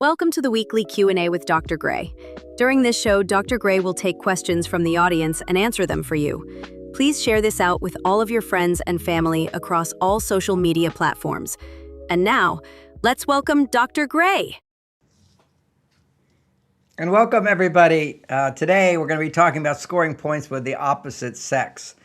Welcome to the weekly Q&A with Dr. Gray. During this show, Dr. Gray will take questions from the audience and answer them for you. Please share this out with all of your friends and family across all social media platforms. And now, let's welcome Dr. Gray. And welcome, everybody. Today, we're going to be talking about scoring points with the opposite sex.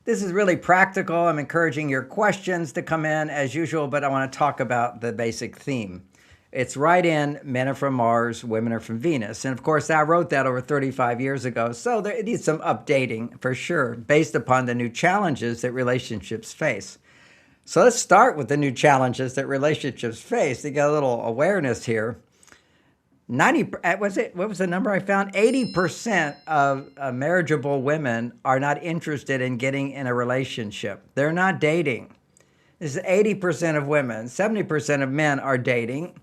This is really practical. I'm encouraging your questions to come in as usual, but I want to talk about the basic theme. It's right in men are from Mars, women are from Venus. And of course, I wrote that over 35 years ago, so it needs some updating for sure, based upon the new challenges that relationships face. So let's start with the new challenges that relationships face. You got a little awareness here. What was the number I found? 80% of marriageable women are not interested in getting in a relationship. They're not dating. This is 80% of women. 70% of men are dating.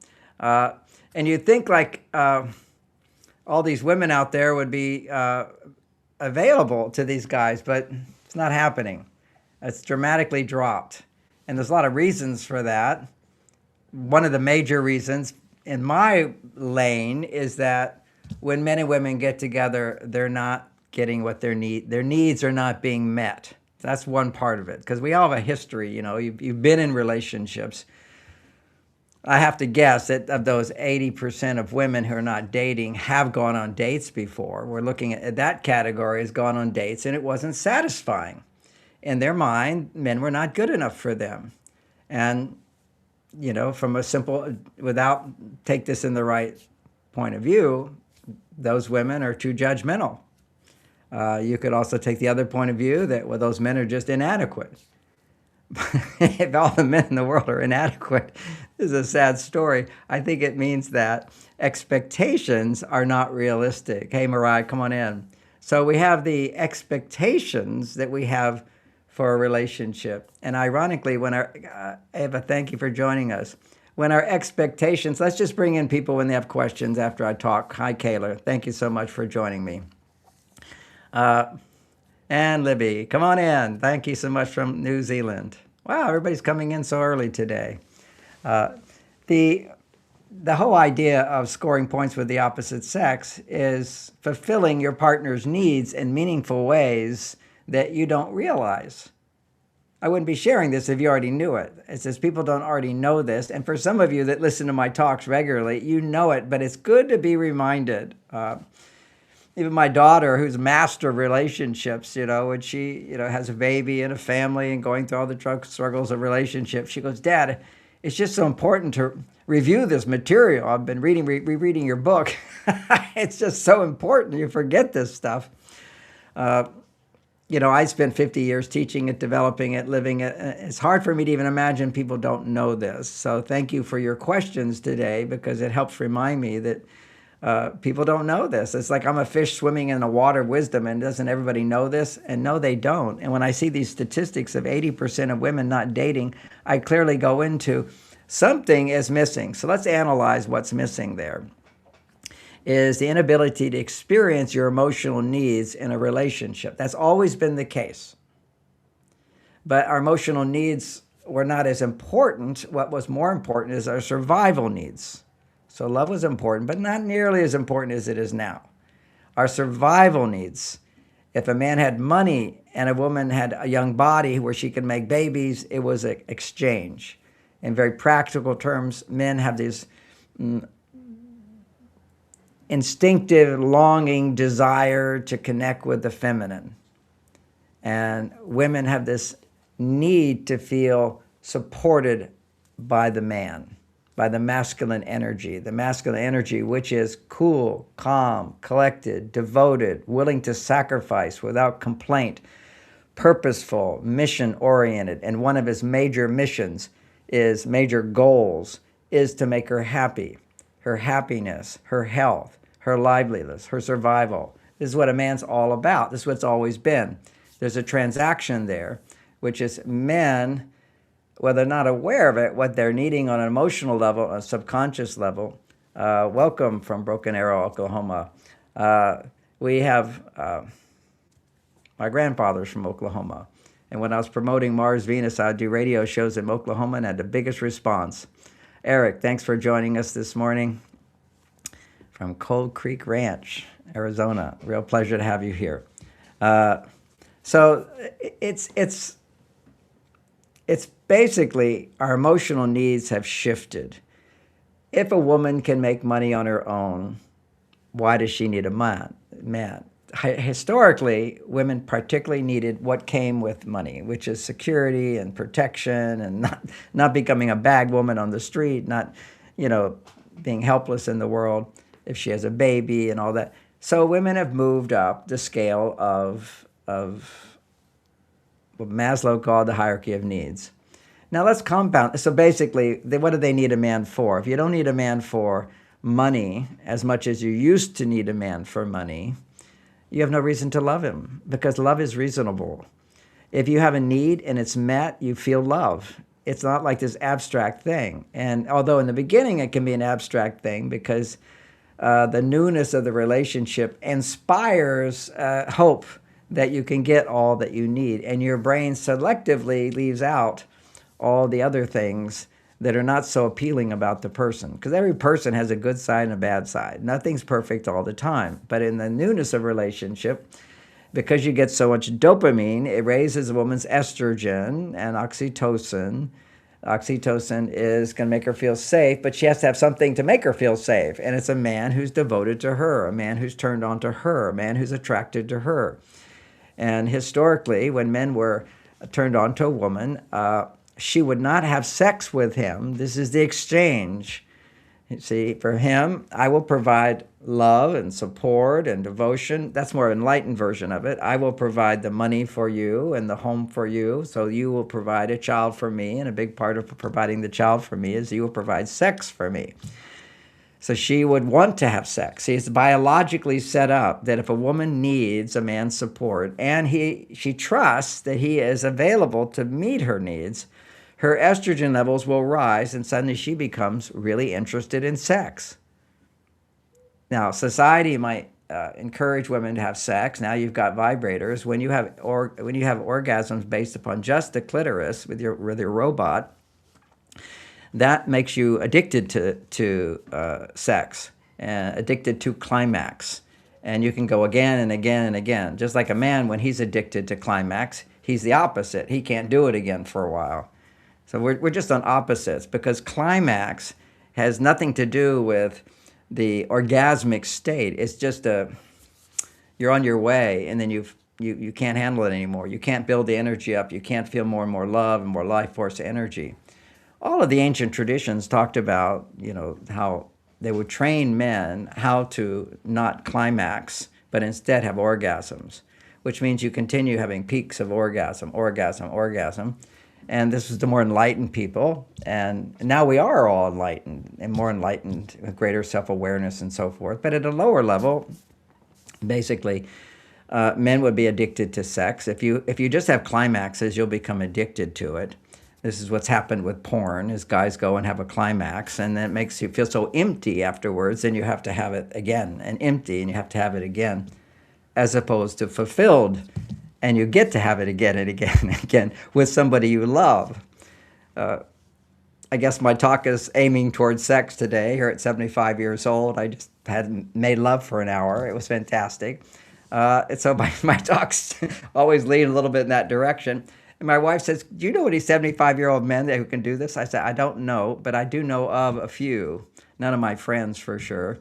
And you'd think like all these women out there would be available to these guys, but it's not happening. It's dramatically dropped. And there's a lot of reasons for that. One of the major reasons in my lane is that when men and women get together, they're not getting what their needs are not being met. That's one part of it, because we all have a history. You know, you've been in relationships. I have to guess that of those 80% of women who are not dating have gone on dates before. We're looking at that category has gone on dates, and it wasn't satisfying. In their mind, men were not good enough for them. And you know, from a simple, take this in the right point of view, those women are too judgmental. You could also take the other point of view that, well, those men are just inadequate. If all the men in the world are inadequate, this is a sad story. I think it means that expectations are not realistic. Hey, Mariah, come on in. So we have the expectations that we have for a relationship. And ironically, Ava, thank you for joining us. When our expectations, let's just bring in people when they have questions after I talk. Hi, Kayla. Thank you so much for joining me. And Libby, come on in. Thank you so much from New Zealand. Wow, everybody's coming in so early today. The whole idea of scoring points with the opposite sex is fulfilling your partner's needs in meaningful ways that you don't realize. I wouldn't be sharing this if you already knew it. It says people don't already know this. And for some of you that listen to my talks regularly, you know it, but it's good to be reminded. Even my daughter, who's master of relationships, when she, has a baby and a family and going through all the struggles of relationships, she goes, Dad, it's just so important to review this material. I've been rereading your book. It's just so important. You forget this stuff. I spent 50 years teaching it, developing it, living it. It's hard for me to even imagine people don't know this. So thank you for your questions today, because it helps remind me that people don't know this. It's like I'm a fish swimming in the water of wisdom, and doesn't everybody know this? And no, they don't. And when I see these statistics of 80% of women not dating, I clearly go into something is missing. So let's analyze what's missing there. Is the inability to experience your emotional needs in a relationship. That's always been the case. But our emotional needs were not as important. What was more important is our survival needs. So love was important, but not nearly as important as it is now. Our survival needs. If a man had money and a woman had a young body where she could make babies, it was an exchange. In very practical terms, men have these instinctive, longing desire to connect with the feminine. And women have this need to feel supported by the man, by the masculine energy, which is cool, calm, collected, devoted, willing to sacrifice without complaint, purposeful, mission-oriented. And one of his major goals is to make her happy, her happiness, her health, her liveliness, her survival. This is what a man's all about. This is what it's always been. There's a transaction there, which is men, whether they're not aware of it, what they're needing on an emotional level, a subconscious level. Welcome from Broken Arrow, Oklahoma. We have my grandfather's from Oklahoma. And when I was promoting Mars, Venus, I'd do radio shows in Oklahoma and had the biggest response. Eric, thanks for joining us this morning. from Cold Creek Ranch, Arizona. Real pleasure to have you here. So it's basically our emotional needs have shifted. If a woman can make money on her own, why does she need a man? Historically, women particularly needed what came with money, which is security and protection, and not becoming a bag woman on the street, not, being helpless in the world if she has a baby and all that. So women have moved up the scale of what Maslow called the hierarchy of needs. Now let's compound. So basically, what do they need a man for? If you don't need a man for money as much as you used to need a man for money, you have no reason to love him, because love is reasonable. If you have a need and it's met, you feel love. It's not like this abstract thing. And although in the beginning it can be an abstract thing, because the newness of the relationship inspires hope that you can get all that you need, and your brain selectively leaves out all the other things that are not so appealing about the person, because every person has a good side and a bad side. Nothing's perfect all the time. But in the newness of relationship, because you get so much dopamine, it raises a woman's estrogen and oxytocin. Oxytocin is going to make her feel safe, but she has to have something to make her feel safe. And it's a man who's devoted to her, a man who's turned on to her, a man who's attracted to her. And historically, when men were turned on to a woman, she would not have sex with him. This is the exchange. You see, for him, I will provide love and support and devotion. That's more an enlightened version of it. I will provide the money for you and the home for you, so you will provide a child for me, and a big part of providing the child for me is you will provide sex for me. So she would want to have sex. See, it's biologically set up that if a woman needs a man's support and she trusts that he is available to meet her needs, her estrogen levels will rise, and suddenly she becomes really interested in sex. Now, society might encourage women to have sex. Now you've got vibrators. When you have orgasms based upon just the clitoris with your robot, that makes you addicted to sex, and addicted to climax. And you can go again and again and again. Just like a man, when he's addicted to climax, he's the opposite. He can't do it again for a while. So we're just on opposites, because climax has nothing to do with the orgasmic state. It's just you're on your way, and then you can't handle it anymore. You can't build the energy up. You can't feel more and more love and more life force energy. All of the ancient traditions talked about, how they would train men how to not climax, but instead have orgasms, which means you continue having peaks of orgasm. And this is the more enlightened people. And now we are all enlightened, and more enlightened with greater self-awareness and so forth. But at a lower level, basically, men would be addicted to sex. If you just have climaxes, you'll become addicted to it. This is what's happened with porn, is guys go and have a climax, and then it makes you feel so empty afterwards, and you have to have it again, and empty, and you have to have it again, as opposed to fulfilled, and you get to have it again and again and again with somebody you love. I guess my talk is aiming towards sex today. Here at 75 years old, I just had made love for an hour. It was fantastic. And so my talks always lead a little bit in that direction. And my wife says, do you know any 75-year-old men who can do this? I said, I don't know, but I do know of a few. None of my friends, for sure.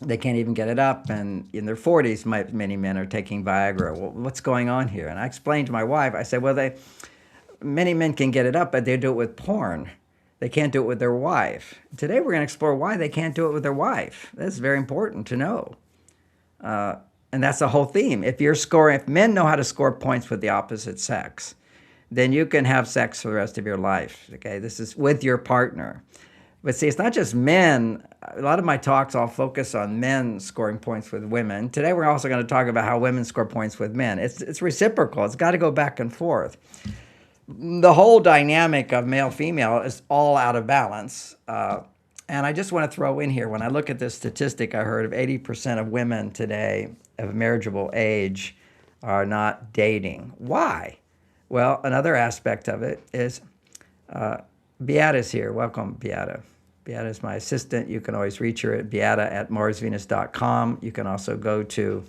They can't even get it up. And in their 40s, many men are taking Viagra. Well, what's going on here? And I explained to my wife, I said, well, many men can get it up, but they do it with porn. They can't do it with their wife. Today, we're going to explore why they can't do it with their wife. That's very important to know. And that's the whole theme. If men know how to score points with the opposite sex, then you can have sex for the rest of your life. Okay, this is with your partner. But see, it's not just men. A lot of my talks all focus on men scoring points with women. Today, we're also going to talk about how women score points with men. It's reciprocal. It's got to go back and forth. The whole dynamic of male-female is all out of balance. And I just want to throw in here, when I look at this statistic I heard of 80% of women today of marriageable age are not dating. Why? Well, another aspect of it is, Beata's here. Welcome, Beata. Beata is my assistant. You can always reach her at beata@marsvenus.com. You can also go to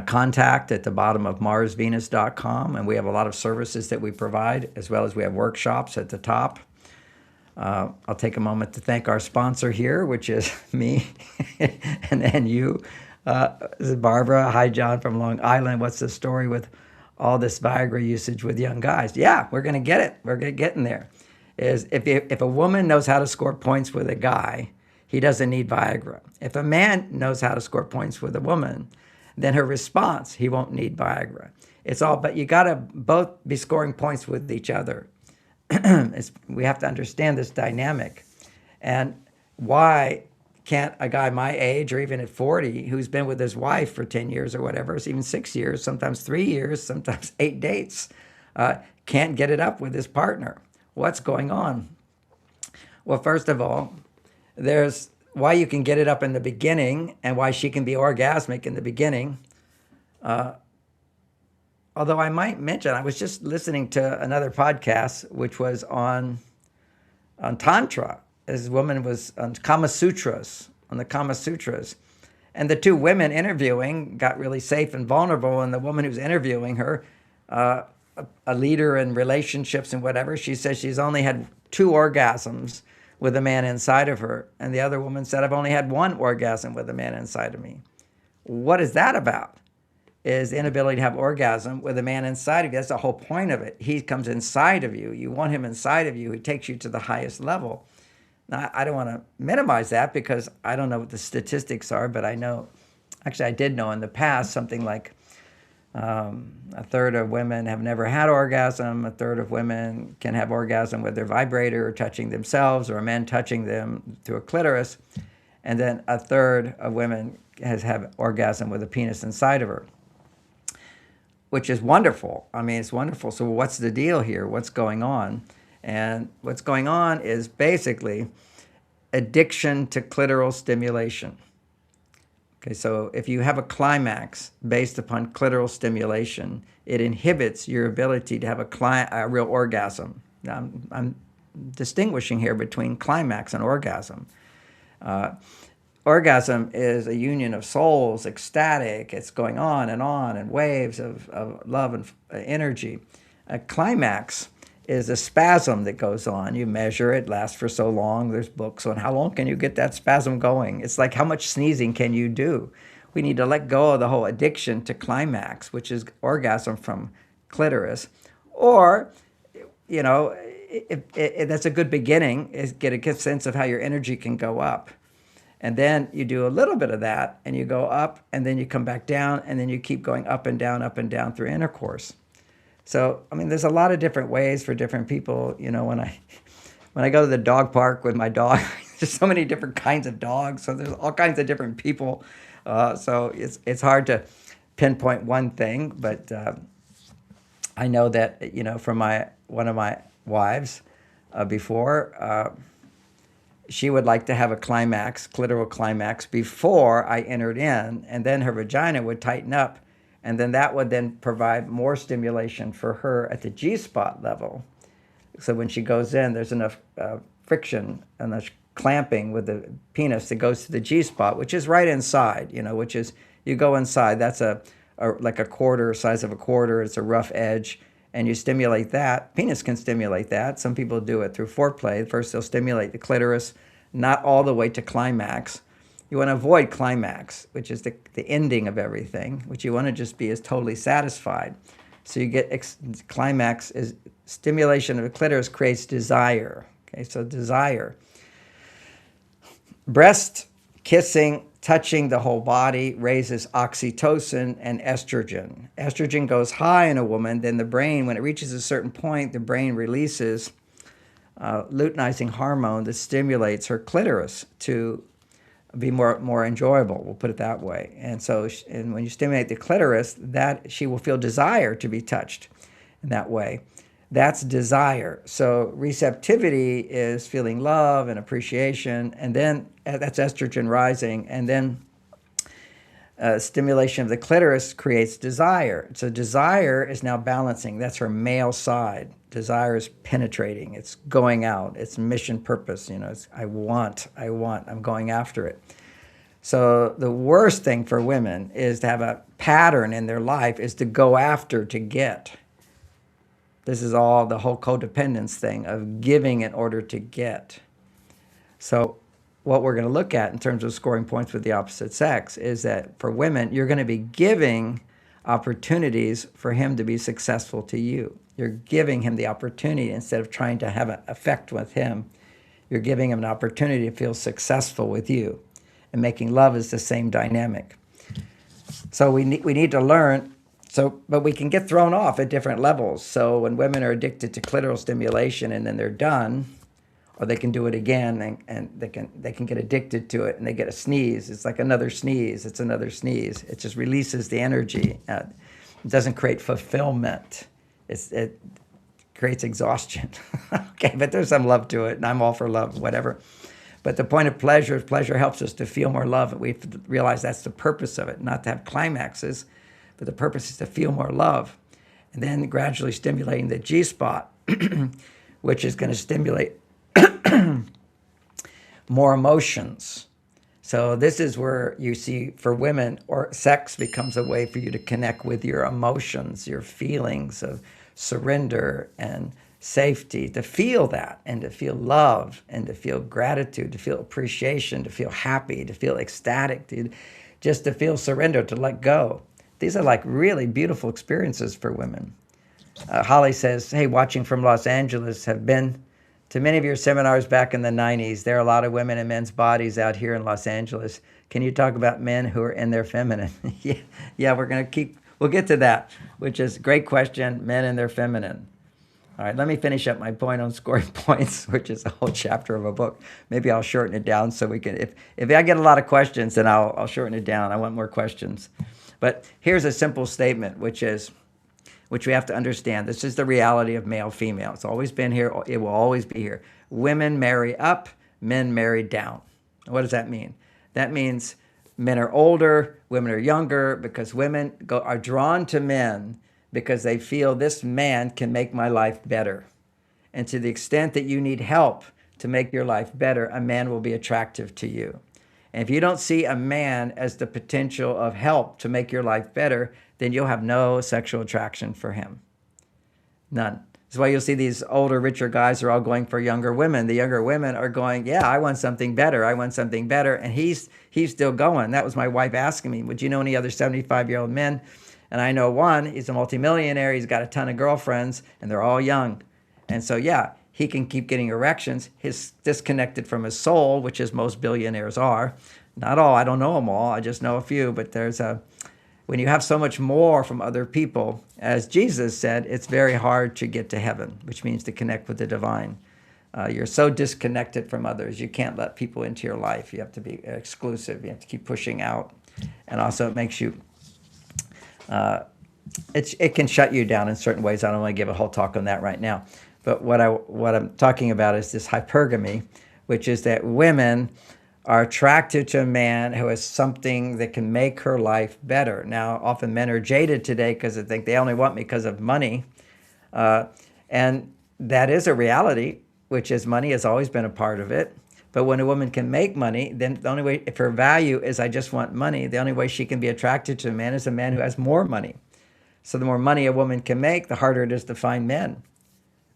contact at the bottom of marsvenus.com, and we have a lot of services that we provide, as well as we have workshops at the top. I'll take a moment to thank our sponsor here, which is me, and then you. This is Barbara. Hi, John from Long Island. What's the story with all this Viagra usage with young guys? Yeah, we're going to get it. We're going to get in there. Is if a woman knows how to score points with a guy, he doesn't need Viagra. If a man knows how to score points with a woman, then her response, he won't need Viagra. It's all, but you got to both be scoring points with each other. We have to understand this dynamic. And why can't a guy my age, or even at 40, who's been with his wife for 10 years or whatever, it's even 6 years, sometimes 3 years, sometimes 8 dates, can't get it up with his partner? What's going on? Well, first of all, there's why you can get it up in the beginning and why she can be orgasmic in the beginning. Although I might mention, I was just listening to another podcast, which was on Tantra. This woman was on the Kama Sutras. And the two women interviewing got really safe and vulnerable. And the woman who's interviewing her, a leader in relationships and whatever, she says she's only had 2 orgasms with a man inside of her. And the other woman said, I've only had 1 orgasm with a man inside of me. What is that about? Is the inability to have orgasm with a man inside of you. That's the whole point of it. He comes inside of you. You want him inside of you. He takes you to the highest level. Now, I don't want to minimize that because I don't know what the statistics are, but I know, actually I did know in the past something like a third of women have never had orgasm. A third of women can have orgasm with their vibrator or touching themselves, or a man touching them through a clitoris. And then a third of women has had orgasm with a penis inside of her, which is wonderful. I mean, it's wonderful. So what's the deal here? What's going on? And what's going on is basically addiction to clitoral stimulation. Okay, so if you have a climax based upon clitoral stimulation, it inhibits your ability to have a real orgasm. Now, I'm distinguishing here between climax and orgasm. Orgasm is a union of souls, ecstatic. It's going on, and waves of love and energy. A climax is a spasm that goes on. You measure it, lasts for so long. There's books on how long can you get that spasm going. It's like how much sneezing can you do? We need to let go of the whole addiction to climax, which is orgasm from clitoris. Or, you know, that's a good beginning, is get a sense of how your energy can go up. And then you do a little bit of that, and you go up, and then you come back down, and then you keep going up and down through intercourse. So, I mean, there's a lot of different ways for different people. You know, when I go to the dog park with my dog, there's so many different kinds of dogs. So there's all kinds of different people. So it's hard to pinpoint one thing. But I know that, you know, from one of my wives before, she would like to have a climax, clitoral climax, before I entered in, and then her vagina would tighten up, and then that would then provide more stimulation for her at the G-spot level. So when she goes in, there's enough friction and enough clamping with the penis that goes to the G-spot, which is right inside, you know, which is, you go inside, that's like a quarter, size of a quarter, it's a rough edge, and you stimulate that. Penis can stimulate that. Some people do it through foreplay. First, they'll stimulate the clitoris, not all the way to climax. You want to avoid climax, which is the ending of everything, which you want to just be as totally satisfied. So you get climax is stimulation of the clitoris creates desire. Okay, so desire. Breast kissing, touching the whole body raises oxytocin and estrogen. Estrogen goes high in a woman, then the brain, when it reaches a certain point, the brain releases luteinizing hormone that stimulates her clitoris to be more enjoyable, we'll put it that way. And so and when you stimulate the clitoris, that she will feel desire to be touched in that way. That's desire. So receptivity is feeling love and appreciation, and then that's estrogen rising. And then stimulation of the clitoris creates desire. So desire is now balancing. That's her male side. Desire is penetrating. It's going out. It's mission purpose. It's I want. I'm going after it. So the worst thing for women is to have a pattern in their life is to go after to get. This is all the whole codependence thing of giving in order to get. So what we're going to look at in terms of scoring points with the opposite sex is that for women, you're going to be giving opportunities for him to be successful to you. You're giving him the opportunity instead of trying to have an effect with him. You're giving him an opportunity to feel successful with you. And making love is the same dynamic. So we need to learn. But we can get thrown off at different levels. So when women are addicted to clitoral stimulation and then they're done, or they can do it again and they can get addicted to it and they get a sneeze. It's like another sneeze. It's another sneeze. It just releases the energy. It doesn't create fulfillment. It creates exhaustion. Okay, but there's some love to it, and I'm all for love, whatever. But the point of pleasure is pleasure helps us to feel more love. And we realize that's the purpose of it, not to have climaxes, but the purpose is to feel more love. And then gradually stimulating the G-spot, which is going to stimulate more emotions. So this is where you see for women, or sex becomes a way for you to connect with your emotions, your feelings of surrender and safety, to feel that and to feel love and to feel gratitude, to feel appreciation, to feel happy, to feel ecstatic, just to feel surrender, to let go. These are like really beautiful experiences for women. Holly says, hey, watching from Los Angeles, have been to many of your seminars back in the 90s. There are a lot of women in men's bodies out here in Los Angeles. Can you talk about men who are in their feminine? Yeah, we'll get to that, which is a great question, men in their feminine. All right, let me finish up my point on scoring points, which is a whole chapter of a book. Maybe I'll shorten it down so we can, if I get a lot of questions, then I'll shorten it down. I want more questions. But here's a simple statement, which we have to understand. This is the reality of male-female. It's always been here. It will always be here. Women marry up, men marry down. What does that mean? That means men are older, women are younger, because women are drawn to men because they feel this man can make my life better. And to the extent that you need help to make your life better, a man will be attractive to you. And if you don't see a man as the potential of help to make your life better, then you'll have no sexual attraction for him. None. That's why you'll see these older, richer guys are all going for younger women. The younger women are going, yeah, I want something better. I want something better. And he's still going. That was my wife asking me, would you know any other 75-year-old men? And I know one, he's a multimillionaire. He's got a ton of girlfriends, and they're all young. And so, yeah, he can keep getting erections. He's disconnected from his soul, which is most billionaires are. Not all. I don't know them all. I just know a few. But when you have so much more from other people, as Jesus said, it's very hard to get to heaven, which means to connect with the divine. You're so disconnected from others. You can't let people into your life. You have to be exclusive. You have to keep pushing out. And also it makes you, it can shut you down in certain ways. I don't want to give a whole talk on that right now. But what I'm talking about is this hypergamy, which is that women are attracted to a man who has something that can make her life better. Now, often men are jaded today because they think they only want me because of money. And that is a reality, which is money has always been a part of it. But when a woman can make money, then the only way, if her value is I just want money, the only way she can be attracted to a man is a man who has more money. So the more money a woman can make, the harder it is to find men.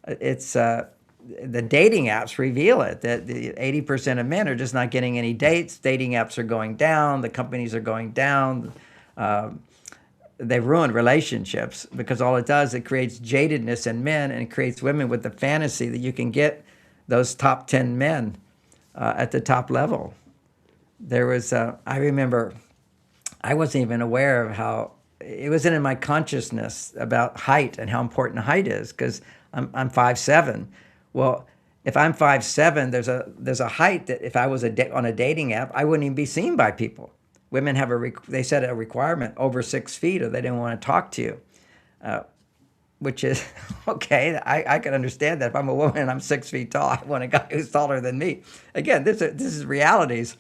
It's the dating apps reveal it, that 80% of men are just not getting any dates. Dating apps are going down. The companies are going down. They've ruined relationships because all it does, it creates jadedness in men, and it creates women with the fantasy that you can get those top 10 men at the top level. There was, I remember, I wasn't even aware of how, it wasn't in my consciousness about height and how important height is, because I'm 5'7". Well, if I'm 5'7", there's a height that if I was on a dating app, I wouldn't even be seen by people. Women have they set a requirement over 6 feet, or they didn't want to talk to you, which is okay. I can understand that. If I'm a woman and I'm 6 feet tall, I want a guy who's taller than me. Again, this is realities.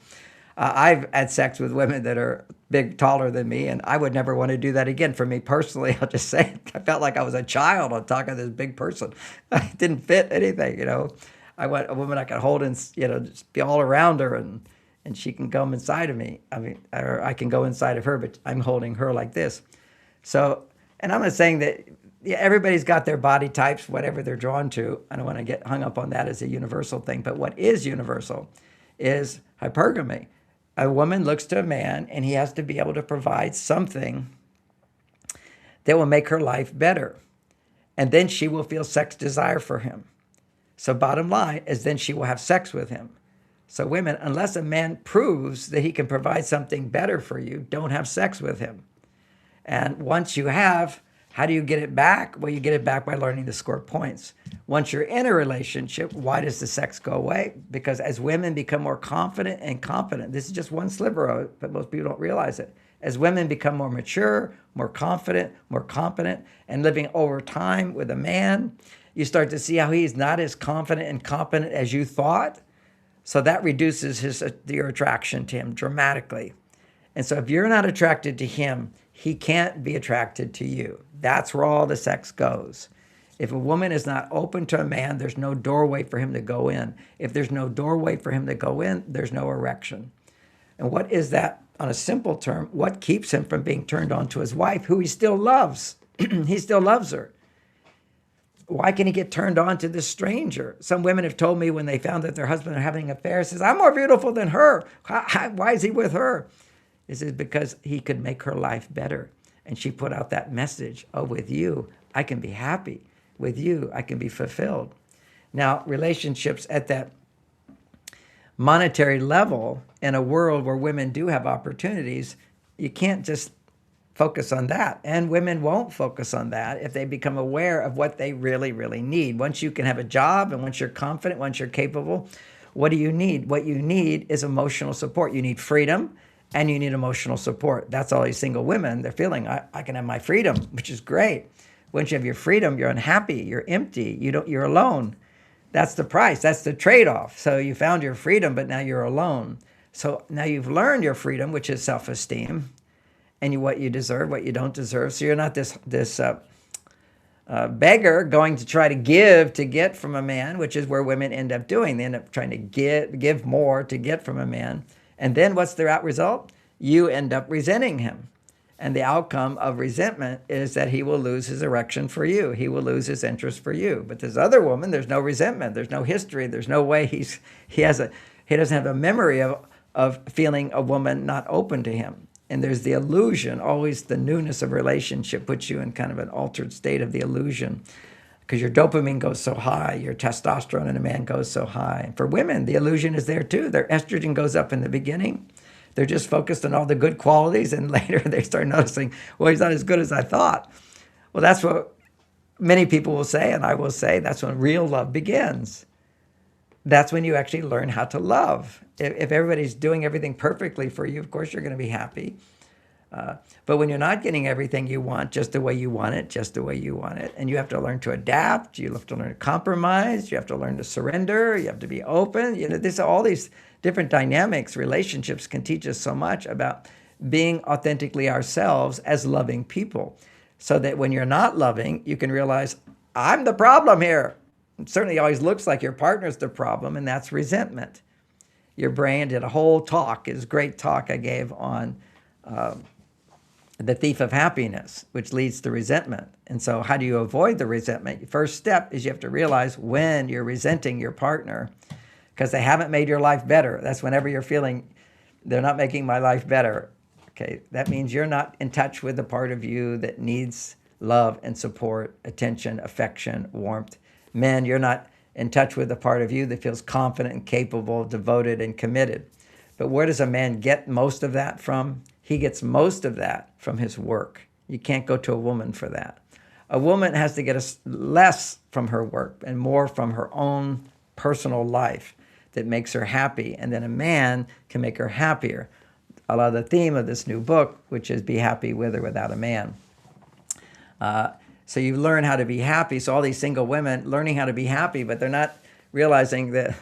I've had sex with women that are big, taller than me, and I would never want to do that again. For me personally, I'll just say it, I felt like I was a child on talking to this big person. It didn't fit anything, you know. I want a woman I could hold and, you know, just be all around her, and she can come inside of me. I mean, or I can go inside of her, but I'm holding her like this. So, and I'm not saying that, yeah, everybody's got their body types, whatever they're drawn to. I don't want to get hung up on that as a universal thing. But what is universal is hypergamy. A woman looks to a man, and he has to be able to provide something that will make her life better. And then she will feel sex desire for him. So bottom line is then she will have sex with him. So women, unless a man proves that he can provide something better for you, don't have sex with him. And once you have, how do you get it back? Well, you get it back by learning to score points. Once you're in a relationship, why does the sex go away? Because as women become more confident and competent, this is just one sliver of it, but most people don't realize it. As women become more mature, more confident, more competent, and living over time with a man, you start to see how he's not as confident and competent as you thought. So that reduces your attraction to him dramatically. And so if you're not attracted to him, he can't be attracted to you. That's where all the sex goes. If a woman is not open to a man, there's no doorway for him to go in. If there's no doorway for him to go in, there's no erection. And what is that on a simple term? What keeps him from being turned on to his wife, who he still loves? He still loves her. Why can he get turned on to this stranger? Some women have told me when they found that their husband are having an affair, says, I'm more beautiful than her. Why is he with her? This is because he could make her life better. And she put out that message, oh, with you, I can be happy. With you, I can be fulfilled. Now, relationships at that monetary level in a world where women do have opportunities, you can't just focus on that. And women won't focus on that if they become aware of what they really, really need. Once you can have a job and once you're confident, once you're capable, what do you need? What you need is emotional support. You need freedom and you need emotional support. That's all these single women, they're feeling, I can have my freedom, which is great. Once you have your freedom, you're unhappy, you're empty, you're alone. That's the price, that's the trade-off. So you found your freedom, but now you're alone. So now you've learned your freedom, which is self-esteem, and what you deserve, what you don't deserve. So you're not this beggar going to try to get from a man, which is where women end up doing. They end up trying to give more to get from a man. And then what's the result? You end up resenting him. And the outcome of resentment is that he will lose his erection for you. He will lose his interest for you. But this other woman, there's no resentment. There's no history. There's no way he doesn't have a memory of feeling a woman not open to him. And there's the illusion, always the newness of relationship puts you in kind of an altered state of the illusion because your dopamine goes so high, your testosterone in a man goes so high. And for women, the illusion is there too. Their estrogen goes up in the beginning. They're just focused on all the good qualities, and later they start noticing, well, he's not as good as I thought. Well, that's what many people will say, and I will say, that's when real love begins. That's when you actually learn how to love. If everybody's doing everything perfectly for you, of course you're going to be happy. But when you're not getting everything you want just the way you want it, and you have to learn to adapt, you have to learn to compromise, you have to learn to surrender, you have to be open. All these different dynamics, relationships can teach us so much about being authentically ourselves as loving people. So that when you're not loving, you can realize, I'm the problem here. It certainly always looks like your partner's the problem, and that's resentment. Your brain did a whole talk, is great talk I gave on the thief of happiness, which leads to resentment. And so how do you avoid the resentment? First step is you have to realize when you're resenting your partner because they haven't made your life better. That's whenever you're feeling, they're not making my life better. Okay, that means you're not in touch with the part of you that needs love and support, attention, affection, warmth. Men, you're not in touch with the part of you that feels confident and capable, devoted and committed. But where does a man get most of that from? He gets most of that from his work. You can't go to a woman for that. A woman has to get less from her work and more from her own personal life that makes her happy. And then a man can make her happier. A lot of the theme of this new book, which is be happy with or without a man. So you learn how to be happy. So all these single women learning how to be happy, but they're not realizing that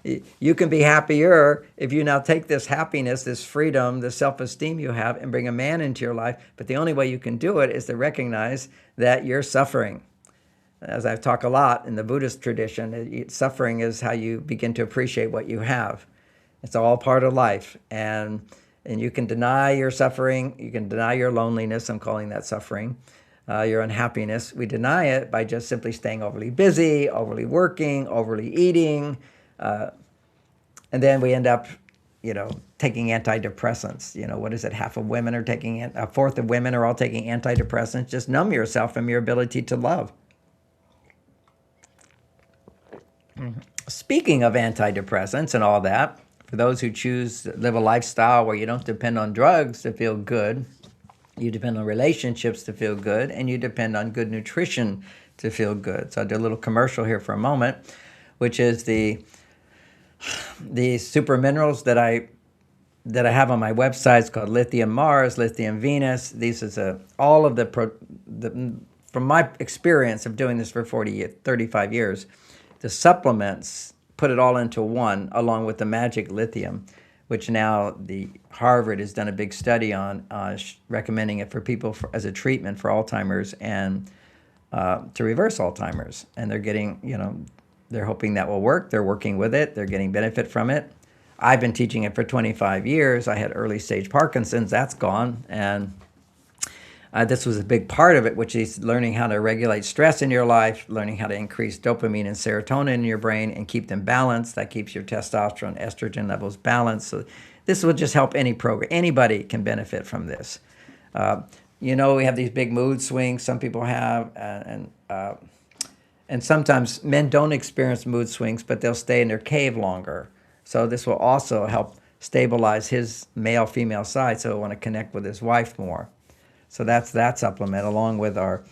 You can be happier if you now take this happiness, this freedom, this self-esteem you have, and bring a man into your life. But the only way you can do it is to recognize that you're suffering. As I've talked a lot in the Buddhist tradition, suffering is how you begin to appreciate what you have. It's all part of life. And you can deny your suffering. You can deny your loneliness. I'm calling that suffering. Your unhappiness. We deny it by just simply staying overly busy, overly working, overly eating. And then we end up, taking antidepressants. What is it? Half of women are taking, a fourth of women are all taking antidepressants. Just numb yourself from your ability to love. Speaking of antidepressants and all that, for those who choose to live a lifestyle where you don't depend on drugs to feel good, you depend on relationships to feel good, and you depend on good nutrition to feel good. So I'll do a little commercial here for a moment, which is the super minerals that I have on my website. It's called Lithium Mars, Lithium Venus. These is all of from my experience of doing this for 35 years, the supplements put it all into one, along with the magic lithium, which now the Harvard has done a big study on, recommending it for people as a treatment for Alzheimer's and to reverse Alzheimer's. And they're getting, they're hoping that will work. They're working with it. They're getting benefit from it. I've been teaching it for 25 years. I had early stage Parkinson's. That's gone. And this was a big part of it, which is learning how to regulate stress in your life, learning how to increase dopamine and serotonin in your brain and keep them balanced. That keeps your testosterone, estrogen levels balanced. So this will just help any program. Anybody can benefit from this. We have these big mood swings some people have, and sometimes men don't experience mood swings, but they'll stay in their cave longer. So this will also help stabilize his male-female side, so he'll want to connect with his wife more. So that's that supplement, along with our,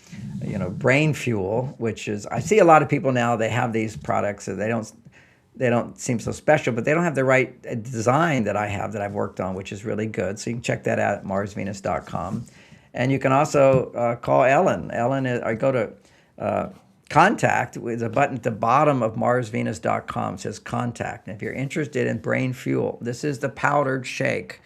brain fuel, which is, I see a lot of people now, they have these products, so they don't seem so special, but they don't have the right design that I have, that I've worked on, which is really good. So you can check that out at marsvenus.com. And you can also call Ellen. I go to contact with a button at the bottom of marsvenus.com. It says contact. And if you're interested in brain fuel, this is the powdered shake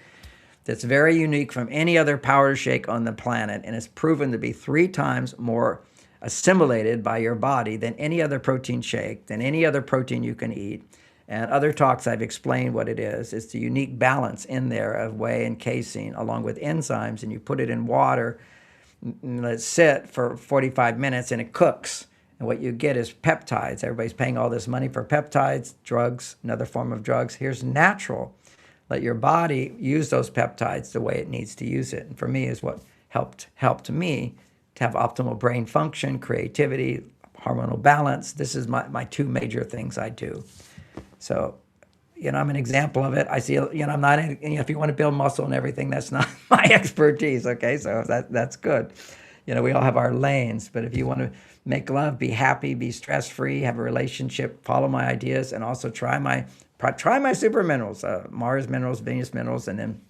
that's very unique from any other powder shake on the planet, and it's proven to be 3 times more assimilated by your body than any other protein shake, than any other protein you can eat. And other talks I've explained what it is. It's the unique balance in there of whey and casein along with enzymes, and you put it in water, and let it sit for 45 minutes, and it cooks. And what you get is peptides. Everybody's paying all this money for peptides, drugs, another form of drugs. Here's natural. Let your body use those peptides the way it needs to use it. And for me is what helped me to have optimal brain function, creativity, hormonal balance. This is my 2 major things I do. So, I'm an example of it. I see, I'm not, if you want to build muscle and everything, that's not my expertise, okay? So that's good. We all have our lanes, but if you want to make love, be happy, be stress-free, have a relationship, follow my ideas, and also try my super minerals, Mars minerals, Venus minerals, and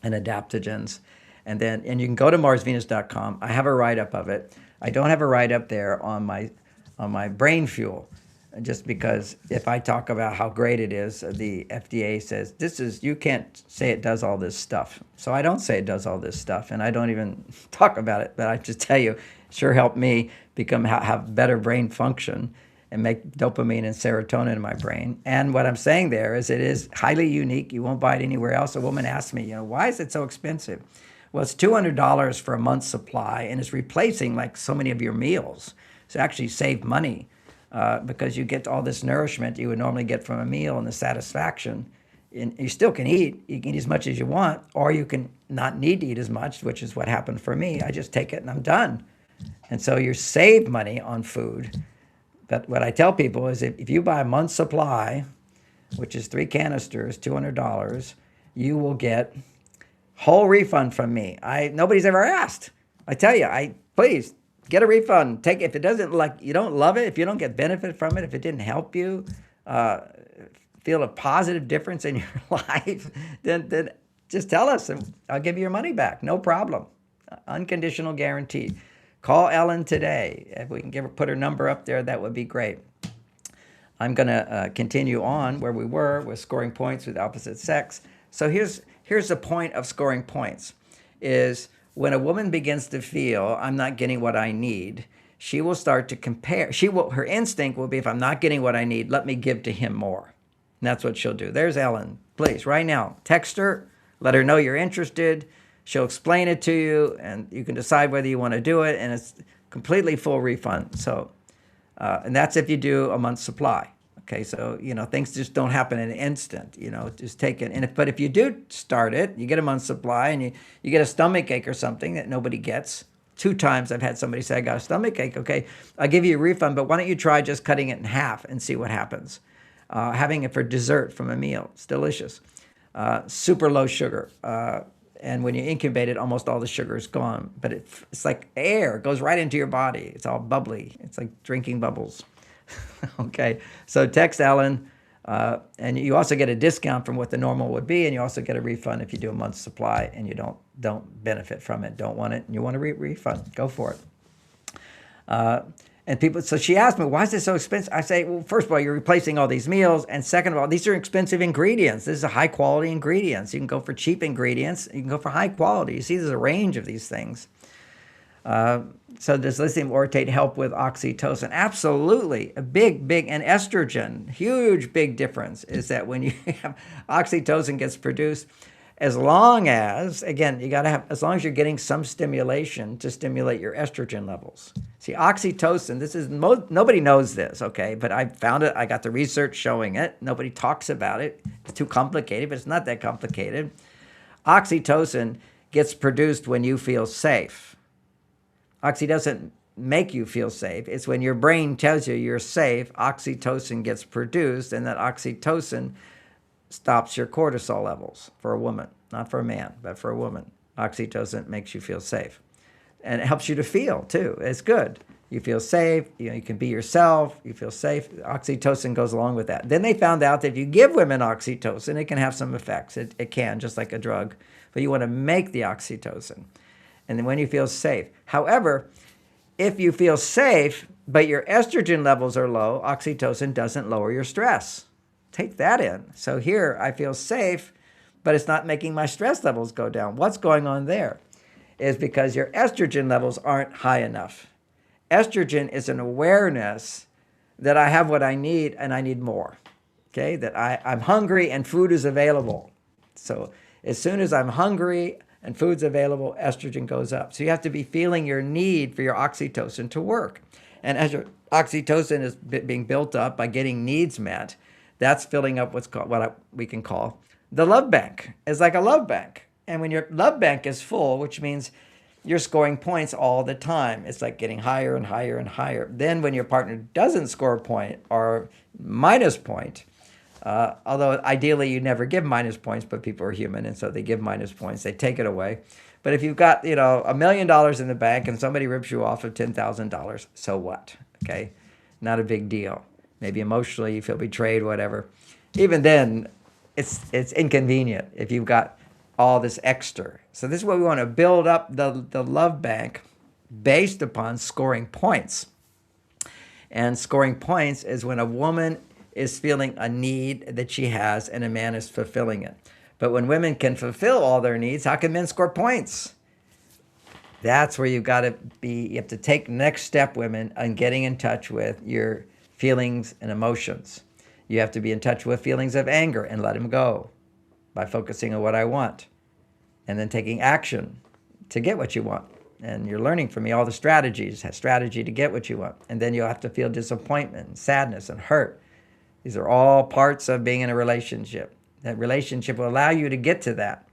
adaptogens. And you can go to marsvenus.com. I have a write-up of it. I don't have a write-up there on my brain fuel, just because if I talk about how great it is, the FDA says, you can't say it does all this stuff. So I don't say it does all this stuff, and I don't even talk about it, but I just tell you, it sure helped me have better brain function and make dopamine and serotonin in my brain. And what I'm saying there is it is highly unique. You won't buy it anywhere else. A woman asked me, why is it so expensive? Well, it's $200 for a month's supply, and it's replacing like so many of your meals. So actually save money because you get all this nourishment you would normally get from a meal and the satisfaction. And you still can eat. You can eat as much as you want, or you can not need to eat as much, which is what happened for me. I just take it and I'm done. And so you save money on food. But what I tell people is if you buy a month's supply, which is 3 canisters, $200, you will get whole refund from me. Nobody's ever asked. I tell you, please get a refund. Take it. If it doesn't, you don't love it, if you don't get benefit from it, if it didn't help you feel a positive difference in your life, then just tell us and I'll give you your money back. No problem. Unconditional guarantee. Call Ellen today. If we can put her number up there, that would be great. I'm going to continue on where we were with scoring points with opposite sex. So here's the point of scoring points is when a woman begins to feel I'm not getting what I need, she will start to compare. Her instinct will be, if I'm not getting what I need, let me give to him more. And that's what she'll do. There's Ellen. Please, right now, text her, let her know you're interested. She'll explain it to you, and you can decide whether you want to do it, and it's completely full refund. So, and that's if you do a month's supply. Okay, so, things just don't happen in an instant, just take it. But if you do start it, you get a month's supply, and you get a stomach ache or something that nobody gets. 2 times I've had somebody say, I got a stomach ache. Okay, I'll give you a refund, but why don't you try just cutting it in half and see what happens? Having it for dessert from a meal. It's delicious. Super low sugar. And when you incubate it, almost all the sugar is gone. But it's like air. It goes right into your body. It's all bubbly. It's like drinking bubbles. Okay, so text Ellen. And you also get a discount from what the normal would be, and you also get a refund if you do a month's supply and you don't benefit from it, don't want it, and you want a refund. Go for it. And people, so she asked me, why is this so expensive? I say, well, first of all, you're replacing all these meals. And second of all, these are expensive ingredients. This is a high quality ingredients. You can go for cheap ingredients. You can go for high quality. You see, there's a range of these things. So does lithium orotate help with oxytocin? Absolutely. A big, and estrogen, huge, big difference is that when you have oxytocin gets produced, as long as, again, as long as you're getting some stimulation to stimulate your estrogen levels. See, oxytocin, nobody knows this, okay? But I found it, I got the research showing it. Nobody talks about it. It's too complicated, but it's not that complicated. Oxytocin gets produced when you feel safe. Oxy doesn't make you feel safe. It's when your brain tells you you're safe, oxytocin gets produced, and that oxytocin stops your cortisol levels for a woman, not for a man, but for a woman. Oxytocin makes you feel safe. And it helps you to feel, too. It's good. You feel safe. You can be yourself. You feel safe. Oxytocin goes along with that. Then they found out that if you give women oxytocin, it can have some effects. It can, just like a drug. But you want to make the oxytocin. And then when you feel safe. However, if you feel safe, but your estrogen levels are low, oxytocin doesn't lower your stress. Take that in. So here I feel safe, but it's not making my stress levels go down. What's going on there is because your estrogen levels aren't high enough. Estrogen is an awareness that I have what I need and I need more. Okay, that I'm hungry and food is available. So as soon as I'm hungry and food's available, estrogen goes up. So you have to be feeling your need for your oxytocin to work. And as your oxytocin is being built up by getting needs met, that's filling up what we can call the love bank. It's like a love bank. And when your love bank is full, which means you're scoring points all the time, it's like getting higher and higher and higher. Then when your partner doesn't score a point or minus point, although ideally you never give minus points, but people are human, and so they give minus points. They take it away. But if you've got, $1 million in the bank and somebody rips you off of $10,000, so what? Okay, not a big deal. Maybe emotionally you feel betrayed, whatever. Even then, it's inconvenient if you've got all this extra. So this is what we want to build up the love bank based upon scoring points. And scoring points is when a woman is feeling a need that she has and a man is fulfilling it. But when women can fulfill all their needs, how can men score points? That's where you have to take next step, women, on getting in touch with your feelings and emotions. You have to be in touch with feelings of anger and let them go by focusing on what I want and then taking action to get what you want. And you're learning from me all the strategies, strategy to get what you want. And then you'll have to feel disappointment, sadness, and hurt. These are all parts of being in a relationship. That relationship will allow you to get to that.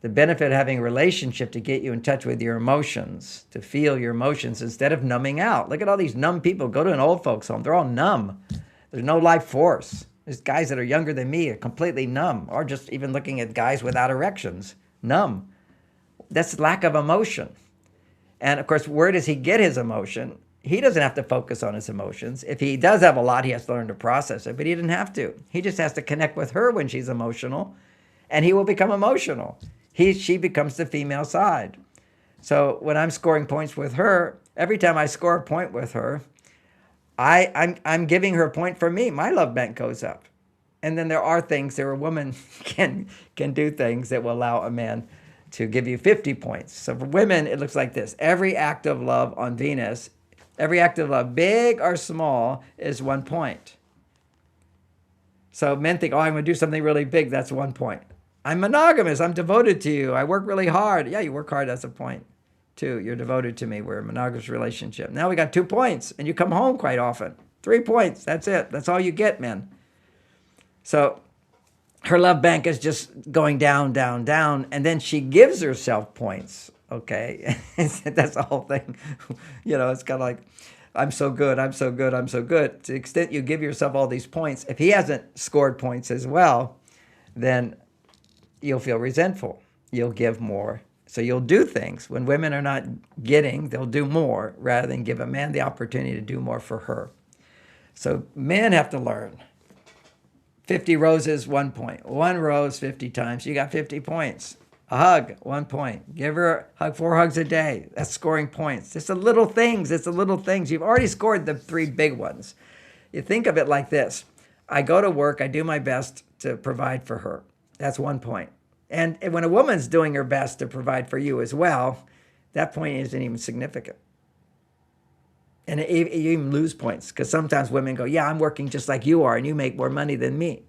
The benefit of having a relationship to get you in touch with your emotions, to feel your emotions instead of numbing out. Look at all these numb people. Go to an old folks home. They're all numb. There's no life force. There's guys that are younger than me are completely numb, or just even looking at guys without erections, numb. That's lack of emotion. And of course, where does he get his emotion? He doesn't have to focus on his emotions. If he does have a lot, he has to learn to process it, but he didn't have to. He just has to connect with her when she's emotional, and he will become emotional. She becomes the female side. So when I'm scoring points with her, every time I score a point with her, I'm giving her a point for me. My love bank goes up. And then there are things that a woman can do things that will allow a man to give you 50 points. So for women, it looks like this. Every act of love on Venus, every act of love, big or small, is 1 point. So men think, oh, I'm going to do something really big. That's 1 point. I'm monogamous. I'm devoted to you. I work really hard. Yeah, you work hard. That's a point. 2, you're devoted to me. We're a monogamous relationship. Now we got 2 points, and you come home quite often. 3 points. That's it. That's all you get, men. So her love bank is just going down, down, down, and then she gives herself points, okay? That's the whole thing. It's kind of like, I'm so good, I'm so good, I'm so good. To the extent you give yourself all these points, if he hasn't scored points as well, then you'll feel resentful. You'll give more. So you'll do things. When women are not getting, they'll do more rather than give a man the opportunity to do more for her. So men have to learn. 50 roses, 1 point. 1 rose 50 times, you got 50 points. A hug, 1 point. Give her a hug, 4 hugs a day. That's scoring points. It's the little things. It's the little things. You've already scored the 3 big ones. You think of it like this. I go to work. I do my best to provide for her. That's 1 point. And when a woman's doing her best to provide for you as well, that point isn't even significant. And you even lose points because sometimes women go, yeah, I'm working just like you are and you make more money than me.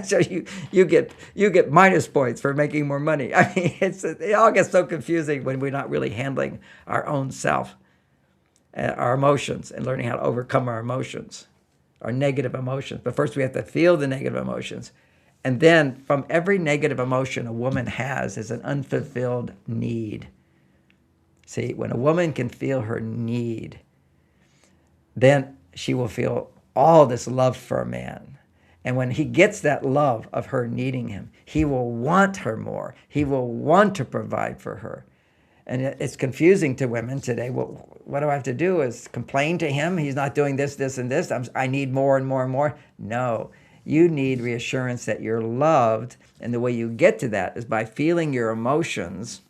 So you get minus points for making more money. I mean, it all gets so confusing when we're not really handling our own self, our emotions, and learning how to overcome our emotions, our negative emotions. But first we have to feel the negative emotions. And then from every negative emotion a woman has is an unfulfilled need. See, when a woman can feel her need, then she will feel all this love for a man. And when he gets that love of her needing him, he will want her more. He will want to provide for her. And it's confusing to women today. Well, what do I have to do? Is complain to him? He's not doing this, this, and this. I need more and more and more. No, you need reassurance that you're loved. And the way you get to that is by feeling your emotions.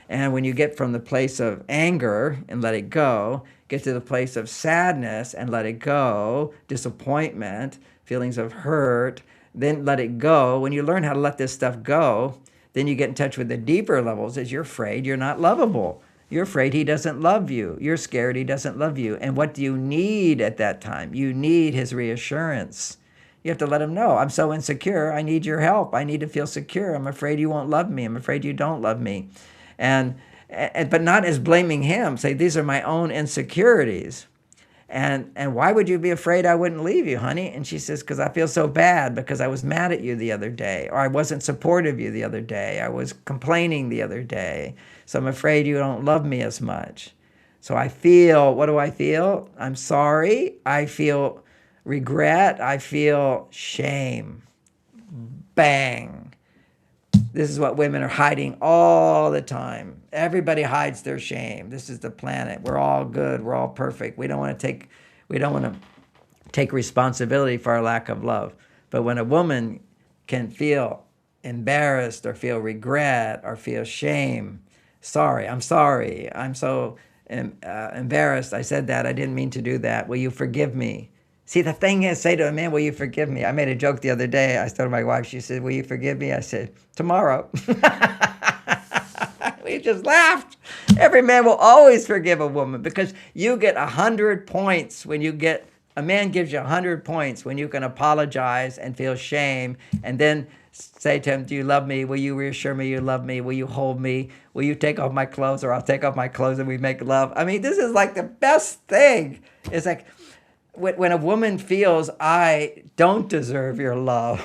And when you get from the place of anger and let it go, get to the place of sadness and let it go, disappointment, feelings of hurt, then let it go. When you learn how to let this stuff go, then you get in touch with the deeper levels as you're afraid you're not lovable. You're afraid he doesn't love you. You're scared he doesn't love you. And what do you need at that time? You need his reassurance. You have to let him know, I'm so insecure. I need your help. I need to feel secure. I'm afraid you won't love me. I'm afraid you don't love me. But not as blaming him. Say, these are my own insecurities. And why would you be afraid I wouldn't leave you, honey? And she says, because I feel so bad because I was mad at you the other day, or I wasn't supportive of you the other day. I was complaining the other day. So I'm afraid you don't love me as much. So I feel, what do I feel? I'm sorry. I feel regret. I feel shame. Bang. This is what women are hiding all the time. Everybody hides their shame. This is the planet. We're all good. We're all perfect. We don't want to take responsibility for our lack of love. But when a woman can feel embarrassed or feel regret or feel shame, I'm sorry. I'm so embarrassed. I said that. I didn't mean to do that. Will you forgive me? See, the thing is, say to a man, will you forgive me? I made a joke the other day. I told my wife, she said, will you forgive me? I said, tomorrow. We just laughed. Every man will always forgive a woman because you get 100 points when a man gives you 100 points when you can apologize and feel shame and then say to him, do you love me? Will you reassure me you love me? Will you hold me? Will you take off my clothes or I'll take off my clothes and we make love? I mean, this is like the best thing. It's like, when a woman feels, I don't deserve your love,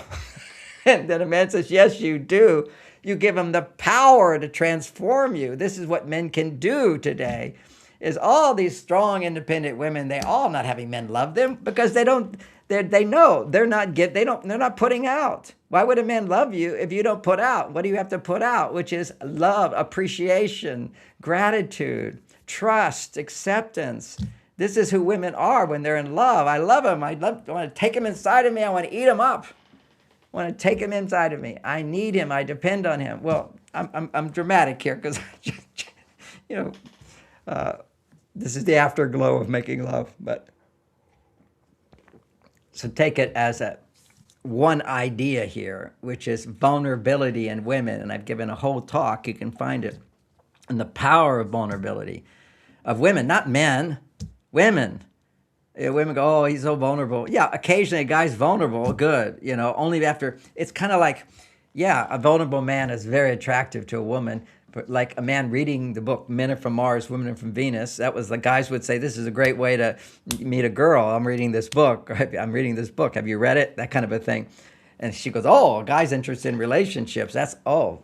and then a man says, yes, you do, you give him the power to transform you. This is what men can do today, is all these strong, independent women, they all not having men love them because they know they're not putting out. Why would a man love you if you don't put out? What do you have to put out? Which is love, appreciation, gratitude, trust, acceptance. This is who women are when they're in love. I love them. I want to take him inside of me. I want to eat him up. I want to take him inside of me. I need him. I depend on him. Well, I'm dramatic here because, this is the afterglow of making love. But So take it as one idea here, which is vulnerability in women. And I've given a whole talk, you can find it, and the power of vulnerability of women, not men, women. Women go, oh, he's so vulnerable. Yeah, occasionally a guy's vulnerable, good, only after, it's kind of like, yeah, a vulnerable man is very attractive to a woman, but like a man reading the book, Men Are From Mars, Women Are From Venus, that was the guys would say, this is a great way to meet a girl. I'm reading this book. I'm reading this book. Have you read it? That kind of a thing. And she goes, oh, a guy's interested in relationships. That's,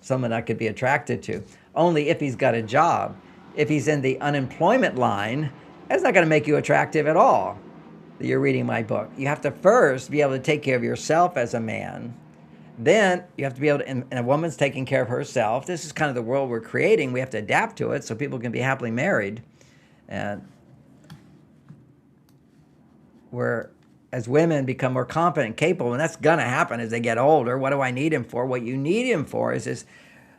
someone I could be attracted to. Only if he's got a job. If he's in the unemployment line, that's not going to make you attractive at all that you're reading my book. You have to first be able to take care of yourself as a man. Then you have to be able to, and a woman's taking care of herself. This is kind of the world we're creating. We have to adapt to it so people can be happily married. And where as women become more competent, capable, and that's going to happen as they get older. What do I need him for? What you need him for is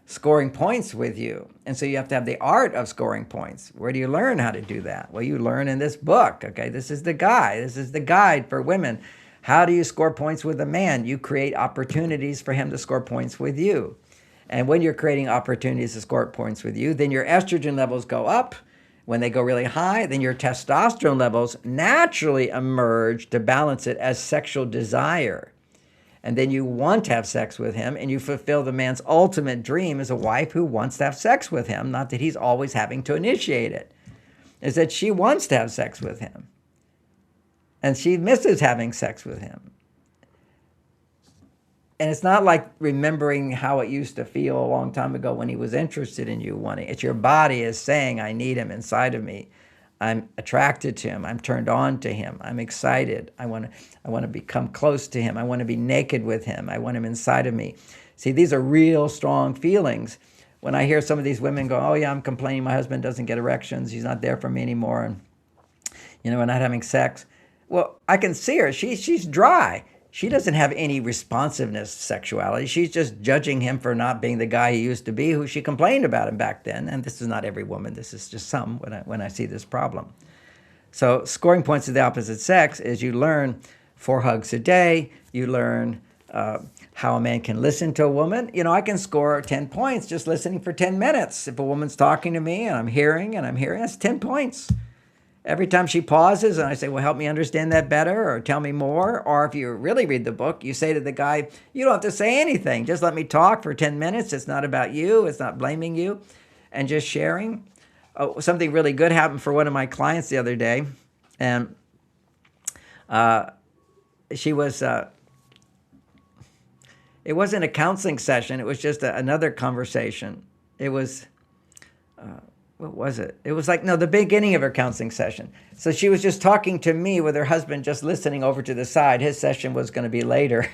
scoring points with you. And so you have to have the art of scoring points. Where do you learn how to do that? Well, you learn in this book. Okay, this is the guide. This is the guide for women. How do you score points with a man? You create opportunities for him to score points with you. And when you're creating opportunities to score points with you, then your estrogen levels go up. When they go really high, then your testosterone levels naturally emerge to balance it as sexual desire. And then you want to have sex with him, and you fulfill the man's ultimate dream as a wife who wants to have sex with him, not that he's always having to initiate it. Is that she wants to have sex with him. And she misses having sex with him. And it's not like remembering how it used to feel a long time ago when he was interested in you wanting. It's your body is saying, I need him inside of me. I'm attracted to him. I'm turned on to him. I'm excited. I want to become close to him. I want to be naked with him. I want him inside of me. See, these are real strong feelings. When I hear some of these women go, oh yeah, I'm complaining my husband doesn't get erections. He's not there for me anymore. And, we're not having sex. Well, I can see her. She's dry. She doesn't have any responsiveness to sexuality. She's just judging him for not being the guy he used to be, who she complained about him back then. And this is not every woman. This is just some when I see this problem. So scoring points to the opposite sex is you learn 4 hugs a day. You learn how a man can listen to a woman. I can score 10 points just listening for 10 minutes. If a woman's talking to me and I'm hearing, that's 10 points. Every time she pauses and I say, well, help me understand that better or tell me more. Or if you really read the book, you say to the guy, you don't have to say anything. Just let me talk for 10 minutes. It's not about you. It's not blaming you. And just sharing. Oh, something really good happened for one of my clients the other day. And she was, it wasn't a counseling session. It was just another conversation. It was... what was it? It was the beginning of her counseling session. So she was just talking to me with her husband, just listening over to the side. His session was going to be later,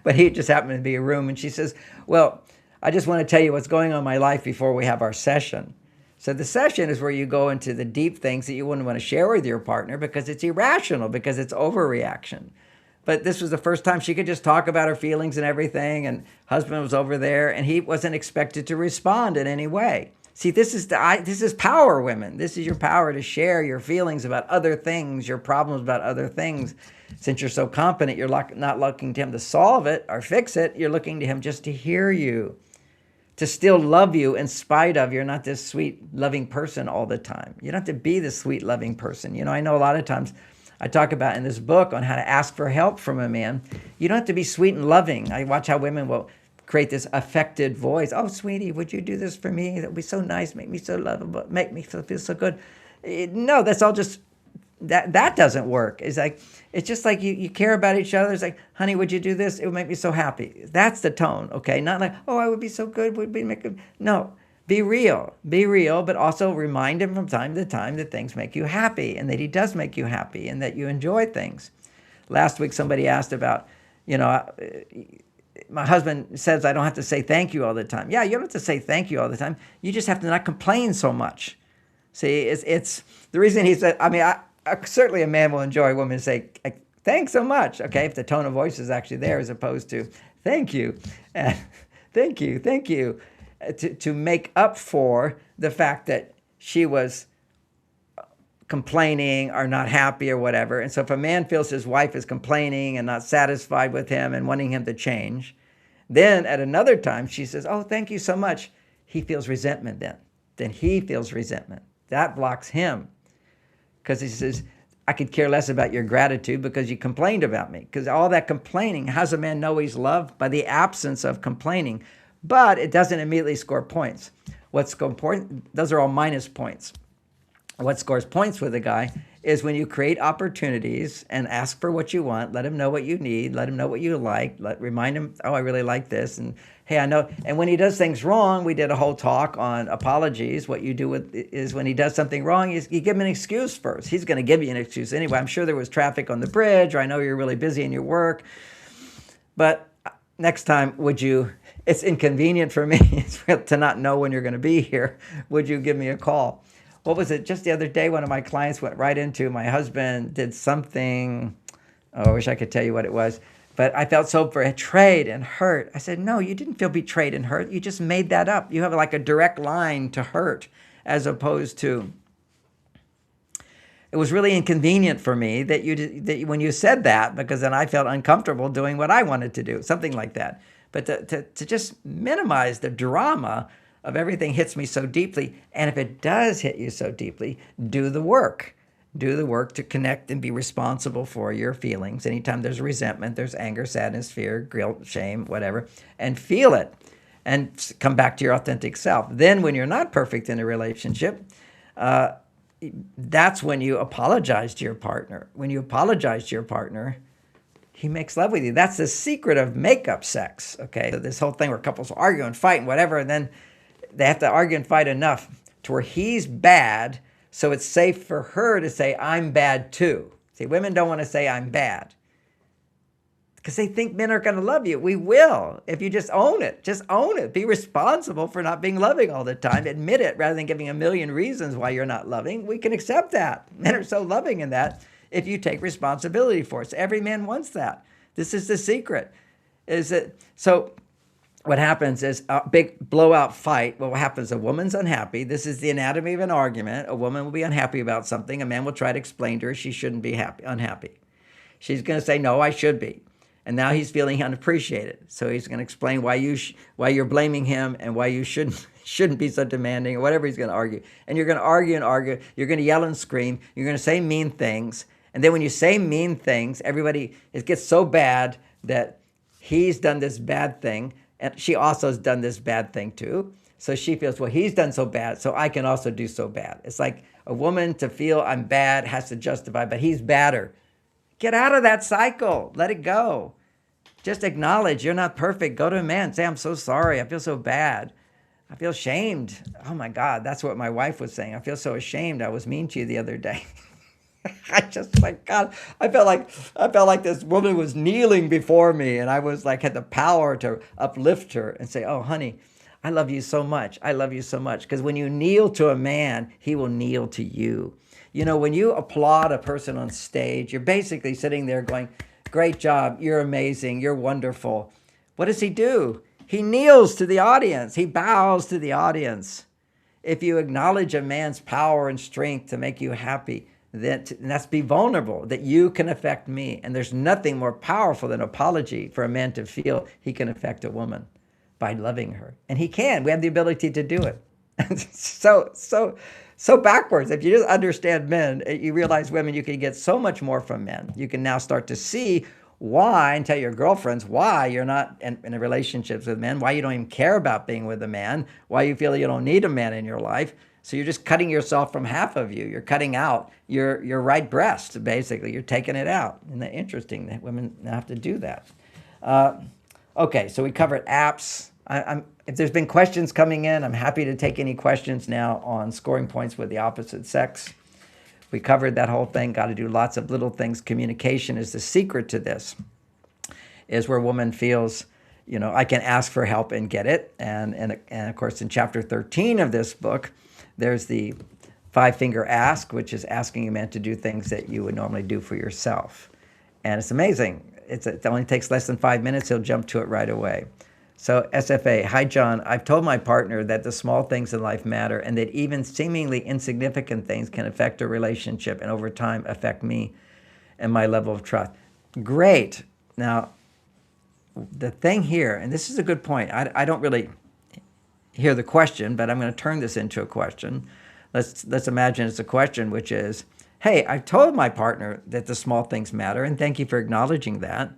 but he just happened to be in a room. And she says, well, I just want to tell you what's going on in my life before we have our session. So the session is where you go into the deep things that you wouldn't want to share with your partner because it's irrational, because it's overreaction. But this was the first time she could just talk about her feelings and everything. And husband was over there and he wasn't expected to respond in any way. See, this is power, women. This is your power to share your feelings about other things, your problems about other things. Since you're so competent, you're not looking to him to solve it or fix it. You're looking to him just to hear you, to still love you in spite of you're not this sweet, loving person all the time. You don't have to be this sweet, loving person. I know a lot of times I talk about in this book on how to ask for help from a man. You don't have to be sweet and loving. I watch how women will create this affected voice. Oh, sweetie, would you do this for me? That would be so nice. Make me so lovable. Make me feel so good. No, that's all just, that doesn't work. It's just like you care about each other. It's like, honey, would you do this? It would make me so happy. That's the tone, okay? Not like, oh, I would be so good. No, be real, but also remind him from time to time that things make you happy and that he does make you happy and that you enjoy things. Last week, somebody asked about, my husband says I don't have to say thank you all the time. Yeah, you don't have to say thank you all the time. You just have to not complain so much. See, it's the reason he said, certainly a man will enjoy a woman to say, thanks so much, okay, if the tone of voice is actually there as opposed to thank you, thank you, to make up for the fact that she was complaining or not happy or whatever. And so if a man feels his wife is complaining and not satisfied with him and wanting him to change, then at another time she says, oh, thank you so much. He feels resentment then. Then he feels resentment. That blocks him because he says, I could care less about your gratitude because you complained about me. Because all that complaining, how does a man know he's loved? By the absence of complaining. But it doesn't immediately score points. What's important? Those are all minus points. What scores points with a guy is when you create opportunities and ask for what you want, let him know what you need, let him know what you like, remind him, oh, I really like this, and hey, I know. And when he does things wrong, we did a whole talk on apologies. What you do is when he does something wrong, you give him an excuse first. He's going to give you an excuse anyway. I'm sure there was traffic on the bridge, or I know you're really busy in your work, but next time, it's inconvenient for me to not know when you're going to be here. Would you give me a call? What was it? Just the other day, one of my clients went right into my husband did something. Oh, I wish I could tell you what it was. But I felt so betrayed and hurt. I said, no, you didn't feel betrayed and hurt. You just made that up. You have like a direct line to hurt as opposed to, it was really inconvenient for me that when you said that, because then I felt uncomfortable doing what I wanted to do, something like that. But to just minimize the drama of everything hits me so deeply. And if it does hit you so deeply, do the work. Do the work to connect and be responsible for your feelings. Anytime there's resentment, there's anger, sadness, fear, guilt, shame, whatever, and feel it and come back to your authentic self. Then when you're not perfect in a relationship, that's when you apologize to your partner. When you apologize to your partner, he makes love with you. That's the secret of makeup sex, okay? So this whole thing where couples argue and fight and whatever, and then they have to argue and fight enough to where he's bad, so it's safe for her to say, I'm bad too. See, women don't want to say I'm bad because they think men are going to love you. We will if you just own it. Just own it. Be responsible for not being loving all the time. Admit it rather than giving a million reasons why you're not loving. We can accept that. Men are so loving in that if you take responsibility for it. So every man wants that. This is the secret. So what happens is a big blowout fight. What happens? A woman's unhappy. This is the anatomy of an argument. A woman will be unhappy about something. A man will try to explain to her she shouldn't be unhappy. She's going to say, no, I should be. And now he's feeling unappreciated. So he's going to explain why you're blaming him and why you shouldn't be so demanding or whatever he's going to argue. And you're going to argue and argue. You're going to yell and scream. You're going to say mean things. And then when you say mean things, it gets so bad that he's done this bad thing. And she also has done this bad thing too. So she feels, well, he's done so bad, so I can also do so bad. It's like a woman to feel I'm bad has to justify, but he's badder. Get out of that cycle. Let it go. Just acknowledge you're not perfect. Go to a man. Say, I'm so sorry. I feel so bad. I feel ashamed. Oh my God, that's what my wife was saying. I feel so ashamed. I was mean to you the other day. I just like, God, I felt like this woman was kneeling before me and I was like, had the power to uplift her and say, oh, honey, I love you so much. I love you so much. Because when you kneel to a man, he will kneel to you. You know, when you applaud a person on stage, you're basically sitting there going, great job. You're amazing. You're wonderful. What does he do? He kneels to the audience. He bows to the audience. If you acknowledge a man's power and strength to make you happy, that's be vulnerable, that you can affect me. And there's nothing more powerful than apology for a man to feel he can affect a woman by loving her. And he can. We have the ability to do it. So backwards. If you just understand men, you realize women, you can get so much more from men. You can now start to see why and tell your girlfriends why you're not in relationships with men, why you don't even care about being with a man, why you feel you don't need a man in your life. So you're just cutting yourself from half of you. You're cutting out your right breast, basically. You're taking it out. Isn't that interesting that women now have to do that? Okay, so we covered apps. If there's been questions coming in, I'm happy to take any questions now on scoring points with the opposite sex. We covered that whole thing. Got to do lots of little things. Communication is the secret to this, is where a woman feels, you know, I can ask for help and get it. And of course, in chapter 13 of this book, there's the 5-finger ask, which is asking a man to do things that you would normally do for yourself. And it's amazing. It only takes less than 5 minutes. He'll jump to it right away. So SFA, hi John, I've told my partner that the small things in life matter and that even seemingly insignificant things can affect a relationship and over time affect me and my level of trust. Great. Now, the thing here, and this is a good point, I don't really hear the question, but I'm going to turn this into a question. Let's imagine it's a question, which is, hey, I've told my partner that the small things matter, and thank you for acknowledging that.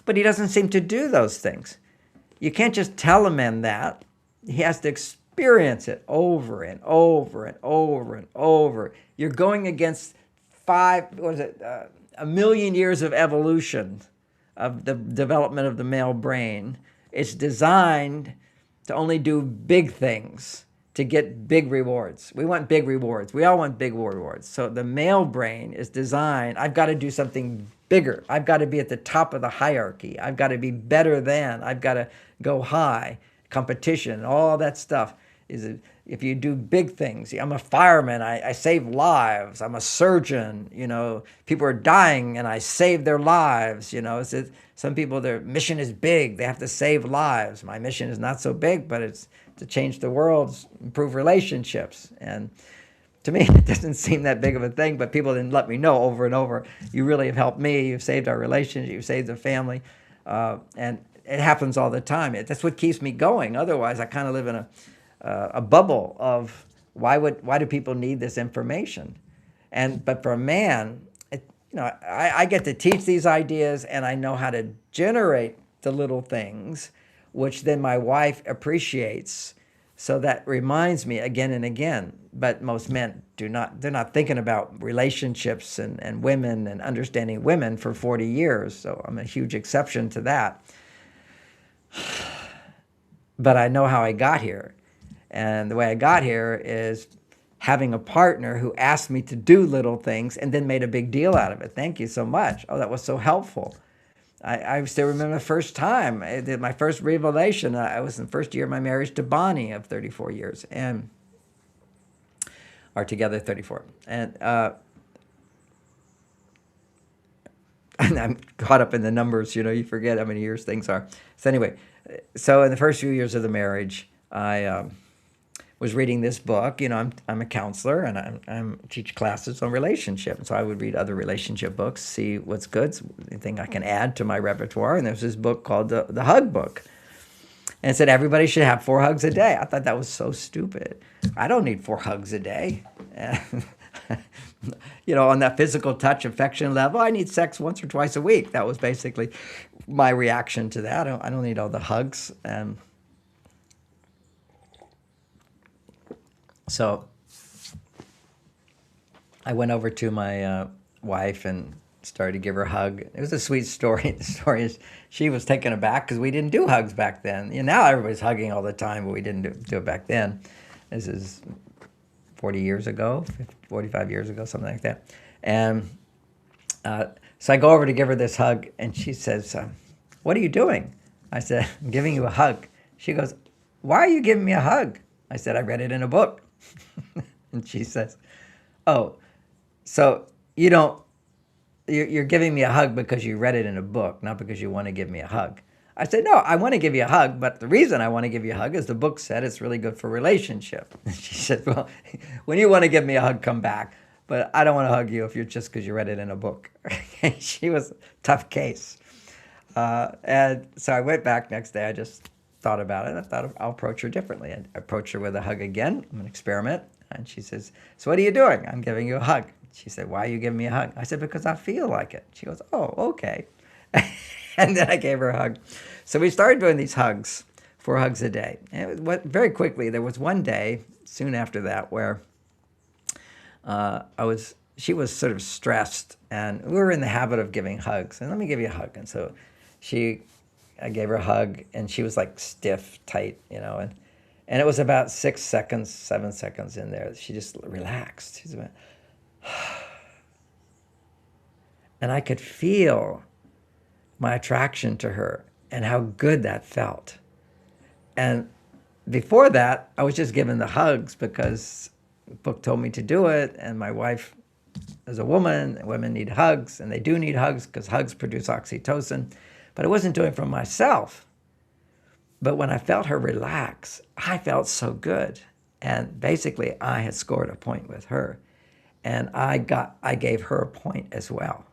But he doesn't seem to do those things. You can't just tell a man that. He has to experience it over and over and over and over. You're going against a million years of evolution of the development of the male brain. It's designed to only do big things, to get big rewards. We want big rewards. We all want big rewards. So the male brain is designed, I've got to do something bigger. I've got to be at the top of the hierarchy. I've got to be better than. I've got to go high. Competition, all that stuff. If you do big things, I'm a fireman, I save lives. I'm a surgeon, people are dying and I save their lives. Some people, their mission is big. They have to save lives. My mission is not so big, but it's to change the world, improve relationships. And to me, it doesn't seem that big of a thing, but people didn't let me know over and over, you really have helped me. You've saved our relationship. You've saved the family. And it happens all the time. That's what keeps me going. Otherwise, I kind of live in a bubble of why do people need this information? But for a man, I get to teach these ideas and I know how to generate the little things, which then my wife appreciates. So that reminds me again and again. But most men they're not thinking about relationships and women and understanding women for 40 years. So I'm a huge exception to that. But I know how I got here. And the way I got here is having a partner who asked me to do little things and then made a big deal out of it. Thank you so much. Oh, that was so helpful. I still remember the first time, my first revelation. I was in the first year of my marriage to Bonnie of 34 years, and are together 34. And I'm caught up in the numbers, you forget how many years things are. So anyway, in the first few years of the marriage, I was reading this book. I'm a counselor and I teach classes on relationship. And so I would read other relationship books, see what's good, anything I can add to my repertoire. And there was this book called the Hug Book. And it said everybody should have 4 hugs a day. I thought that was so stupid. I don't need 4 hugs a day. On that physical touch affection level, I need sex once or twice a week. That was basically my reaction to that. I don't need all the hugs. So I went over to my wife and started to give her a hug. It was a sweet story. The story is she was taken aback because we didn't do hugs back then. Now everybody's hugging all the time, but we didn't do it back then. This is 40 years ago, 45 years ago, something like that. And so I go over to give her this hug, and she says, what are you doing? I said, I'm giving you a hug. She goes, why are you giving me a hug? I said, I read it in a book. And she says, oh, so you're giving me a hug because you read it in a book, not because you want to give me a hug. I said, no, I want to give you a hug, but the reason I want to give you a hug is the book said it's really good for relationship. And she said, well, when you want to give me a hug, come back. But I don't want to hug you if you're just because you read it in a book. She was a tough case. And so I went back next day. I just thought about it. I thought I'll approach her differently. I approached her with a hug again. I'm going to experiment. And she says, so what are you doing? I'm giving you a hug. She said, why are you giving me a hug? I said, because I feel like it. She goes, oh, okay. And then I gave her a hug. So we started doing these hugs, 4 hugs a day. And very quickly, there was one day soon after that where she was sort of stressed, and we were in the habit of giving hugs. And let me give you a hug. And so I gave her a hug, and she was like stiff, tight, and it was about 6 seconds, 7 seconds in there. She just relaxed. She's about, and I could feel my attraction to her and how good that felt. And before that, I was just giving the hugs because the book told me to do it, and my wife is a woman, and women need hugs, and they do need hugs because hugs produce oxytocin. But I wasn't doing it for myself. But when I felt her relax, I felt so good. And basically, I had scored a point with her. And I gave her a point as well.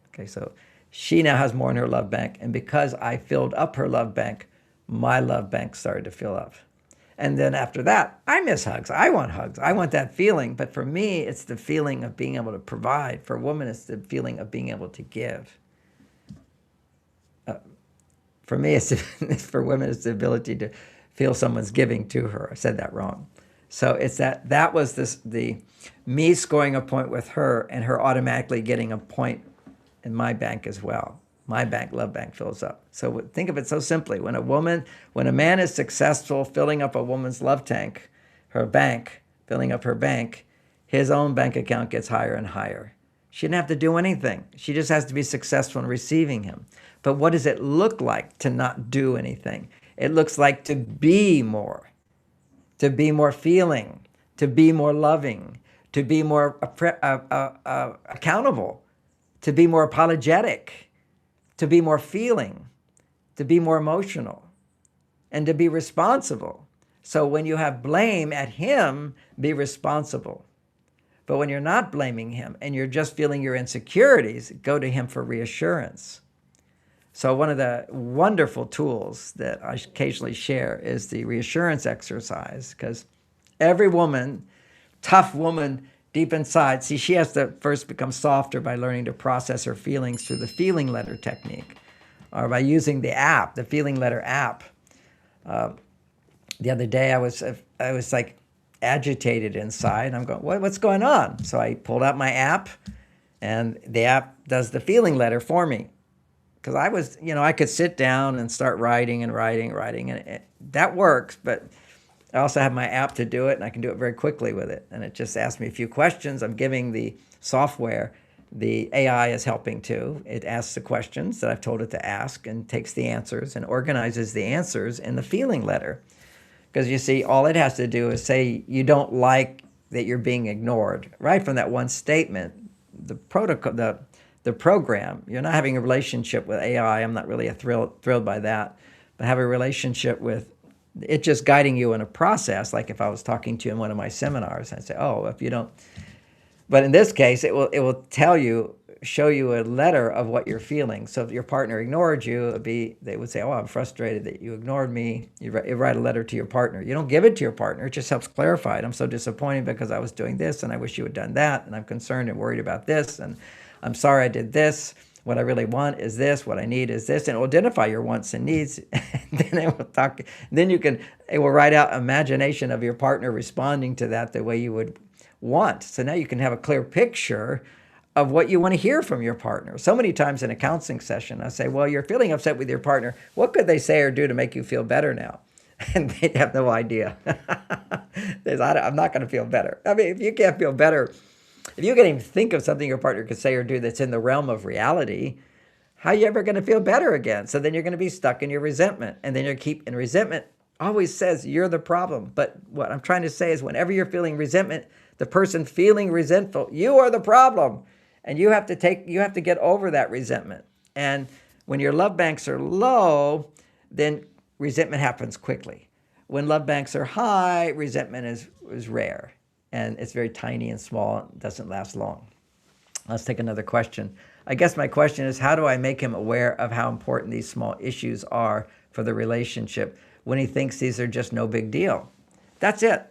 Okay, so she now has more in her love bank. And because I filled up her love bank, my love bank started to fill up. And then after that, I miss hugs. I want hugs. I want that feeling. But for me, it's the feeling of being able to provide. For a woman, it's the feeling of being able to give. For me, for women, it's the ability to feel someone's giving to her. I said that wrong. So it's that was me scoring a point with her and her automatically getting a point in my bank as well. My bank, love bank, fills up. So think of it so simply. When a man is successful filling up a woman's love tank, her bank, filling up her bank, his own bank account gets higher and higher. She didn't have to do anything. She just has to be successful in receiving him. But what does it look like to not do anything? It looks like to be more feeling, to be more loving, to be more accountable, to be more apologetic, to be more feeling, to be more emotional, and to be responsible. So when you have blame at him, be responsible. But when you're not blaming him and you're just feeling your insecurities, go to him for reassurance. So one of the wonderful tools that I occasionally share is the reassurance exercise, because every woman, tough woman deep inside, see, she has to first become softer by learning to process her feelings through the feeling letter technique, or by using the app, the feeling letter app. The other day I was like agitated inside. I'm going, what's going on? So I pulled out my app, and the app does the feeling letter for me. Because I was, I could sit down and start writing, and that works, but I also have my app to do it, and I can do it very quickly with it. And it just asks me a few questions. I'm giving the software, the AI is helping too. It asks the questions that I've told it to ask and takes the answers and organizes the answers in the feeling letter. Because you see, all it has to do is say you don't like that you're being ignored. Right from that one statement, the protocol, the program, you're not having a relationship with AI. I'm not really thrilled by that. But have a relationship with it just guiding you in a process, like if I was talking to you in one of my seminars, I'd say, oh, if you don't. But in this case, it will show you a letter of what you're feeling. So if your partner ignored you, they would say, oh, I'm frustrated that you ignored me. You write a letter to your partner. You don't give it to your partner. It just helps clarify it. I'm so disappointed because I was doing this, and I wish you had done that, and I'm concerned and worried about this, and I'm sorry I did this. What I really want is this. What I need is this. And it will identify your wants and needs. And then it will talk. Then it will write out imagination of your partner responding to that the way you would want. So now you can have a clear picture of what you want to hear from your partner. So many times in a counseling session, I say, well, you're feeling upset with your partner. What could they say or do to make you feel better now? And they have no idea. I'm not going to feel better. I mean, if you can't feel better, if you can't even think of something your partner could say or do that's in the realm of reality, how are you ever going to feel better again? So then you're going to be stuck in your resentment. And then and resentment always says you're the problem. But what I'm trying to say is whenever you're feeling resentment, the person feeling resentful, you are the problem. And you have to get over that resentment. And when your love banks are low, then resentment happens quickly. When love banks are high, resentment is rare. And it's very tiny and small, and doesn't last long. Let's take another question. I guess my question is, how do I make him aware of how important these small issues are for the relationship when he thinks these are just no big deal? That's it.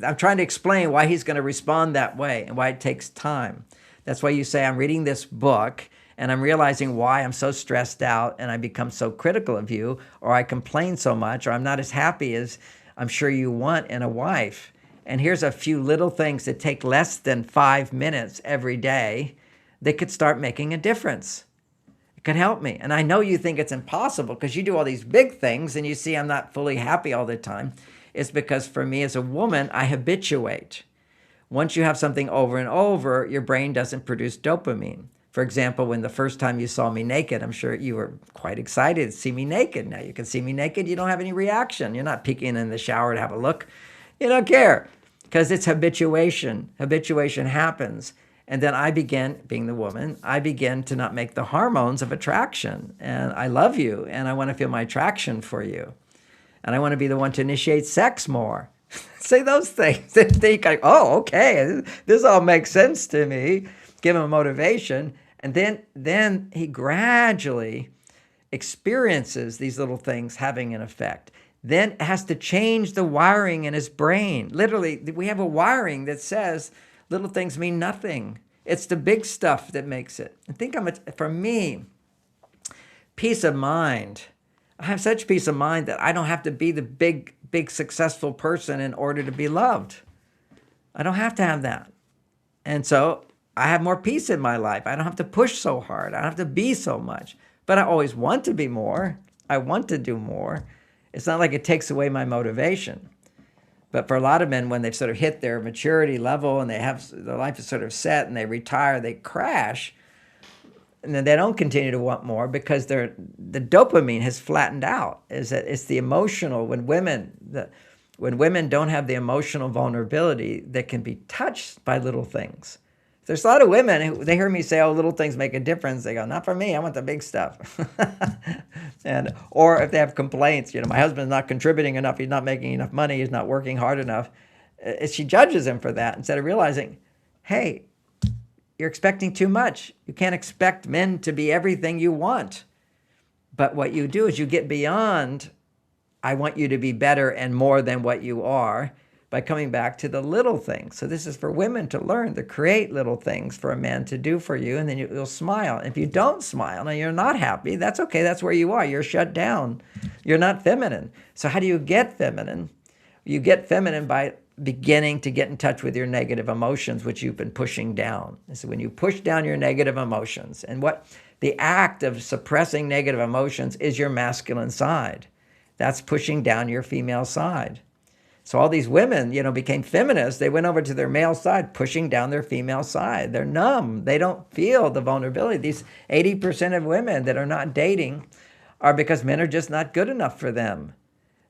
I'm trying to explain why he's going to respond that way and why it takes time. That's why you say, I'm reading this book, and I'm realizing why I'm so stressed out, and I become so critical of you, or I complain so much, or I'm not as happy as I'm sure you want in a wife. And here's a few little things that take less than 5 minutes every day that could start making a difference. It could help me. And I know you think it's impossible because you do all these big things and you see I'm not fully happy all the time. It's because for me as a woman, I habituate. Once you have something over and over, your brain doesn't produce dopamine. For example, when the first time you saw me naked, I'm sure you were quite excited to see me naked. Now you can see me naked, you don't have any reaction. You're not peeking in the shower to have a look. You don't care. Because it's habituation. Habituation happens. And then I begin, being the woman, I begin to not make the hormones of attraction. And I love you, and I want to feel my attraction for you. and I want to be the one to initiate sex more. Say those things. They think, like, oh, okay, this all makes sense to me. Give him motivation. And then he gradually experiences these little things having an effect. Then has to change the wiring in his brain. Literally, we have a wiring that says little things mean nothing. It's the big stuff that makes it. And think of it, for me, peace of mind. I have such peace of mind that I don't have to be the big successful person in order to be loved. I don't have to have that. And so I have more peace in my life. I don't have to push so hard. I don't have to be so much. But I always want to be more. I want to do more. It's not like it takes away my motivation. But for a lot of men, when they've sort of hit their maturity level and they have their life is sort of set and they retire, they crash. And then they don't continue to want more because the dopamine has flattened out. It's the emotional, when women don't have the emotional vulnerability that can be touched by little things. There's a lot of women who, they hear me say, oh, little things make a difference. They go, not for me, I want the big stuff. Or if they have complaints, my husband's not contributing enough, he's not making enough money, he's not working hard enough. She judges him for that instead of realizing, hey, you're expecting too much. You can't expect men to be everything you want. But what you do is you get beyond, I want you to be better and more than what you are, by coming back to the little things. So this is for women to learn to create little things for a man to do for you, and then you'll smile. And if you don't smile and you're not happy, that's okay. That's where you are. You're shut down. You're not feminine. So how do you get feminine? You get feminine by beginning to get in touch with your negative emotions, which you've been pushing down. So when you push down your negative emotions, and what the act of suppressing negative emotions is your masculine side. That's pushing down your female side. So all these women, became feminists. They went over to their male side, pushing down their female side. They're numb. They don't feel the vulnerability. These 80% of women that are not dating are because men are just not good enough for them.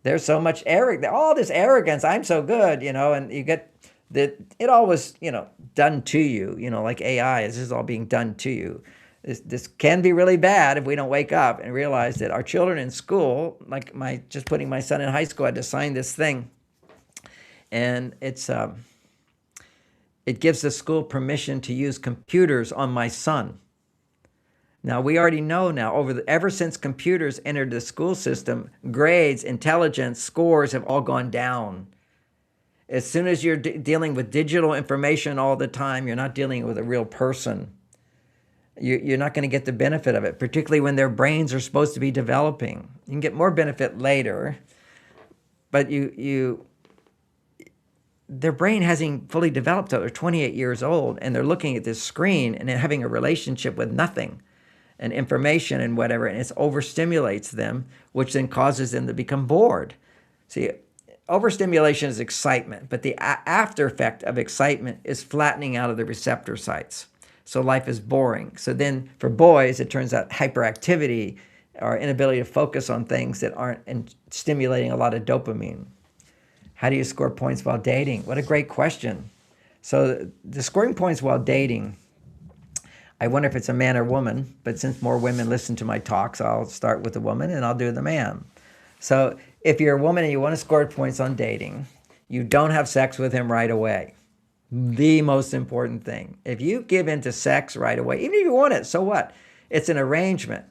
There's so much all this arrogance. I'm so good, and you get that it all was, done to you, like AI. This is all being done to you. This can be really bad if we don't wake up and realize that our children in school, like just putting my son in high school, I had to sign this thing. And it gives the school permission to use computers on my son. Now, we already know ever since computers entered the school system, grades, intelligence, scores have all gone down. As soon as you're dealing with digital information all the time, you're not dealing with a real person. You're not going to get the benefit of it, particularly when their brains are supposed to be developing. You can get more benefit later, but their brain hasn't fully developed until they're 28 years old, and they're looking at this screen and having a relationship with nothing and information and whatever, and it overstimulates them, which then causes them to become bored. See, overstimulation is excitement, but the after effect of excitement is flattening out of the receptor sites. So life is boring. So then for boys, it turns out hyperactivity or inability to focus on things that aren't stimulating a lot of dopamine. How do you score points while dating? What a great question. So the scoring points while dating, I wonder if it's a man or woman, but since more women listen to my talks, I'll start with the woman and I'll do the man. So if you're a woman and you want to score points on dating, you don't have sex with him right away. The most important thing. If you give into sex right away, even if you want it, so what? It's an arrangement.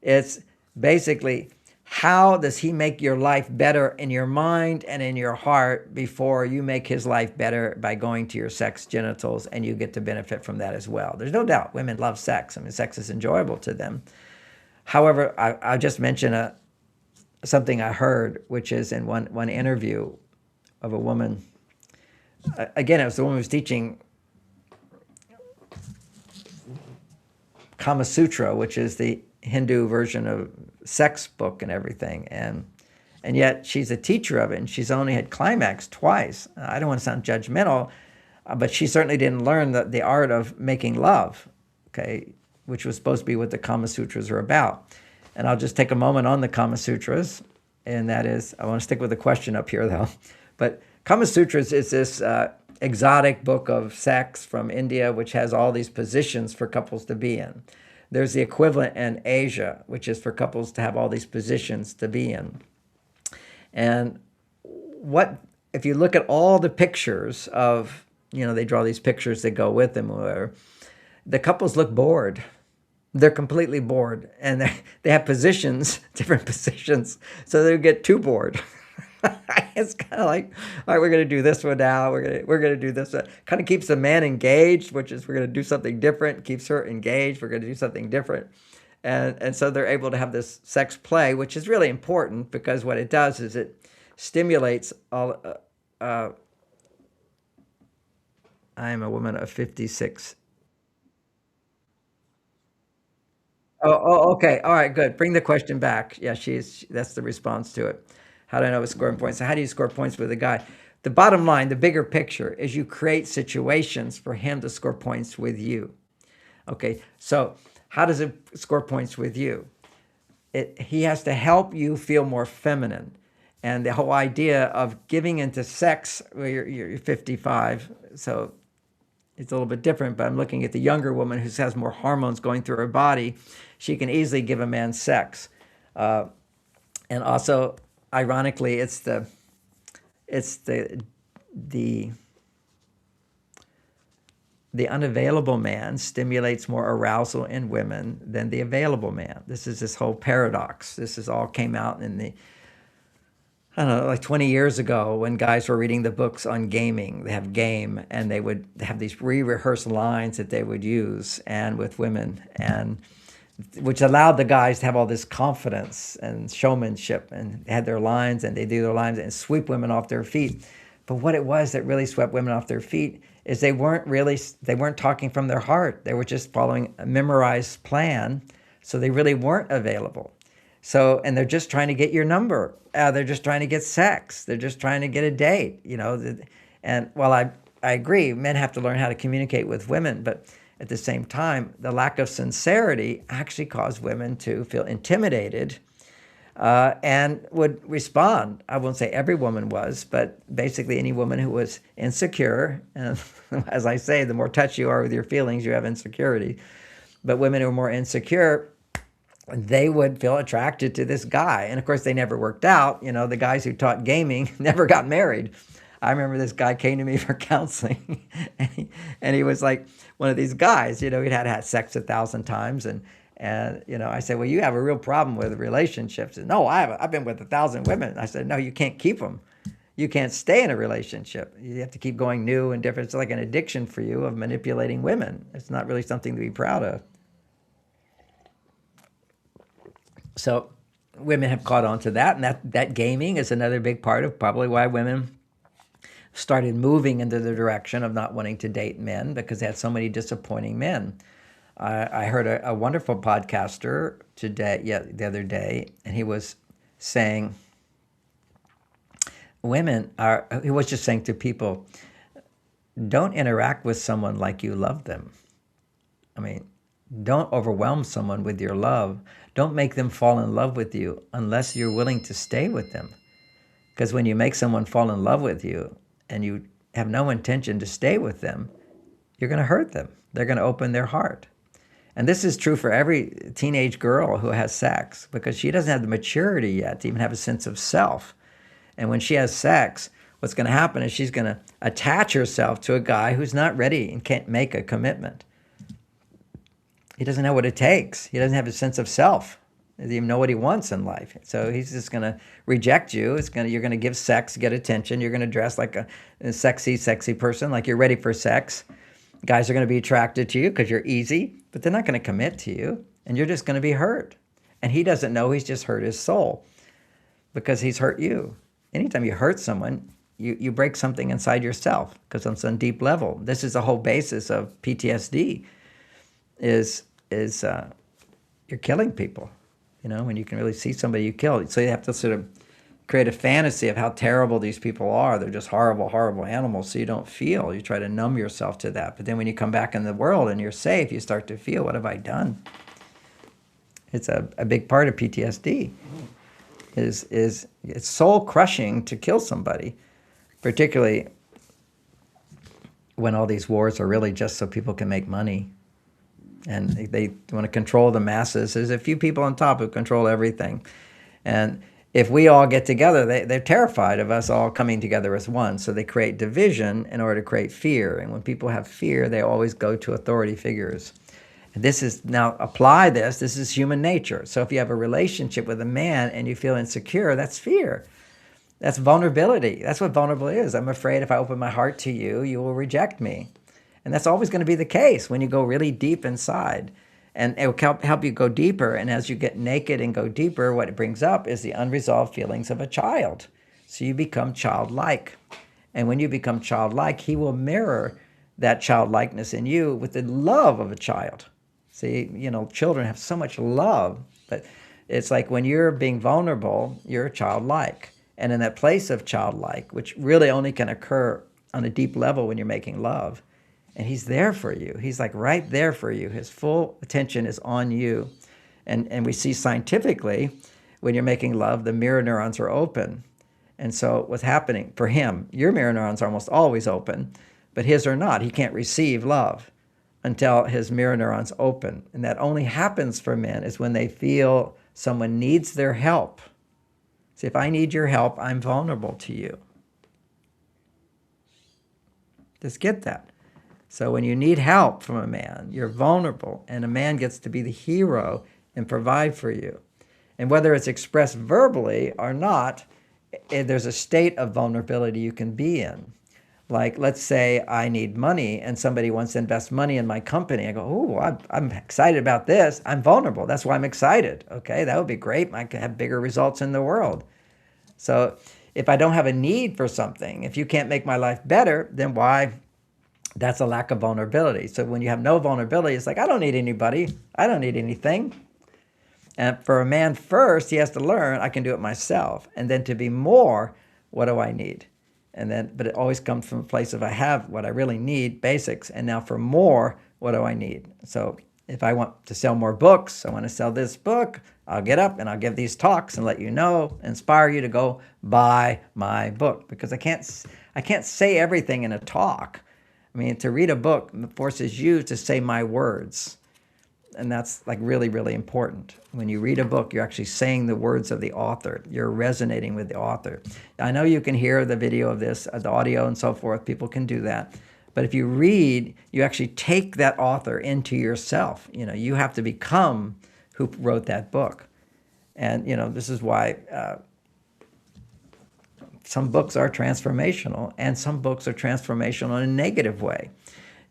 It's basically, how does he make your life better in your mind and in your heart before you make his life better by going to your sex genitals, and you get to benefit from that as well? There's no doubt women love sex. I mean, sex is enjoyable to them. However, I'll just mention something I heard, which is in one interview of a woman. Again, it was the woman who was teaching Kama Sutra, which is the Hindu version of sex book and everything, and yet she's a teacher of it, and she's only had Climax twice. I don't want to sound judgmental, but she certainly didn't learn the art of making love, okay, which was supposed to be what the Kama Sutras are about. And I'll just take a moment on the Kama Sutras, and that is, I want to stick with the question up here though, but Kama Sutras is this exotic book of sex from India, which has all these positions for couples to be in. There's the equivalent in Asia, which is for couples to have all these positions to be in. And what if you look at all the pictures of, they draw these pictures that go with them, where the couples look bored. They're completely bored, and they have positions, different positions, so they get too bored. It's kind of like, all right, we're going to do this one now. We're going to do this one. Kind of keeps the man engaged, which is we're going to do something different. Keeps her engaged. We're going to do something different, and so they're able to have this sex play, which is really important because what it does is it stimulates all. I am a woman of 56. Okay. All right, good. Bring the question back. Yeah, that's the response to it. How do I know it's scoring points? So how do you score points with a guy? The bottom line, the bigger picture, is you create situations for him to score points with you. Okay, so how does it score points with you? He has to help you feel more feminine. And the whole idea of giving into sex, well, you're 55, so it's a little bit different, but I'm looking at the younger woman who has more hormones going through her body. She can easily give a man sex. And also, ironically, the unavailable man stimulates more arousal in women than the available man. This is this whole paradox. This is all came out in I don't know, like 20 years ago when guys were reading the books on gaming. They have game, and they would have these re-rehearsed lines that they would use and with women, and which allowed the guys to have all this confidence and showmanship, and they had their lines, and they do their lines and sweep women off their feet. But what it was that really swept women off their feet is they weren't talking from their heart. They were just following a memorized plan, so they really weren't available. So, and they're just trying to get your number. They're just trying to get sex. They're just trying to get a date, And while I agree, men have to learn how to communicate with women, but at the same time, the lack of sincerity actually caused women to feel intimidated and would respond. I won't say every woman was, but basically any woman who was insecure, and as I say, the more touchy you are with your feelings, you have insecurity. But women who are more insecure, they would feel attracted to this guy. And of course, they never worked out. The guys who taught gaming never got married. I remember this guy came to me for counseling, and he was like one of these guys, he'd had sex 1,000 times. And I said, well, you have a real problem with relationships. And, no, I've been with 1,000 women. I said, no, you can't keep them. You can't stay in a relationship. You have to keep going new and different. It's like an addiction for you of manipulating women. It's not really something to be proud of. So women have caught on to that, and that gaming is another big part of probably why women started moving into the direction of not wanting to date men, because they had so many disappointing men. I heard a wonderful podcaster the other day, and he was saying he was just saying to people, don't interact with someone like you love them. I mean, don't overwhelm someone with your love. Don't make them fall in love with you unless you're willing to stay with them. Because when you make someone fall in love with you and you have no intention to stay with them, you're going to hurt them. They're going to open their heart. And this is true for every teenage girl who has sex, because she doesn't have the maturity yet to even have a sense of self. And when she has sex, what's going to happen is she's going to attach herself to a guy who's not ready and can't make a commitment. He doesn't know what it takes. He doesn't have a sense of self. He doesn't even know what he wants in life. So he's just going to reject you. You're going to give sex, get attention. You're going to dress like a sexy person, like you're ready for sex. Guys are going to be attracted to you because you're easy, but they're not going to commit to you, and you're just going to be hurt. And he doesn't know he's just hurt his soul because he's hurt you. Anytime you hurt someone, you break something inside yourself, because on some deep level, this is the whole basis of PTSD. Is you're killing people, when you can really see somebody you killed. So you have to sort of create a fantasy of how terrible these people are. They're just horrible, horrible animals, so you don't feel. You try to numb yourself to that. But then when you come back in the world and you're safe, you start to feel, what have I done? It's a big part of PTSD. It's soul crushing to kill somebody, particularly when all these wars are really just so people can make money. And they want to control the masses. There's a few people on top who control everything. And if we all get together, they're terrified of us all coming together as one. So they create division in order to create fear. And when people have fear, they always go to authority figures. And this is, now apply this is human nature. So if you have a relationship with a man and you feel insecure, that's fear. That's vulnerability. That's what vulnerable is. I'm afraid if I open my heart to you, you will reject me. And that's always going to be the case when you go really deep inside. And it will help you go deeper. And as you get naked and go deeper, what it brings up is the unresolved feelings of a child. So you become childlike. And when you become childlike, he will mirror that childlikeness in you with the love of a child. See, children have so much love, but it's like when you're being vulnerable, you're childlike. And in that place of childlike, which really only can occur on a deep level when you're making love, and he's there for you. He's like right there for you. His full attention is on you. And we see scientifically, when you're making love, the mirror neurons are open. And so what's happening for him, your mirror neurons are almost always open, but his are not. He can't receive love until his mirror neurons open. And that only happens for men is when they feel someone needs their help. See, if I need your help, I'm vulnerable to you. Just get that. So when you need help from a man, you're vulnerable, and a man gets to be the hero and provide for you. And whether it's expressed verbally or not, there's a state of vulnerability you can be in. Like, let's say I need money and somebody wants to invest money in my company. I go, oh, I'm excited about this. I'm vulnerable. That's why I'm excited. Okay, that would be great. I could have bigger results in the world. So if I don't have a need for something, if you can't make my life better, then why? That's a lack of vulnerability. So when you have no vulnerability, it's like, I don't need anybody. I don't need anything. And for a man first, he has to learn, I can do it myself. And then to be more, what do I need? And then, but it always comes from a place of I have what I really need, basics. And now for more, what do I need? So if I want to sell more books, I want to sell this book, I'll get up and I'll give these talks and let you know, inspire you to go buy my book. Because I can't say everything in a talk. I mean, to read a book forces you to say my words. And that's like really, really important. When you read a book, you're actually saying the words of the author. You're resonating with the author. I know you can hear the video of this, the audio and so forth. People can do that. But if you read, you actually take that author into yourself. You have to become who wrote that book. And, this is why some books are transformational, and some books are transformational in a negative way.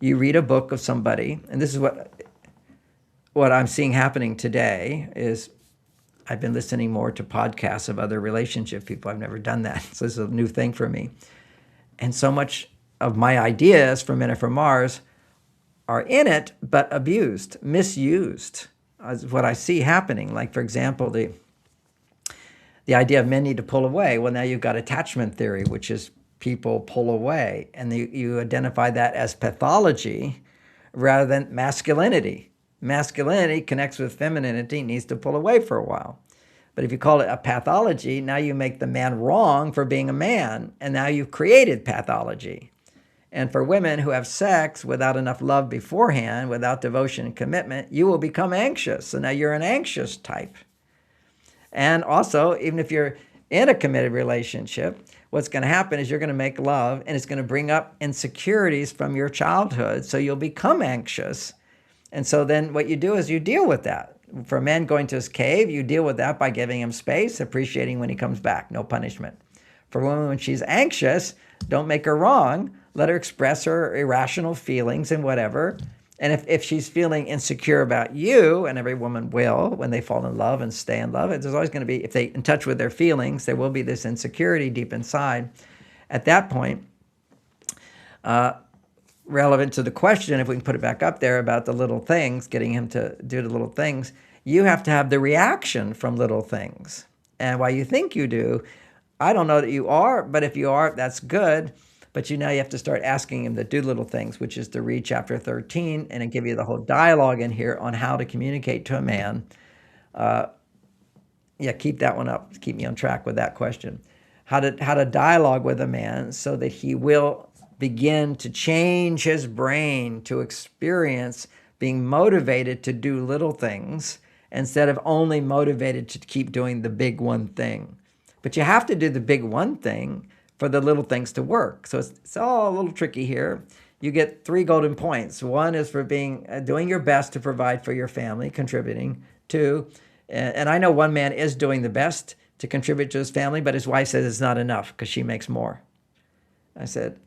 You read a book of somebody, and this is what I'm seeing happening today is I've been listening more to podcasts of other relationship people. I've never done that. So this is a new thing for me. And so much of my ideas from Men Are From Mars are in it, but abused, misused, is what I see happening. Like, for example, the idea of men need to pull away. Well, now you've got attachment theory, which is people pull away. And you identify that as pathology rather than masculinity. Masculinity connects with femininity, needs to pull away for a while. But if you call it a pathology, now you make the man wrong for being a man, and now you've created pathology. And for women who have sex without enough love beforehand, without devotion and commitment, you will become anxious. So now you're an anxious type. And also, even if you're in a committed relationship, what's going to happen is you're going to make love, and it's going to bring up insecurities from your childhood. So you'll become anxious. And so then what you do is you deal with that. For a man going to his cave, you deal with that by giving him space, appreciating when he comes back, no punishment. For a woman, when she's anxious, don't make her wrong. Let her express her irrational feelings and whatever. And if she's feeling insecure about you, and every woman will when they fall in love and stay in love, there's always going to be, if they're in touch with their feelings, there will be this insecurity deep inside. At that point, relevant to the question, if we can put it back up there about the little things, getting him to do the little things, you have to have the reaction from little things. And while you think you do, I don't know that you are, but if you are, that's good. But now you have to start asking him to do little things, which is to read chapter 13, and it give you the whole dialogue in here on how to communicate to a man. Keep that one up. Keep me on track with that question. How to dialogue with a man so that he will begin to change his brain to experience being motivated to do little things instead of only motivated to keep doing the big one thing. But you have to do the big one thing for the little things to work. So it's all a little tricky here. You get 3 golden points. One is for doing your best to provide for your family, contributing. 2, and I know one man is doing the best to contribute to his family, but his wife says it's not enough because she makes more. I said,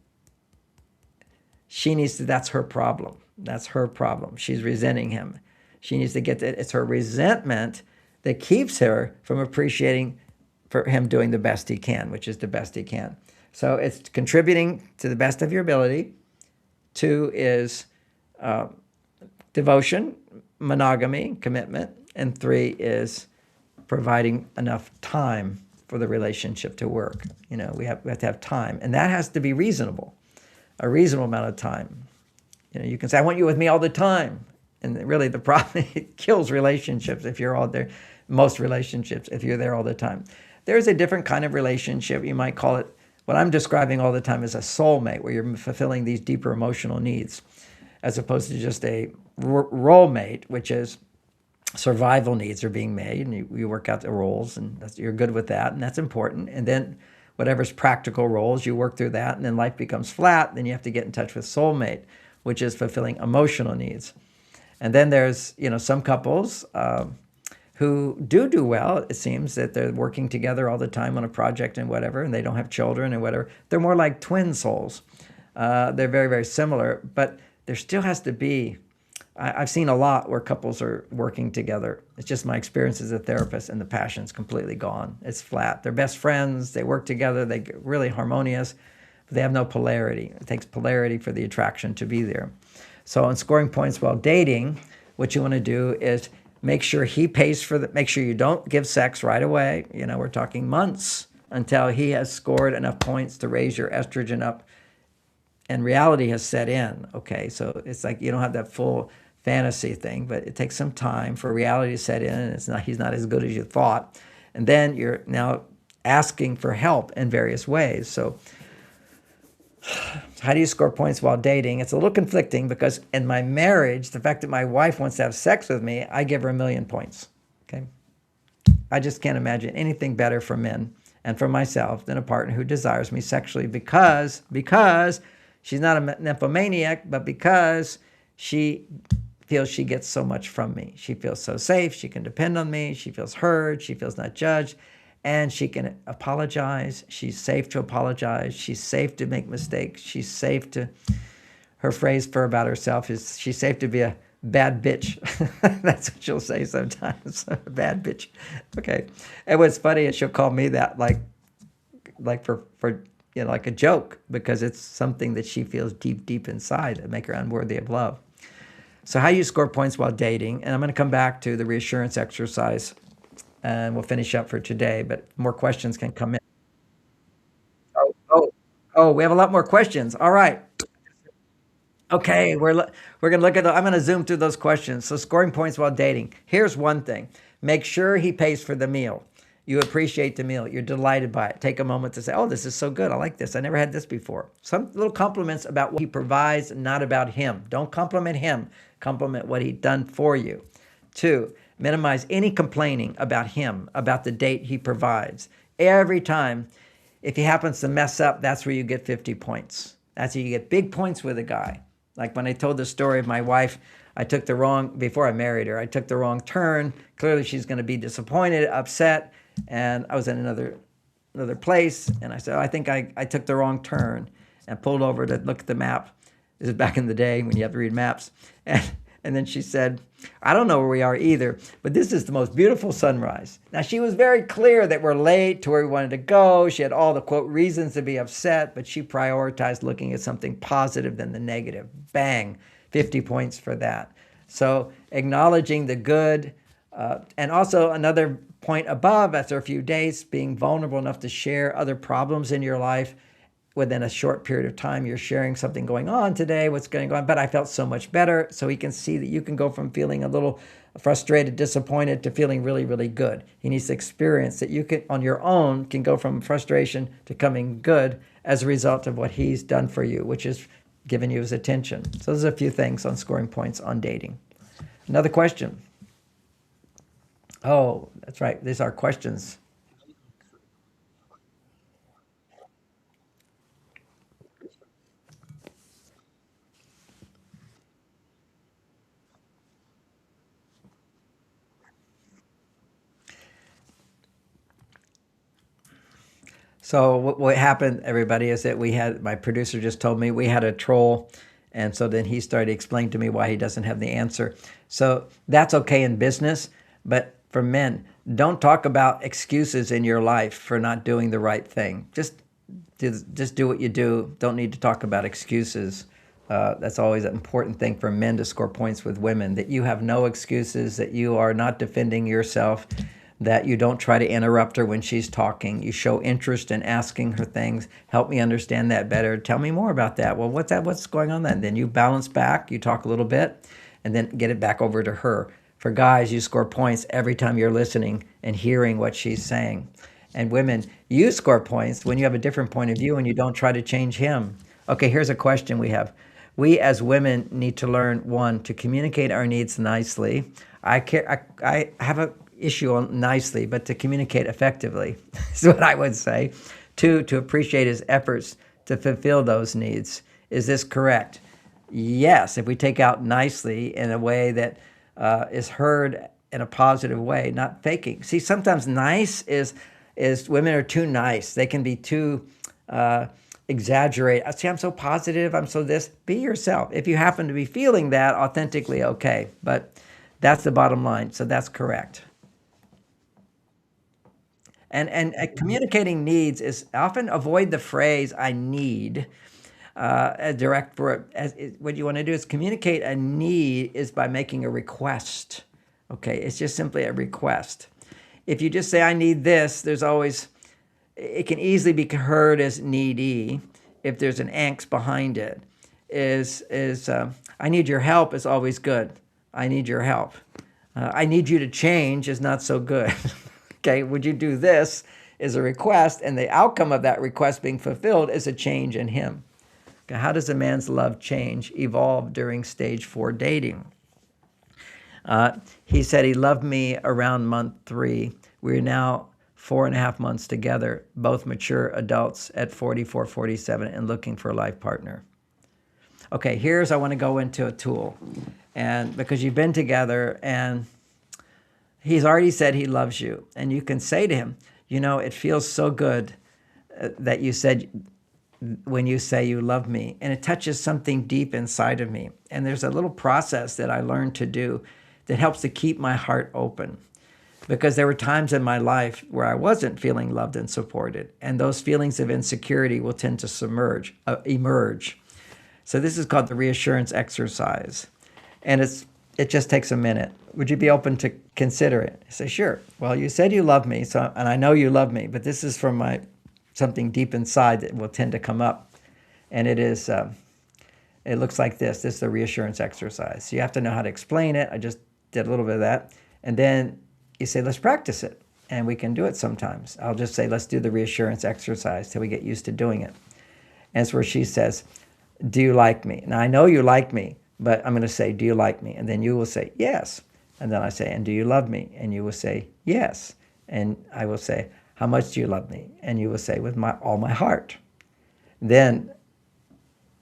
she needs to, that's her problem. That's her problem. She's resenting him. She needs to get that. It's her resentment that keeps her from appreciating for him doing the best he can, which is the best he can. So it's contributing to the best of your ability. 2 is devotion, monogamy, commitment. And 3 is providing enough time for the relationship to work. We have to have time. And that has to be reasonable, a reasonable amount of time. You can say, I want you with me all the time. And really the problem, it kills relationships if you're all there, most relationships, if you're there all the time. There's a different kind of relationship. You might call it, what I'm describing all the time is a soulmate, where you're fulfilling these deeper emotional needs, as opposed to just a role mate, which is survival needs are being made, and you work out the roles, and you're good with that, and that's important. And then whatever's practical roles, you work through that, and then life becomes flat. Then you have to get in touch with soulmate, which is fulfilling emotional needs. And then there's, some couples who do well. It seems that they're working together all the time on a project and whatever, and they don't have children and whatever. They're more like twin souls. They're very, very similar, but there still has to be, I've seen a lot where couples are working together. It's just my experience as a therapist, and the passion's completely gone. It's flat. They're best friends. They work together. They get really harmonious, but they have no polarity. It takes polarity for the attraction to be there. So in scoring points while dating, what you want to do is make sure he pays for make sure you don't give sex right away. We're talking months until he has scored enough points to raise your estrogen up and reality has set in. Okay, so it's like you don't have that full fantasy thing, but it takes some time for reality to set in, and he's not as good as you thought. And then you're now asking for help in various ways. So how do you score points while dating? It's a little conflicting because in my marriage, the fact that my wife wants to have sex with me, I give her 1,000,000 points. Okay, I just can't imagine anything better for men and for myself than a partner who desires me sexually because she's not a nymphomaniac, but because she feels she gets so much from me. She feels so safe. She can depend on me. She feels heard. She feels not judged. And she can apologize. She's safe to apologize. She's safe to make mistakes. She's safe to, her phrase for about herself is, she's safe to be a bad bitch. That's what she'll say sometimes, a bad bitch. Okay. And what's funny is she'll call me that like for like a joke, because it's something that she feels deep inside that make her unworthy of love. So how you score points while dating, and I'm going to come back to the reassurance exercise, and we'll finish up for today, but more questions can come in. Oh, we have a lot more questions. All right. Okay, we're going to look at I'm going to zoom through those questions. So scoring points while dating. Here's one thing. Make sure he pays for the meal. You appreciate the meal. You're delighted by it. Take a moment to say, oh, this is so good. I like this. I never had this before. Some little compliments about what he provides, not about him. Don't compliment him. Compliment what he's done for you. 2, minimize any complaining about him, about the date he provides. Every time, if he happens to mess up, that's where you get 50 points. That's how you get big points with a guy. Like when I told the story of my wife, before I married her, I took the wrong turn. Clearly she's going to be disappointed, upset. And I was in another place, and I said, I think I took the wrong turn, and pulled over to look at the map. This is back in the day when you have to read maps. And then she said, I don't know where we are either, but this is the most beautiful sunrise. Now, she was very clear that we're late to where we wanted to go. She had all the, quote, reasons to be upset, but she prioritized looking at something positive than the negative. Bang, 50 points for that. So acknowledging the good, and also another point above, after a few days, being vulnerable enough to share other problems in your life. Within a short period of time, you're sharing something going on today, what's going on, but I felt so much better. So he can see that you can go from feeling a little frustrated, disappointed, to feeling really, really good. He needs to experience that you can, on your own, can go from frustration to coming good as a result of what he's done for you, which is giving you his attention. So there's a few things on scoring points on dating. Another question. Oh, that's right. These are questions. So what happened, everybody, is that my producer just told me we had a troll. And so then he started explaining to me why he doesn't have the answer. So that's okay in business. But for men, don't talk about excuses in your life for not doing the right thing. Just do what you do. Don't need to talk about excuses. That's always an important thing for men to score points with women, that you have no excuses, that you are not defending yourself, that you don't try to interrupt her when she's talking. You show interest in asking her things. Help me understand that better. Tell me more about that. Well, what's that? What's going on then? Then you balance back, you talk a little bit, and then get it back over to her. For guys, you score points every time you're listening and hearing what she's saying. And women, you score points when you have a different point of view and you don't try to change him. Okay, here's a question we have. We as women need to learn, one, to communicate our needs nicely. I have a issue on nicely, but to communicate effectively is what I would say. Two, to appreciate his efforts to fulfill those needs. Is this correct? Yes, if we take out nicely in a way that is heard in a positive way, not faking. See, sometimes nice is women are too nice. They can be too exaggerate. See, I'm so positive. I'm so this. Be yourself. If you happen to be feeling that authentically, okay. But that's the bottom line. So that's correct. And communicating needs is often avoid the phrase "I need." Direct for what you want to do is communicate a need is by making a request. Okay, it's just simply a request. If you just say "I need this," it can easily be heard as needy if there's an angst behind it. I need your help is always good. I need your help. I need you to change is not so good. Okay, would you do this is a request, and the outcome of that request being fulfilled is a change in him. Okay, how does a man's love evolve during stage 4 dating? He said he loved me around month 3. We're now 4.5 months together, both mature adults at 44, 47, and looking for a life partner. Okay, I want to go into a tool. And because you've been together and he's already said he loves you. And you can say to him, it feels so good that you said when you say you love me. And it touches something deep inside of me. And there's a little process that I learned to do that helps to keep my heart open. Because there were times in my life where I wasn't feeling loved and supported. And those feelings of insecurity will tend to emerge. So this is called the reassurance exercise. And it just takes a minute. Would you be open to consider it? I say, sure. Well, you said you love me, and I know you love me, but this is from something deep inside that will tend to come up. And it looks like this. This is the reassurance exercise. So you have to know how to explain it. I just did a little bit of that. And then you say, let's practice it. And we can do it sometimes. I'll just say, let's do the reassurance exercise till we get used to doing it. And it's where she says, do you like me? Now, I know you like me, but I'm going to say, do you like me? And then you will say, yes. And then I say, and do you love me? And you will say, yes. And I will say, how much do you love me? And you will say, with all my heart. Then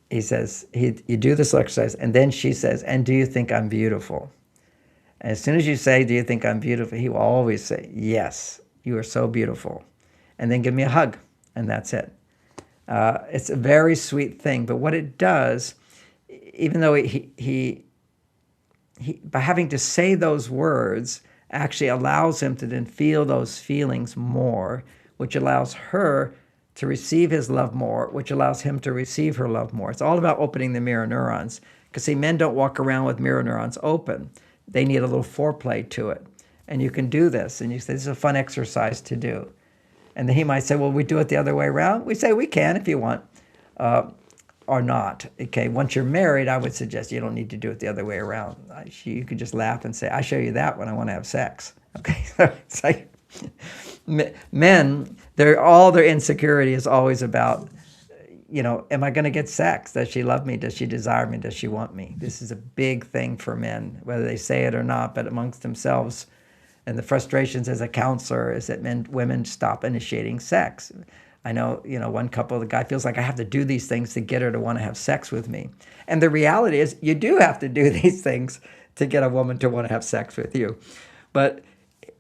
he says, you do this exercise, and then she says, and do you think I'm beautiful? And as soon as you say, do you think I'm beautiful? He will always say, yes, you are so beautiful. And then give me a hug, and that's it. It's a very sweet thing, but what it does, even though he by having to say those words, actually allows him to then feel those feelings more, which allows her to receive his love more, which allows him to receive her love more. It's all about opening the mirror neurons. Because see, men don't walk around with mirror neurons open. They need a little foreplay to it. And you can do this. And you say, this is a fun exercise to do. And then he might say, well, we do it the other way around. We say, we can if you want, or not. Okay, once you're married, I would suggest you don't need to do it the other way around. You could just laugh and say, I show you that when I want to have sex. Okay, so it's like men, all their insecurity is always about, am I going to get sex? Does she love me? Does she desire me? Does she want me? This is a big thing for men, whether they say it or not, but amongst themselves. And the frustrations as a counselor is that women stop initiating sex. I know, one couple, the guy feels like I have to do these things to get her to want to have sex with me. And the reality is you do have to do these things to get a woman to want to have sex with you. But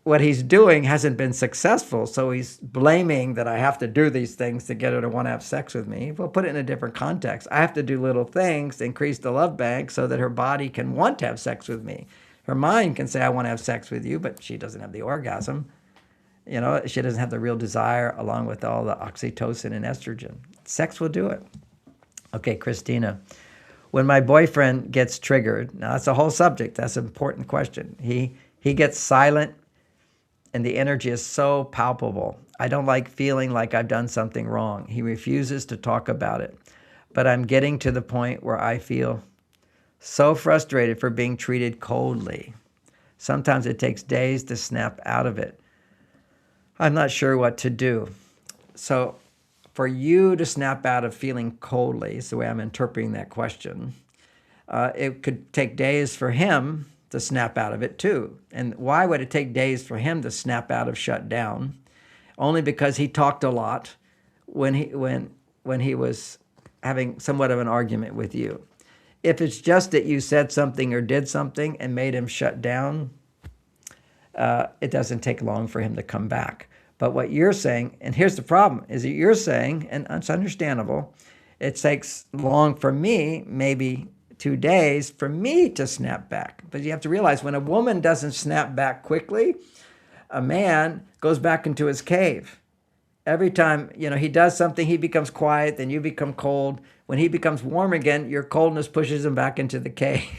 what he's doing hasn't been successful, so he's blaming that I have to do these things to get her to want to have sex with me. Well, put it in a different context. I have to do little things to increase the love bank so that her body can want to have sex with me. Her mind can say, I want to have sex with you, but she doesn't have the orgasm. You know, she doesn't have the real desire along with all the oxytocin and estrogen. Sex will do it. Okay, Christina. When my boyfriend gets triggered, now that's a whole subject. That's an important question. He gets silent and the energy is so palpable. I don't like feeling like I've done something wrong. He refuses to talk about it. But I'm getting to the point where I feel so frustrated for being treated coldly. Sometimes it takes days to snap out of it. I'm not sure what to do. So for you to snap out of feeling coldly, is the way I'm interpreting that question, it could take days for him to snap out of it too. And why would it take days for him to snap out of shut down? Only because he talked a lot when he was having somewhat of an argument with you. If it's just that you said something or did something and made him shut down, it doesn't take long for him to come back. But what you're saying, and here's the problem, is that you're saying, and it's understandable, it takes long for me, maybe 2 days, for me to snap back. But you have to realize when a woman doesn't snap back quickly, a man goes back into his cave. Every time, he does something, he becomes quiet, then you become cold. When he becomes warm again, your coldness pushes him back into the cave.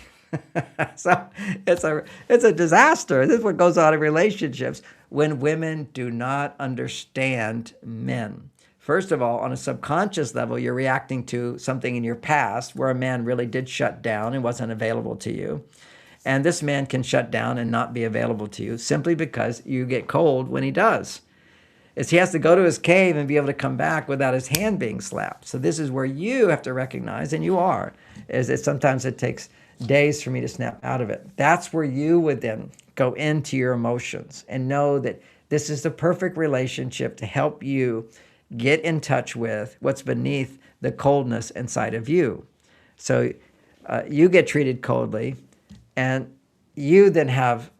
So it's a disaster. This is what goes on in relationships when women do not understand men. First of all, on a subconscious level, you're reacting to something in your past where a man really did shut down and wasn't available to you. And this man can shut down and not be available to you simply because you get cold when he does. He has to go to his cave and be able to come back without his hand being slapped. So this is where you have to recognize, and you are, is that sometimes it takes days for me to snap out of it. That's where you would then go into your emotions and know that this is the perfect relationship to help you get in touch with what's beneath the coldness inside of you. So you get treated coldly, and you then have,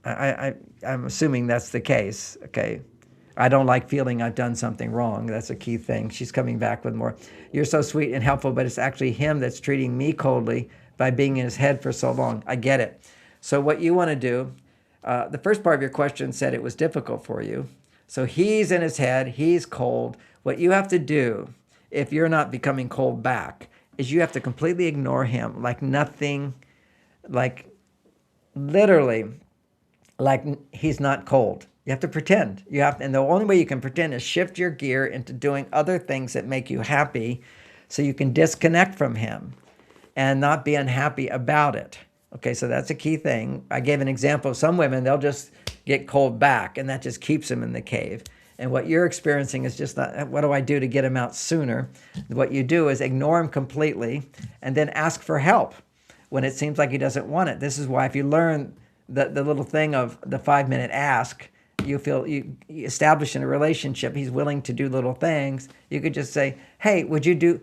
I'm assuming that's the case, okay? I don't like feeling I've done something wrong. That's a key thing. She's coming back with more. You're so sweet and helpful, but it's actually him that's treating me coldly by being in his head for so long. I get it. So what you want to do, the first part of your question said it was difficult for you. So he's in his head. He's cold. What you have to do, if you're not becoming cold back, is you have to completely ignore him like nothing, like literally, like he's not cold. You have to pretend. And the only way you can pretend is shift your gear into doing other things that make you happy so you can disconnect from him and not be unhappy about it. Okay, so that's a key thing. I gave an example of some women, they'll just get cold back, and that just keeps them in the cave. And what you're experiencing is just not, what do I do to get him out sooner? What you do is ignore him completely and then ask for help when it seems like he doesn't want it. This is why if you learn the little thing of the 5-minute ask, you feel you establish in a relationship, he's willing to do little things. You could just say, hey, would you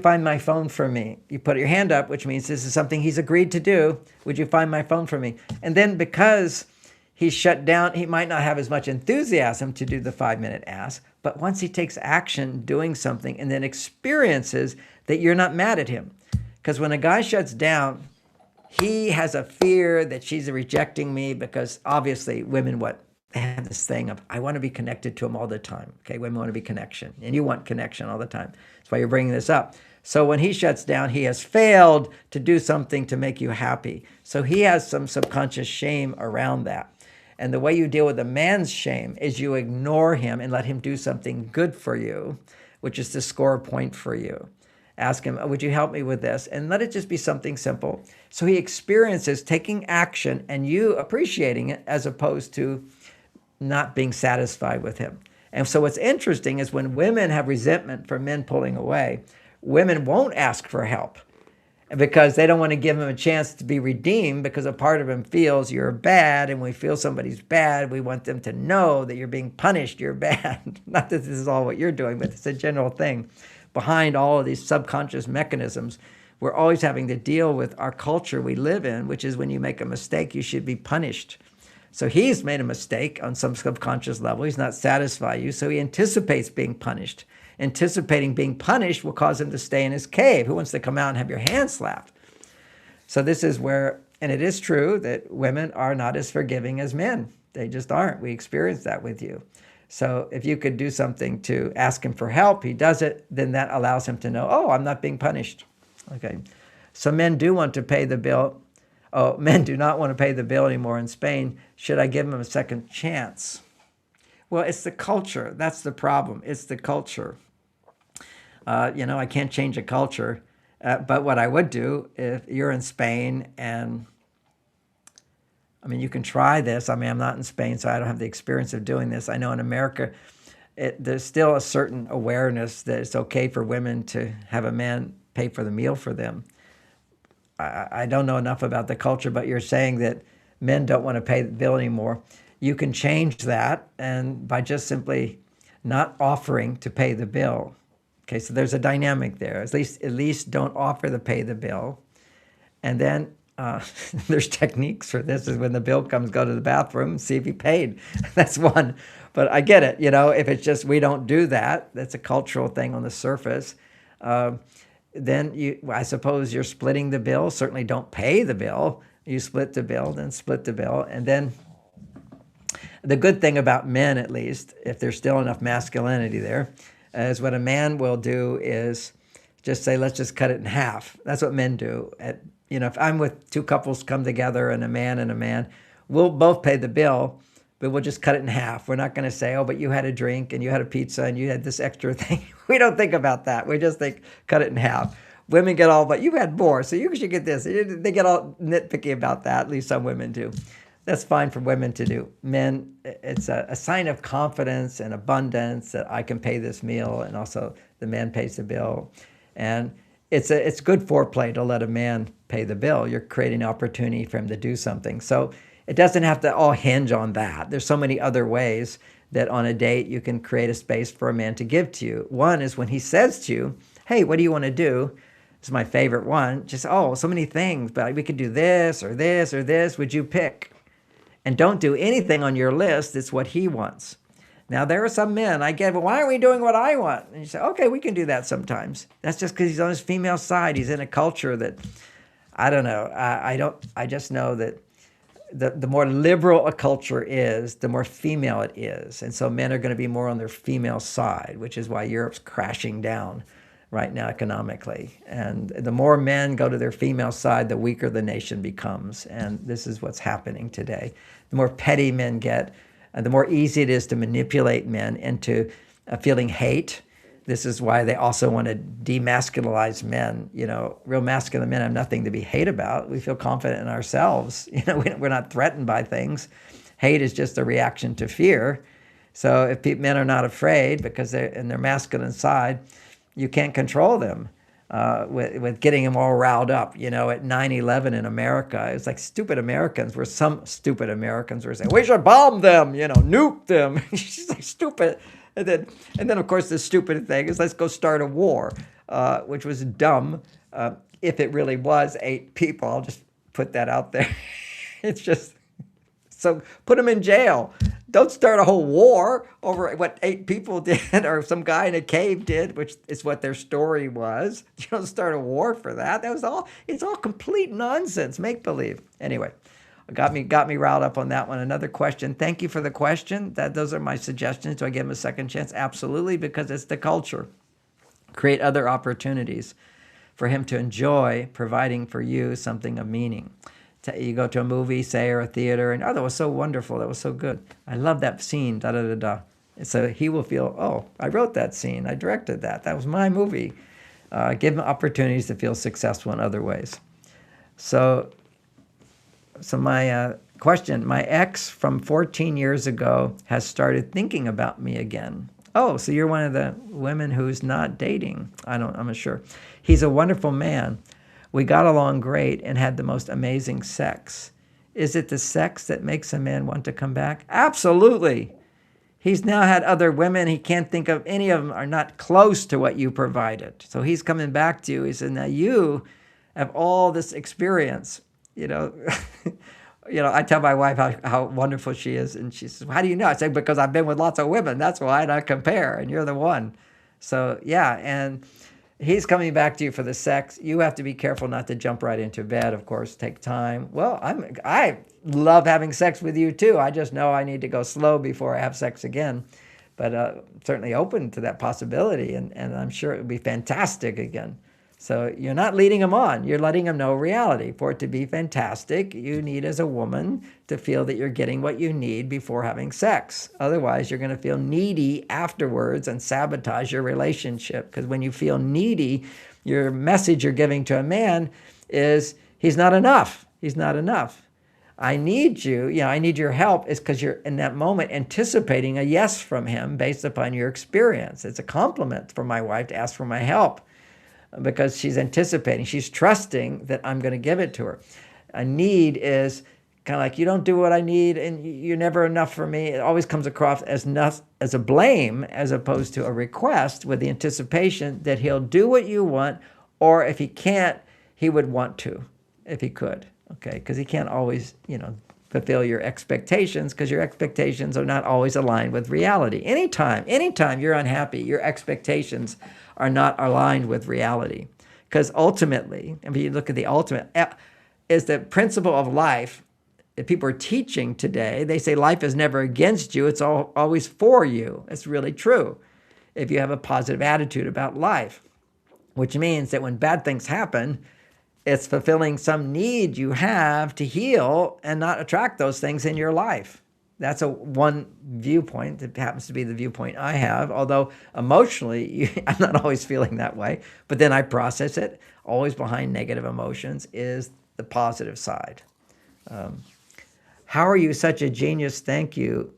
find my phone for me? You put your hand up, which means this is something he's agreed to do. Would you find my phone for me? And then because he's shut down, he might not have as much enthusiasm to do the 5-minute ask, but once he takes action doing something and then experiences that you're not mad at him. Because when a guy shuts down, he has a fear that she's rejecting me because obviously women, they have this thing of, I want to be connected to him all the time. Okay, women want to be connection, and you want connection all the time. That's why you're bringing this up. So when he shuts down, he has failed to do something to make you happy. So he has some subconscious shame around that. And the way you deal with a man's shame is you ignore him and let him do something good for you, which is to score a point for you. Ask him, would you help me with this? And let it just be something simple. So he experiences taking action and you appreciating it as opposed to not being satisfied with him. And so what's interesting is when women have resentment for men pulling away, women won't ask for help because they don't want to give him a chance to be redeemed, because a part of him feels you're bad, and when we feel somebody's bad, we want them to know that you're being punished, you're bad. Not that this is all what you're doing, but it's a general thing. Behind all of these subconscious mechanisms, we're always having to deal with our culture we live in, which is when you make a mistake, you should be punished. So he's made a mistake on some subconscious level. He's not satisfied you, so he anticipates being punished. Anticipating being punished will cause him to stay in his cave. Who wants to come out and have your hand slapped? So this is where, and it is true that women are not as forgiving as men. They just aren't. We experience that with you. So if you could do something to ask him for help, he does it, then that allows him to know, oh, I'm not being punished. Okay. So men do want to pay the bill. Oh, men do not want to pay the bill anymore in Spain. Should I give him a second chance? Well, it's the culture. That's the problem. It's the culture. I can't change a culture. But what I would do if you're in Spain and you can try this. I'm not in Spain, so I don't have the experience of doing this. I know in America, there's still a certain awareness that it's okay for women to have a man pay for the meal for them. I don't know enough about the culture, but you're saying that men don't want to pay the bill anymore. You can change that, and by just simply not offering to pay the bill. Okay, so there's a dynamic there. At least don't offer to pay the bill. And then there's techniques for this. Is when the bill comes, go to the bathroom and see if he paid. That's one. But I get it. If it's just we don't do that, that's a cultural thing on the surface. Then I suppose you're splitting the bill. Certainly don't pay the bill. You split the bill, then split the bill. And then the good thing about men, at least, if there's still enough masculinity there, is what a man will do is just say, let's just cut it in half. That's what men do. If I'm with two couples come together and a man, we'll both pay the bill, but we'll just cut it in half. We're not going to say, oh, but you had a drink and you had a pizza and you had this extra thing. We don't think about that. We just think, cut it in half. Women get all, but you had more, so you should get this. They get all nitpicky about that. At least some women do. That's fine for women to do. Men, it's a sign of confidence and abundance that I can pay this meal, and also the man pays the bill. And it's good foreplay to let a man pay the bill. You're creating opportunity for him to do something. So it doesn't have to all hinge on that. There's so many other ways that on a date you can create a space for a man to give to you. One is when he says to you, hey, what do you want to do? This is my favorite one. Just, so many things, but we could do this or this or this. Would you pick? And don't do anything on your list. It's what he wants. Now, there are some men, I get, well, why aren't we doing what I want? And you say, okay, we can do that sometimes. That's just because he's on his female side. He's in a culture that, I don't know. I just know that the more liberal a culture is, the more female it is. And so men are going to be more on their female side, which is why Europe's crashing down right now economically. And the more men go to their female side, the weaker the nation becomes. And this is what's happening today. The more petty men get, the more easy it is to manipulate men into feeling hate. This is why they also want to demasculinize men. Real masculine men have nothing to be hate about. We feel confident in ourselves. We're not threatened by things. Hate is just a reaction to fear. So if men are not afraid because they're in their masculine side, you can't control them with getting them all riled up. At 9/11 in America, it's like stupid Americans were some stupid Americans were saying, we should bomb them, nuke them. She's like, stupid. And then, of course, the stupid thing is let's go start a war, which was dumb. If it really was 8 people, I'll just put that out there. It's just, so put them in jail. Don't start a whole war over what 8 people did or some guy in a cave did, which is what their story was. You don't start a war for that. It's all complete nonsense, make-believe. Anyway, got me riled up on that one. Another question. Thank you for the question. Those are my suggestions. Do I give him a second chance? Absolutely, because it's the culture. Create other opportunities for him to enjoy providing for you something of meaning. You go to a movie, say, or a theater, and that was so wonderful. That was so good. I love that scene, da-da-da-da. So he will feel, I wrote that scene. I directed that. That was my movie. Give him opportunities to feel successful in other ways. So my question, my ex from 14 years ago has started thinking about me again. Oh, so you're one of the women who's not dating. I'm not sure. He's a wonderful man. We got along great and had the most amazing sex. Is it the sex that makes a man want to come back? Absolutely. He's now had other women. He can't think of any of them are not close to what you provided. So he's coming back to you. He said, now you have all this experience, you know. I tell my wife how wonderful she is, and she says, "How do you know?" I say, "Because I've been with lots of women. That's why, and I compare, and you're the one." So yeah, and he's coming back to you for the sex. You have to be careful not to jump right into bed. Of course, take time. Well, I love having sex with you too. I just know I need to go slow before I have sex again, but certainly open to that possibility, and I'm sure it would be fantastic again. So you're not leading them on. You're letting them know reality. For it to be fantastic, you need as a woman to feel that you're getting what you need before having sex. Otherwise, you're going to feel needy afterwards and sabotage your relationship. Because when you feel needy, your message you're giving to a man is, he's not enough. He's not enough. I need you, I need your help, is because you're in that moment anticipating a yes from him based upon your experience. It's a compliment for my wife to ask for my help, because she's anticipating, she's trusting that I'm going to give it to her. A need is kind of like, you don't do what I need and you're never enough for me. It always comes across as a blame as opposed to a request, with the anticipation that he'll do what you want, or if he can't, he would want to, if he could, okay? Because he can't always, fulfill your expectations, because your expectations are not always aligned with reality. Anytime you're unhappy, your expectations are not aligned with reality. Because ultimately, if you look at the ultimate, is the principle of life that people are teaching today. They say life is never against you, it's always for you. It's really true if you have a positive attitude about life, which means that when bad things happen, it's fulfilling some need you have to heal and not attract those things in your life. That's one viewpoint. It happens to be the viewpoint I have, although emotionally, I'm not always feeling that way. But then I process it. Always behind negative emotions is the positive side. How are you such a genius? Thank you.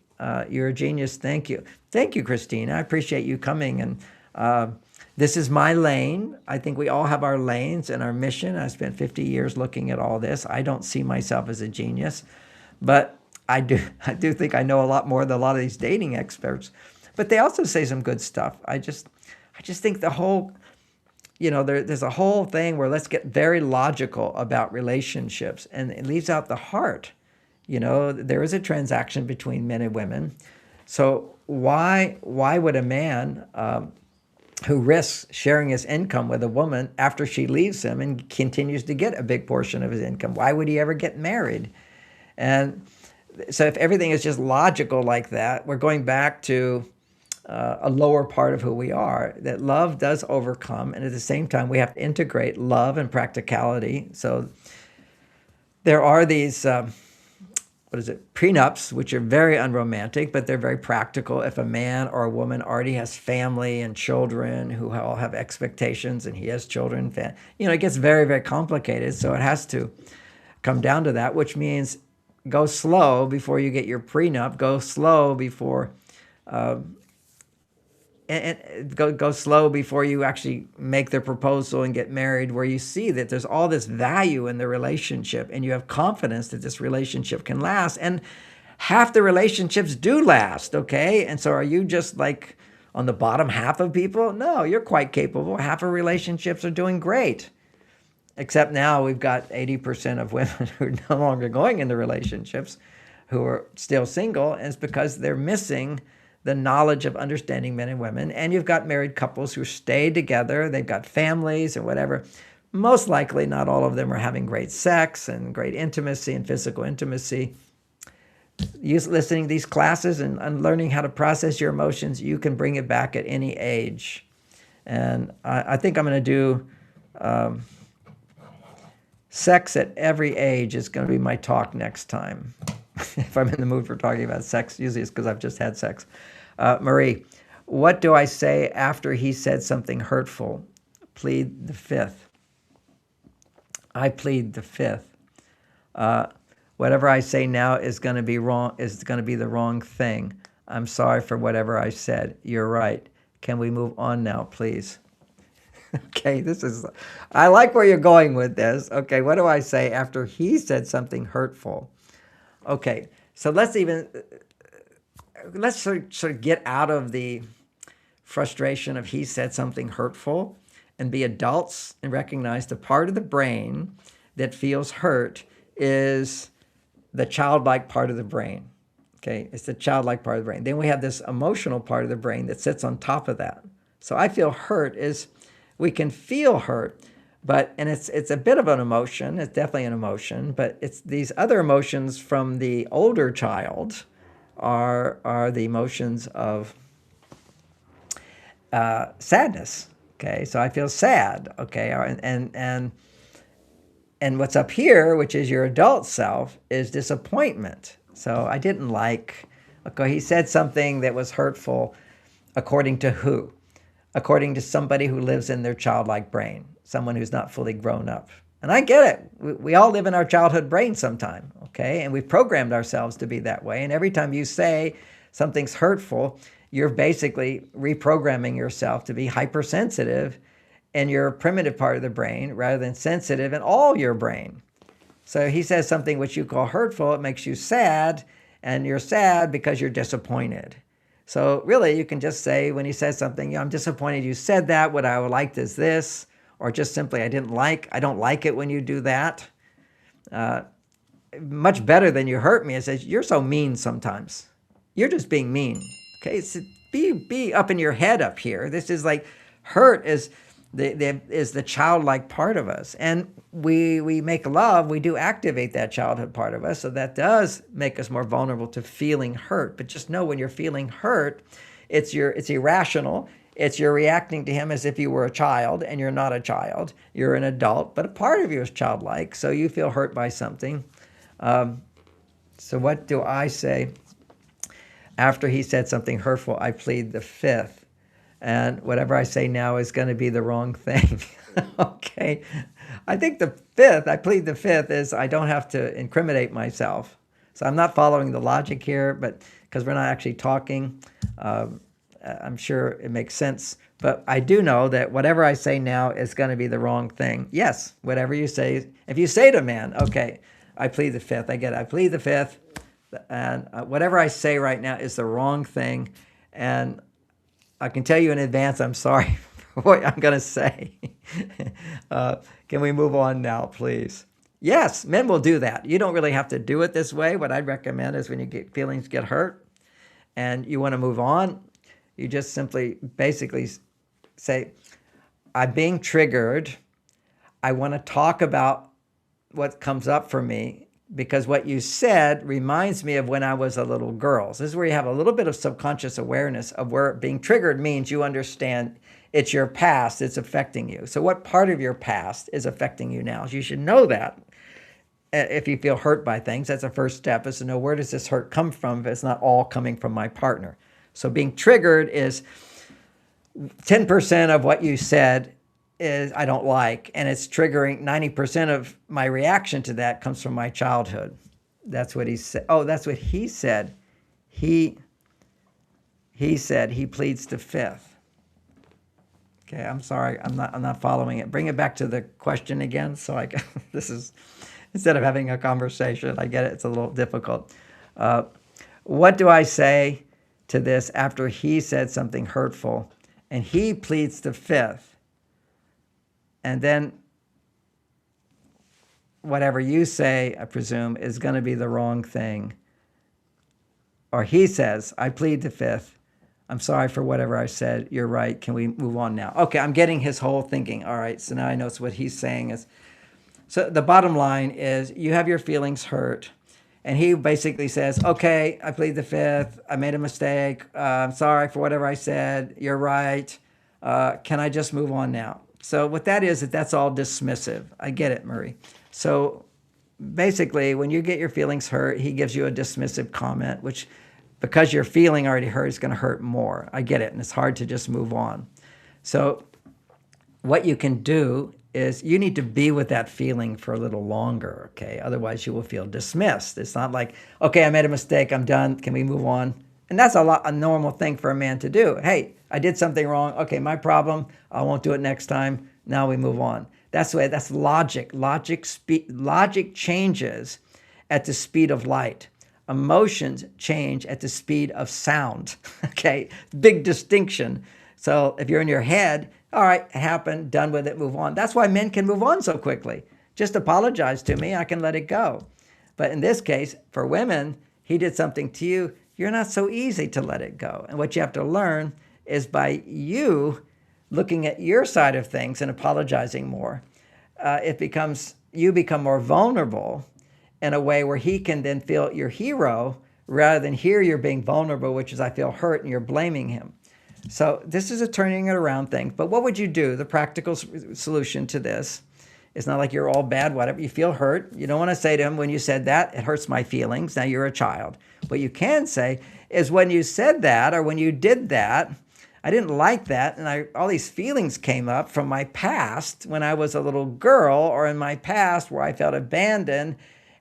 You're a genius. Thank you. Thank you, Christine. I appreciate you coming. And this is my lane. I think we all have our lanes and our mission. I spent 50 years looking at all this. I don't see myself as a genius, but I do think I know a lot more than a lot of these dating experts. But they also say some good stuff. I just think the whole, there's a whole thing where let's get very logical about relationships, and it leaves out the heart. There is a transaction between men and women. So why would a man who risks sharing his income with a woman after she leaves him and continues to get a big portion of his income, why would he ever get married? And so if everything is just logical like that, we're going back to a lower part of who we are, that love does overcome. And at the same time, we have to integrate love and practicality. So there are these, prenups, which are very unromantic, but they're very practical. If a man or a woman already has family and children who all have expectations, and he has children, it gets very, very complicated. So it has to come down to that, which means go slow before you get your prenup. Go slow before, go slow before you actually make the proposal and get married, where you see that there's all this value in the relationship and you have confidence that this relationship can last. And half the relationships do last, okay? And so are you just like on the bottom half of people? No, you're quite capable. Half of relationships are doing great. Except now we've got 80% of women who are no longer going into relationships, who are still single, and it's because they're missing the knowledge of understanding men and women. And you've got married couples who stay together, they've got families or whatever. Most likely not all of them are having great sex and great intimacy and physical intimacy. Listening to these classes and learning how to process your emotions, you can bring it back at any age. And I think I'm going to do sex at every age is going to be my talk next time. If I'm in the mood for talking about sex, usually it's because I've just had sex. Marie, what do I say after he said something hurtful? Plead the fifth. I plead the fifth. Whatever I say now is going to be wrong, is going to be the wrong thing. I'm sorry for whatever I said. You're right. Can we move on now, please? Okay, I like where you're going with this. Okay, what do I say after he said something hurtful? Okay, so let's sort of get out of the frustration of he said something hurtful and be adults and recognize the part of the brain that feels hurt is the childlike part of the brain. Okay, it's the childlike part of the brain. Then we have this emotional part of the brain that sits on top of that. So I feel hurt is, we can feel hurt, and it's a bit of an emotion. It's definitely an emotion, but it's these other emotions from the older child are the emotions of sadness. Okay, so I feel sad. Okay, and what's up here, which is your adult self, is disappointment. So I didn't like. Okay, he said something that was hurtful, according to who? According to somebody who lives in their childlike brain, someone who's not fully grown up. And I get it. We all live in our childhood brain sometime, okay? And we've programmed ourselves to be that way. And every time you say something's hurtful, you're basically reprogramming yourself to be hypersensitive in your primitive part of the brain rather than sensitive in all your brain. So he says something which you call hurtful, it makes you sad, and you're sad because you're disappointed. So really, you can just say when he says something, I'm disappointed you said that, what I would like is this, or just simply, I don't like it when you do that. Much better than you hurt me, it says, you're so mean sometimes. You're just being mean, okay? So be up in your head up here. This is like, hurt is the childlike part of us. And we make love, we do activate that childhood part of us. So that does make us more vulnerable to feeling hurt. But just know when you're feeling hurt, it's irrational. It's you're reacting to him as if you were a child, and you're not a child. You're an adult, but a part of you is childlike. So you feel hurt by something. So what do I say? After he said something hurtful, I plead the fifth. And whatever I say now is going to be the wrong thing. Okay. I think the fifth, I plead the fifth, is I don't have to incriminate myself. So I'm not following the logic here, but because we're not actually talking, I'm sure it makes sense. But I do know that whatever I say now is going to be the wrong thing. Yes, whatever you say. If you say to a man, okay, I plead the fifth. I get it. I plead the fifth. And whatever I say right now is the wrong thing. And I can tell you in advance, I'm sorry for what I'm going to say. Can we move on now, please? Yes, men will do that. You don't really have to do it this way. What I'd recommend is when you get feelings get hurt and you want to move on, you just simply basically say, I'm being triggered. I want to talk about what comes up for me because what you said reminds me of when I was a little girl. So this is where you have a little bit of subconscious awareness of where being triggered means you understand it's your past, it's affecting you. So what part of your past is affecting you now? You should know that. If you feel hurt by things, that's the first step, is to know, where does this hurt come from if it's not all coming from my partner? So being triggered is 10% of what you said is I don't like, and it's triggering 90% of my reaction to that comes from my childhood. That's what he said. Oh, that's what he said. He said he pleads the fifth. Okay, I'm sorry, I'm not following it. Bring it back to the question again. So this is, instead of having a conversation, I get it, it's a little difficult. What do I say to this after he said something hurtful and he pleads the fifth? And then whatever you say, I presume, is going to be the wrong thing. Or he says, I plead the fifth. I'm sorry for whatever I said. You're right. Can we move on now? Okay, I'm getting his whole thinking. All right, so now I know what he's saying is. So the bottom line is you have your feelings hurt. And he basically says, okay, I plead the fifth. I made a mistake. I'm sorry for whatever I said. You're right. Can I just move on now? So what that is that's all dismissive. I get it, Murray. So basically, when you get your feelings hurt, he gives you a dismissive comment, which, because your feeling already hurt, is going to hurt more. I get it, and it's hard to just move on. So what you can do is you need to be with that feeling for a little longer, okay? Otherwise, you will feel dismissed. It's not like, okay, I made a mistake, I'm done, can we move on? And that's a normal thing for a man to do. Hey, I did something wrong. Okay, my problem. I won't do it next time. Now we move on. That's the way. That's logic. Logic changes at the speed of light. Emotions change at the speed of sound. Okay, big distinction. So if you're in your head, all right, it happened, done with it, move on. That's why men can move on so quickly. Just apologize to me, I can let it go. But in this case, for women, he did something to you, you're not so easy to let it go. And what you have to learn is by you looking at your side of things and apologizing more, you become more vulnerable in a way where he can then feel your hero rather than here you're being vulnerable, which is I feel hurt and you're blaming him. So this is a turning it around thing. But what would you do? The practical solution to this, it's not like you're all bad, whatever. You feel hurt. You don't want to say to him, when you said that, it hurts my feelings. Now you're a child. What you can say is when you said that or when you did that, I didn't like that. And all these feelings came up from my past when I was a little girl or in my past where I felt abandoned,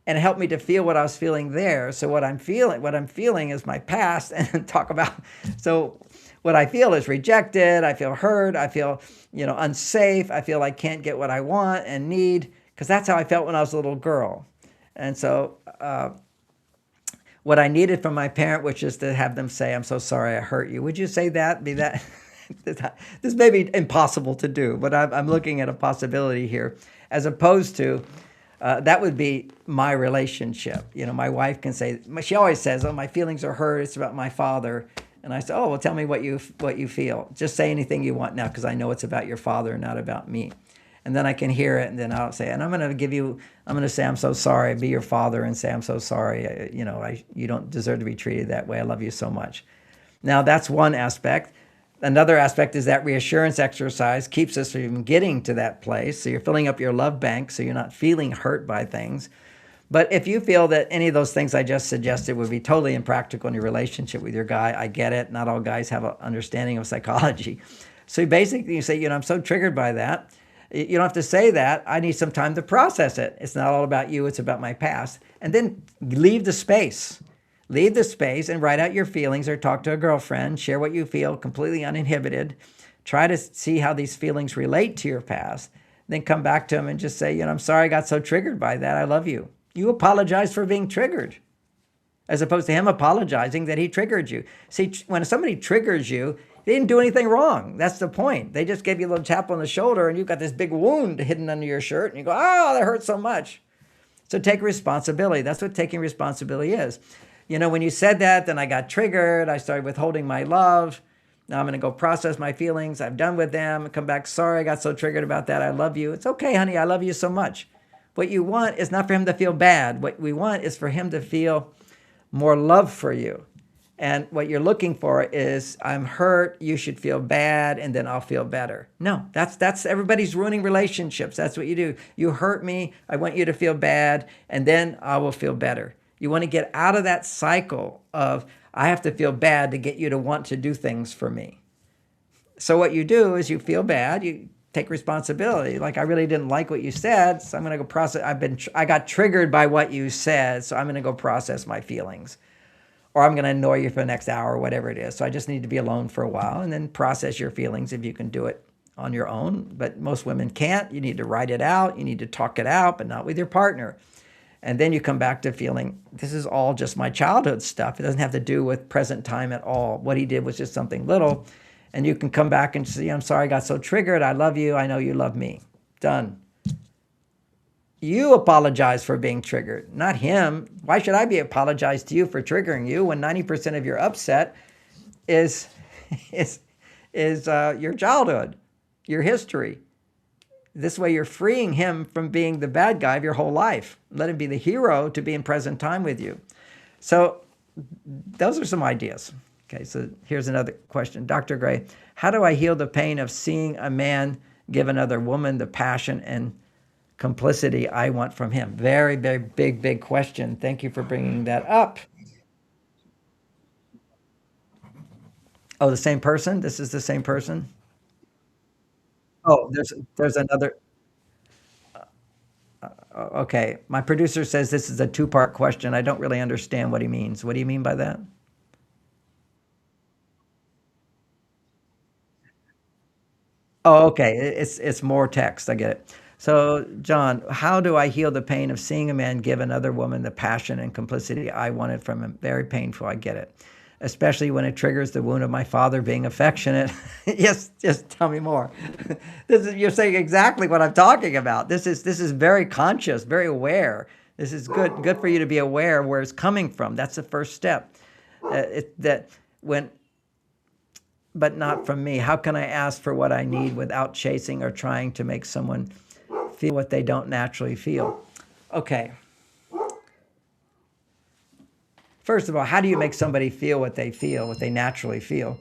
and it helped me to feel what I was feeling there. So what I'm feeling is my past, and talk about, so what I feel is rejected. I feel hurt. I feel, unsafe. I feel I can't get what I want and need, because that's how I felt when I was a little girl. And so what I needed from my parent, which is to have them say, I'm so sorry I hurt you. Would you say that? Be that? This may be impossible to do, but I'm looking at a possibility here, as opposed to, that would be my relationship. My wife can say, she always says, oh, my feelings are hurt. It's about my father. And I say, oh, well, tell me what you feel. Just say anything you want now, because I know it's about your father, not about me. And then I can hear it, and then I'll say, and I'm going to say, I'm so sorry. Be your father and say, I'm so sorry. You don't deserve to be treated that way. I love you so much. Now, that's one aspect. Another aspect is that reassurance exercise keeps us from getting to that place. So you're filling up your love bank, so you're not feeling hurt by things. But if you feel that any of those things I just suggested would be totally impractical in your relationship with your guy, I get it. Not all guys have an understanding of psychology. So basically you say, I'm so triggered by that. You don't have to say that. I need some time to process it. It's not all about you. It's about my past. And then leave the space. Leave the space and write out your feelings, or talk to a girlfriend. Share what you feel completely uninhibited. Try to see how these feelings relate to your past. Then come back to him and just say, I'm sorry I got so triggered by that. I love you. You apologize for being triggered, as opposed to him apologizing that he triggered you. See, when somebody triggers you, they didn't do anything wrong. That's the point. They just gave you a little tap on the shoulder, and you've got this big wound hidden under your shirt, and you go, oh, that hurts so much. So take responsibility. That's what taking responsibility is. When you said that, then I got triggered. I started withholding my love. Now I'm going to go process my feelings. I'm done with them. Come back. Sorry, I got so triggered about that. I love you. It's okay, honey. I love you so much. What you want is not for him to feel bad. What we want is for him to feel more love for you. And what you're looking for is, I'm hurt, you should feel bad, and then I'll feel better. No, that's everybody's ruining relationships. That's what you do. You hurt me, I want you to feel bad, and then I will feel better. You want to get out of that cycle of, I have to feel bad to get you to want to do things for me. So what you do is you feel bad, you take responsibility. Like, I really didn't like what you said, so I'm going to go process. I got triggered by what you said, so I'm going to go process my feelings. Or I'm going to annoy you for the next hour, or whatever it is. So I just need to be alone for a while, and then process your feelings if you can do it on your own. But most women can't. You need to write it out. You need to talk it out, but not with your partner. And then you come back to feeling, this is all just my childhood stuff. It doesn't have to do with present time at all. What he did was just something little. And you can come back and say, I'm sorry I got so triggered. I love you. I know you love me. Done. You apologize for being triggered, not him. Why should I be apologized to you for triggering you when 90% of your upset is your childhood, your history? This way you're freeing him from being the bad guy of your whole life. Let him be the hero to be in present time with you. So those are some ideas. Okay, so here's another question. Dr. Gray, how do I heal the pain of seeing a man give another woman the passion and complicity I want from him? Very, very big question. Thank you for bringing that up. Oh, the same person? This is the same person? Oh, there's another. Okay, my producer says this is a two-part question. I don't really understand what he means. What do you mean by that? Oh, okay. It's more text. I get it. So, John, how do I heal the pain of seeing a man give another woman the passion and complicity I wanted from him? Very painful. I get it. especially when it triggers the wound of my father being affectionate. Yes, just tell me more. You're saying exactly what I'm talking about. This is very conscious, very aware. This is good for you to be aware of where it's coming from. That's the first step. But not from me. How can I ask for what I need without chasing or trying to make someone feel what they don't naturally feel? Okay. First of all, how do you make somebody feel, what they naturally feel?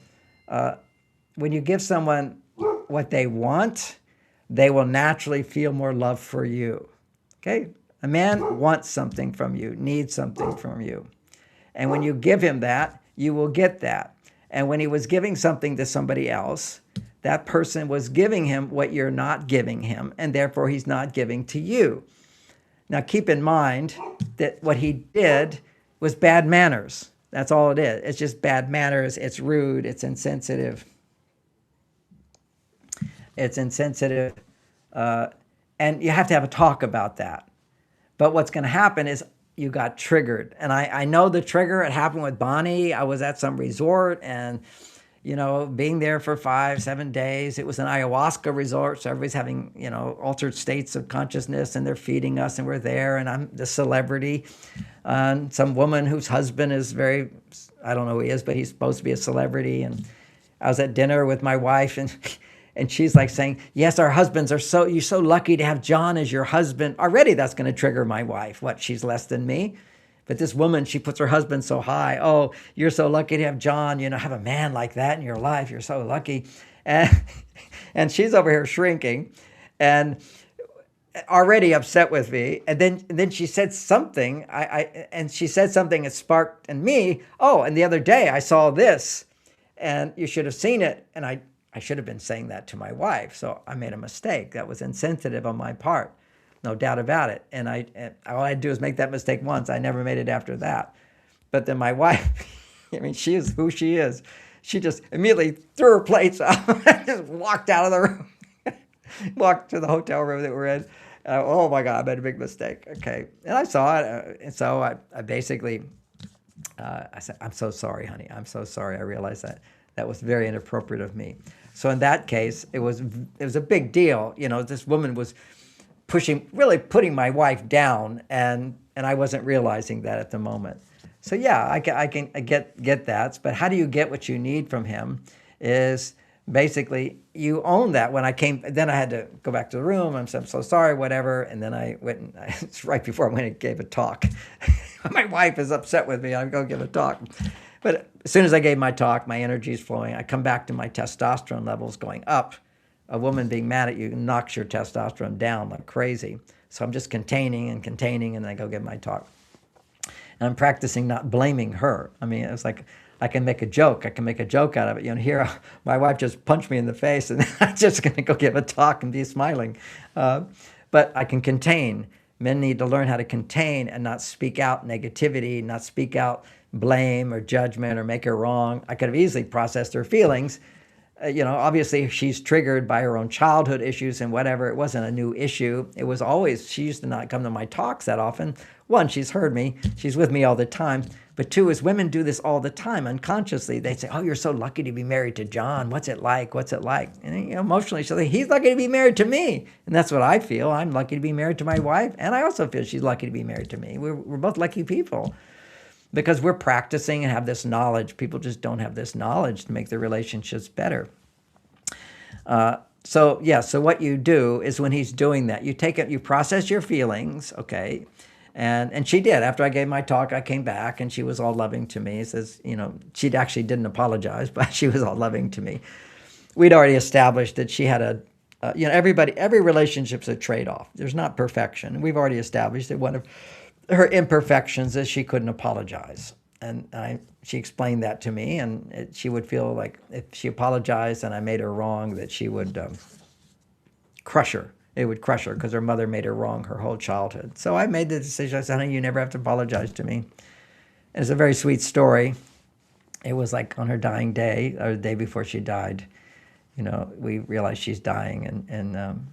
When you give someone what they want, they will naturally feel more love for you. Okay? A man wants something from you, needs something from you. And when you give him that, you will get that. And when he was giving something to somebody else, that person was giving him what you're not giving him, and therefore he's not giving to you. Now keep in mind that what he did was bad manners. That's all it is. It's just bad manners. It's rude. It's insensitive. It's insensitive. And you have to have a talk about that. But what's going to happen is you got triggered. And I know the trigger. It happened with Bonnie. I was at some resort and, being there for 5-7 days. It was an ayahuasca resort. So everybody's having, altered states of consciousness and they're feeding us and we're there and I'm the celebrity. Some woman whose husband is I don't know who he is, but he's supposed to be a celebrity. And I was at dinner with my wife and she's like saying, yes, our husbands you're so lucky to have John as your husband. Already that's going to trigger my wife. What, she's less than me? But this woman, she puts her husband so high. Oh, you're so lucky to have John, have a man like that in your life. You're so lucky. And she's over here shrinking and already upset with me. And then she said something. She said something that sparked in me. Oh, and the other day I saw this and you should have seen it. And I should have been saying that to my wife. So I made a mistake. That was insensitive on my part. No doubt about it. And all I do is make that mistake once. I never made it after that. But then my wife, she is who she is. She just immediately threw her plates out and just walked out of the room, walked to the hotel room that we're in. Oh my God, I made a big mistake. Okay. And I saw it. And so I basically, I said, I'm so sorry, honey. I'm so sorry. I realized that was very inappropriate of me. So in that case, it was a big deal. This woman was really putting my wife down, and I wasn't realizing that at the moment. So yeah, I get that. But how do you get what you need from him? Is basically you own that. When I came, then I had to go back to the room. I'm so sorry, whatever. And then I went. It's right before I went and gave a talk. My wife is upset with me. I'm going to give a talk. But as soon as I gave my talk, my energy is flowing. I come back to my testosterone levels going up. A woman being mad at you knocks your testosterone down like crazy. So I'm just containing, and then I go give my talk. And I'm practicing not blaming her. It's like I can make a joke. I can make a joke out of it. Here, my wife just punched me in the face, and I'm just going to go give a talk and be smiling. But I can contain. Men need to learn how to contain and not speak out negativity, not speak out blame or judgment or make her wrong. I could have easily processed her feelings. Obviously she's triggered by her own childhood issues and whatever. It wasn't a new issue. It was always, she used to not come to my talks that often. One, she's heard me. She's with me all the time. But two, is women do this all the time unconsciously. They say, oh, you're so lucky to be married to John. What's it like? What's it like? And emotionally, she'll say, he's lucky to be married to me. And that's what I feel. I'm lucky to be married to my wife. And I also feel she's lucky to be married to me. We're both lucky people. Because we're practicing and have this knowledge. People just don't have this knowledge to make their relationships better. So what you do is when he's doing that, you take it, you process your feelings, okay? And she did. After I gave my talk, I came back and she was all loving to me. It says, she actually didn't apologize, but she was all loving to me. We'd already established that she had every relationship's a trade-off. There's not perfection. We've already established that one of her imperfections is she couldn't apologize. And she explained that to me, and she would feel like if she apologized and I made her wrong, that she would crush her. It would crush her because her mother made her wrong her whole childhood. So I made the decision. I said, honey, you never have to apologize to me. And it's a very sweet story. It was like on her dying day, or the day before she died, we realized she's dying, and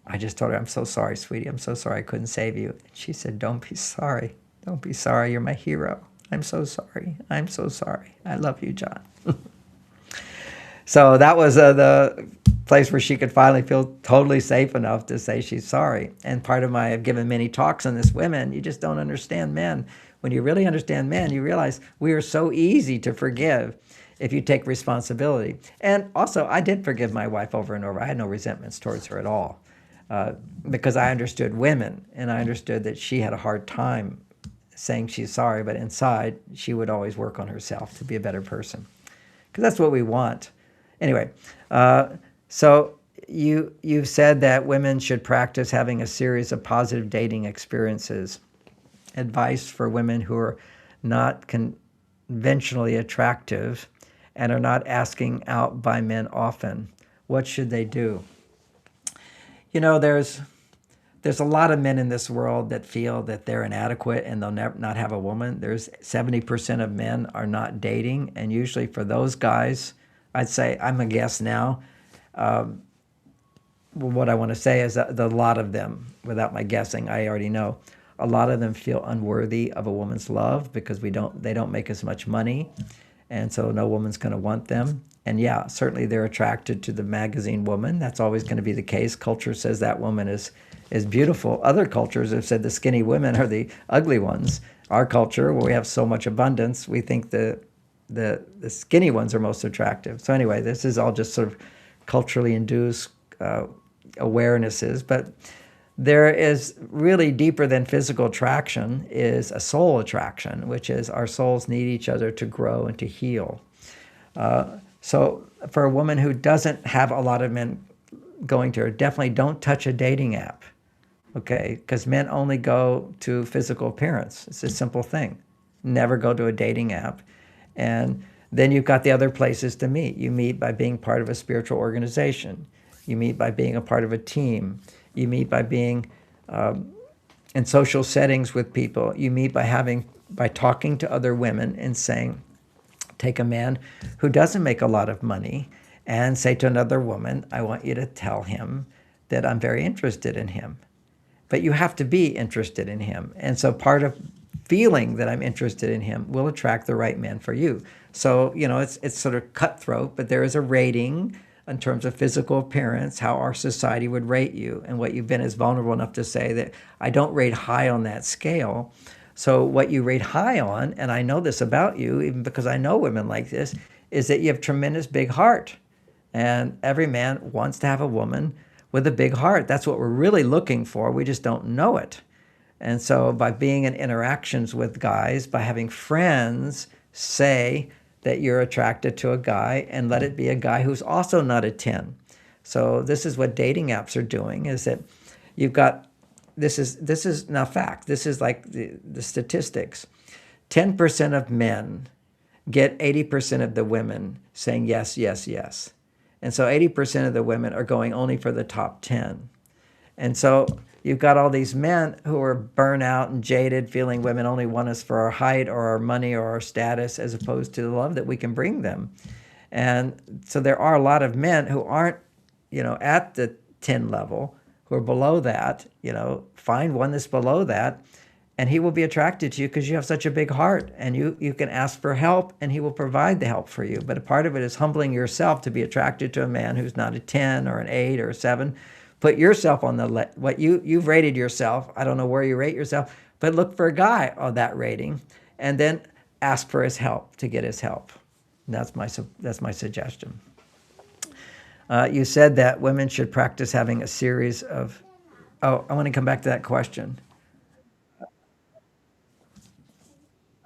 I just told her, I'm so sorry, sweetie. I'm so sorry I couldn't save you. And she said, don't be sorry. Don't be sorry. You're my hero. I'm so sorry. I'm so sorry. I love you, John. So that was the place where she could finally feel totally safe enough to say she's sorry. And part of I've given many talks on this, women, you just don't understand men. When you really understand men, you realize we are so easy to forgive if you take responsibility. And also, I did forgive my wife over and over. I had no resentments towards her at all because I understood women, and I understood that she had a hard time saying she's sorry, but inside, she would always work on herself to be a better person, because that's what we want. Anyway, so you've said that women should practice having a series of positive dating experiences. Advice for women who are not conventionally attractive and are not asking out by men often. What should they do? You know, there's a lot of men in this world that feel that they're inadequate and they'll never not have a woman. There's 70% of men are not dating, and usually for those guys, I'd say, I'm a guess now, what I want to say is that a lot of them, without my guessing, I already know, a lot of them feel unworthy of a woman's love because they don't make as much money, and so no woman's going to want them. And yeah, certainly they're attracted to the magazine woman. That's always going to be the case. Culture says that woman is beautiful. Other cultures have said the skinny women are the ugly ones. Our culture, where we have so much abundance, we think the skinny ones are most attractive. So anyway, this is all just sort of culturally induced awarenesses. But there is really deeper than physical attraction is a soul attraction, which is our souls need each other to grow and to heal. So for a woman who doesn't have a lot of men going to her, definitely don't touch a dating app, okay? Because men only go to physical appearance. It's a simple thing. Never go to a dating app. And then you've got the other places to meet. You meet by being part of a spiritual organization. You meet by being a part of a team. You meet by being in social settings with people. You meet by talking to other women and saying, take a man who doesn't make a lot of money and say to another woman, I want you to tell him that I'm very interested in him. But you have to be interested in him. And so part of feeling that I'm interested in him will attract the right man for you. So, you know, it's sort of cutthroat, but there is a rating in terms of physical appearance, how our society would rate you. And what you've been is vulnerable enough to say that I don't rate high on that scale. So what you rate high on, and I know this about you, even because I know women like this, is that you have tremendous big heart. And every man wants to have a woman with a big heart. That's what we're really looking for. We just don't know it. And so by being in interactions with guys, by having friends say that you're attracted to a guy, and let it be a guy who's also not a 10. So this is what dating apps are doing, is that you've got, this is now fact, this is like the statistics. 10% of men get 80% of the women saying yes, yes, yes. And so 80% of the women are going only for the top 10. And so you've got all these men who are burnt out and jaded, feeling women only want us for our height or our money or our status, as opposed to the love that we can bring them. And so there are a lot of men who aren't, you know, at the 10 level, who are below that. You know, find one that's below that, and he will be attracted to you because you have such a big heart, and you can ask for help and he will provide the help for you. But a part of it is humbling yourself to be attracted to a man who's not a 10 or an 8 or a 7. Put yourself on what you've rated yourself. I don't know where you rate yourself, but look for a guy on that rating, and then ask for his help to get his help. And that's my suggestion. You said that women should practice having a series of. Oh, I want to come back to that question.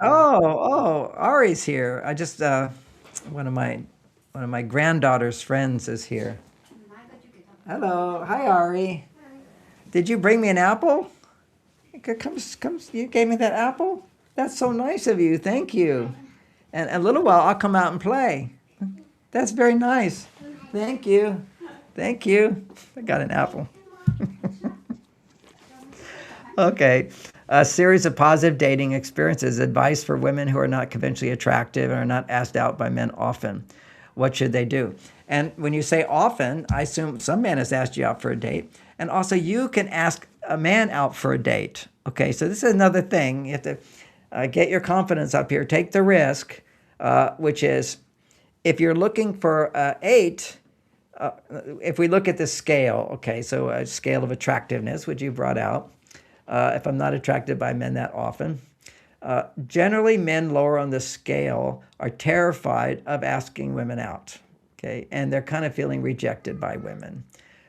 Oh, Ari's here. I just one of my granddaughter's friends is here. Hello, hi Ari. Did you bring me an apple? Come, you gave me that apple? That's so nice of you, thank you. And in a little while, I'll come out and play. That's very nice. Thank you. Thank you. I got an apple. Okay. A series of positive dating experiences. Advice for women who are not conventionally attractive and are not asked out by men often. What should they do? And when you say often, I assume some man has asked you out for a date. And also you can ask a man out for a date. Okay, so this is another thing. You have to Get your confidence up here. Take the risk, which is if you're looking for 8, if we look at the scale, okay, so a scale of attractiveness, which you brought out, if I'm not attracted by men that often, generally men lower on the scale are terrified of asking women out, okay, and they're kind of feeling rejected by women.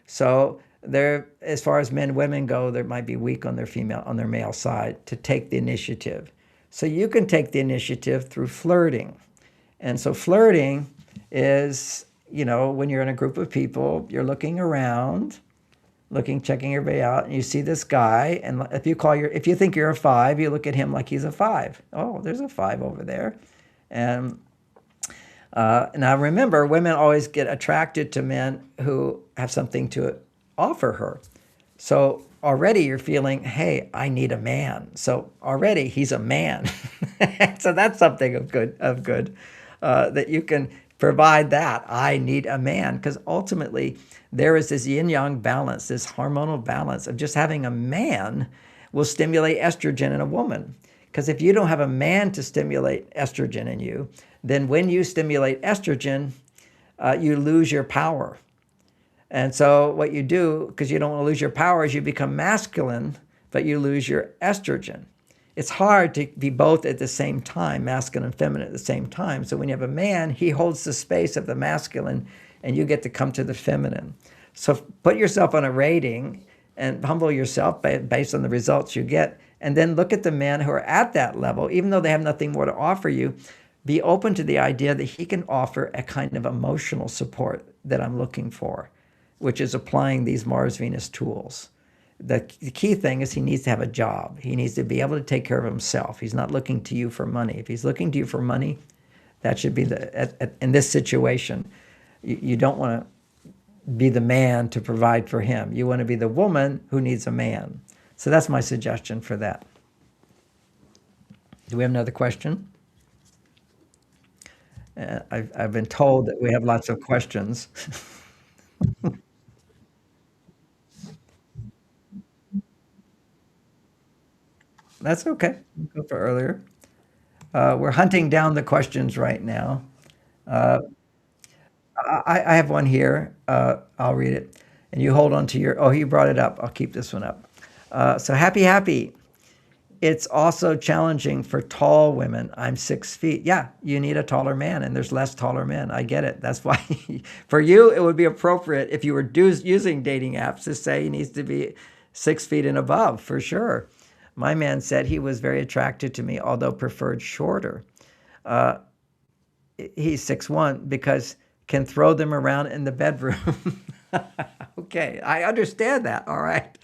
So they're, as far as men, women go, they might be weak on their male side to take the initiative. So you can take the initiative through flirting. And so flirting is, when you're in a group of people, you're looking around, checking everybody out, and you see this guy, and if you think you're a 5, you look at him like he's a 5. Oh, there's a 5 over there. And now remember, women always get attracted to men who have something to offer her. So already you're feeling, hey, I need a man. So already he's a man. So that's something of good, that you can provide that. I need a man, because ultimately there is this yin-yang balance, this hormonal balance of just having a man will stimulate estrogen in a woman. Because if you don't have a man to stimulate estrogen in you, then when you stimulate estrogen, you lose your power. And so what you do, because you don't want to lose your power, is you become masculine, but you lose your estrogen. It's hard to be both at the same time, masculine and feminine at the same time. So when you have a man, he holds the space of the masculine, and you get to come to the feminine. So put yourself on a rating and humble yourself based on the results you get. And then look at the men who are at that level, even though they have nothing more to offer you. Be open to the idea that he can offer a kind of emotional support that I'm looking for, which is applying these Mars-Venus tools. The key thing is he needs to have a job. He needs to be able to take care of himself. He's not looking to you for money. If he's looking to you for money, that should be in this situation. You don't want to be the man to provide for him. You want to be the woman who needs a man. So that's my suggestion for that. Do we have another question? I've been told that we have lots of questions. That's okay. We'll go for earlier. We're hunting down the questions right now. Uh, I have one here. I'll read it. And you hold on to oh, you brought it up. I'll keep this one up. So happy. It's also challenging for tall women. I'm 6 feet. Yeah, you need a taller man, and there's less taller men. I get it. That's why for you, it would be appropriate if you were using dating apps to say he needs to be 6 feet and above, for sure. My man said he was very attracted to me, although preferred shorter. He's 6'1", because can throw them around in the bedroom. Okay, I understand that. All right.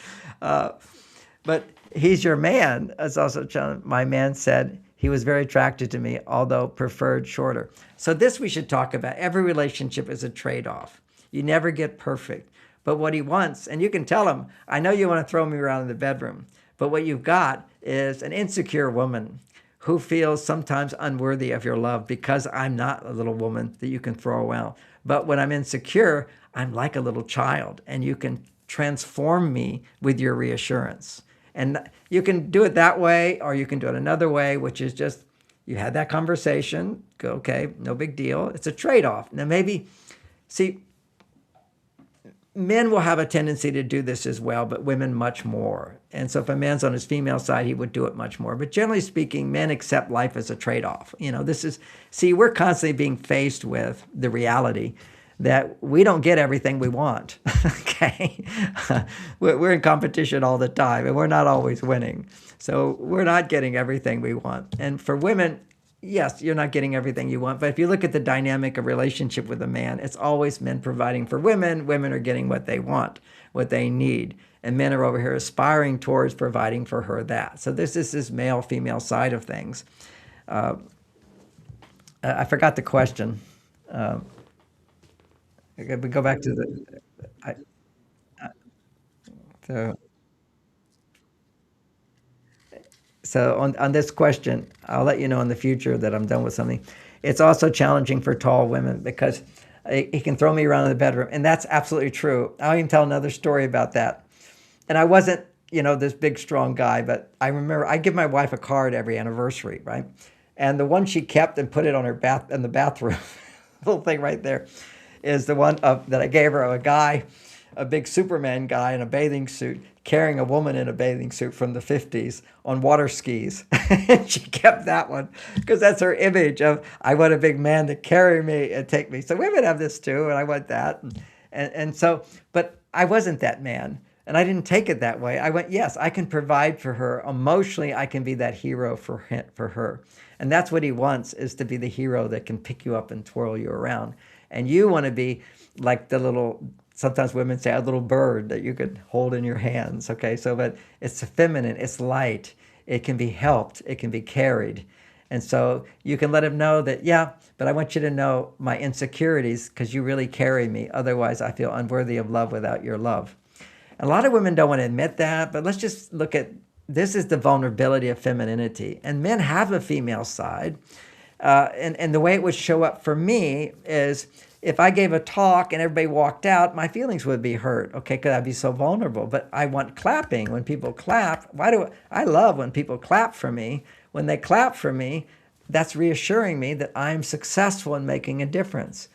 But he's your man. It's also challenging. My man said he was very attracted to me, although preferred shorter. So this we should talk about. Every relationship is a trade-off. You never get perfect. But what he wants, and you can tell him, I know you want to throw me around in the bedroom, but what you've got is an insecure woman who feels sometimes unworthy of your love because I'm not a little woman that you can throw around. But when I'm insecure, I'm like a little child, and you can transform me with your reassurance. And you can do it that way, or you can do it another way, which is just you had that conversation, go, okay, no big deal. It's a trade-off. Now maybe, see, men will have a tendency to do this as well, but women much more. And so if a man's on his female side, he would do it much more. But generally speaking, men accept life as a trade-off. We're constantly being faced with the reality that we don't get everything we want, okay? We're in competition all the time, and we're not always winning. So we're not getting everything we want. And for women, yes, you're not getting everything you want. But if you look at the dynamic of relationship with a man, it's always men providing for women. Women are getting what they want, what they need. And men are over here aspiring towards providing for her that. So this is this male-female side of things. I forgot the question. We go back to so on this question, I'll let you know in the future that I'm done with something. It's also challenging for tall women because he can throw me around in the bedroom, and that's absolutely true. I'll even tell another story about that. And I wasn't, this big, strong guy. But I remember I give my wife a card every anniversary, right? And the one she kept and put it on her in the bathroom, little thing right there, is the one that I gave her of a guy, a big Superman guy in a bathing suit, carrying a woman in a bathing suit from the 50s on water skis. And she kept that one because that's her image of, I want a big man to carry me and take me. So women have this too, and I want that. And so, but I wasn't that man. And I didn't take it that way. I went, yes, I can provide for her. Emotionally, I can be that hero for her. And that's what he wants, is to be the hero that can pick you up and twirl you around. And you want to be like the little, sometimes women say, a little bird that you could hold in your hands. Okay, so, but it's feminine, it's light, it can be helped, it can be carried. And so you can let him know that, yeah, but I want you to know my insecurities because you really carry me. Otherwise, I feel unworthy of love without your love. And a lot of women don't want to admit that, but let's just look at, this is the vulnerability of femininity. And men have a female side. And the way it would show up for me is if I gave a talk and everybody walked out, my feelings would be hurt, okay, because I'd be so vulnerable. But I want clapping. When people clap, I love when people clap for me. When they clap for me, that's reassuring me that I'm successful in making a difference.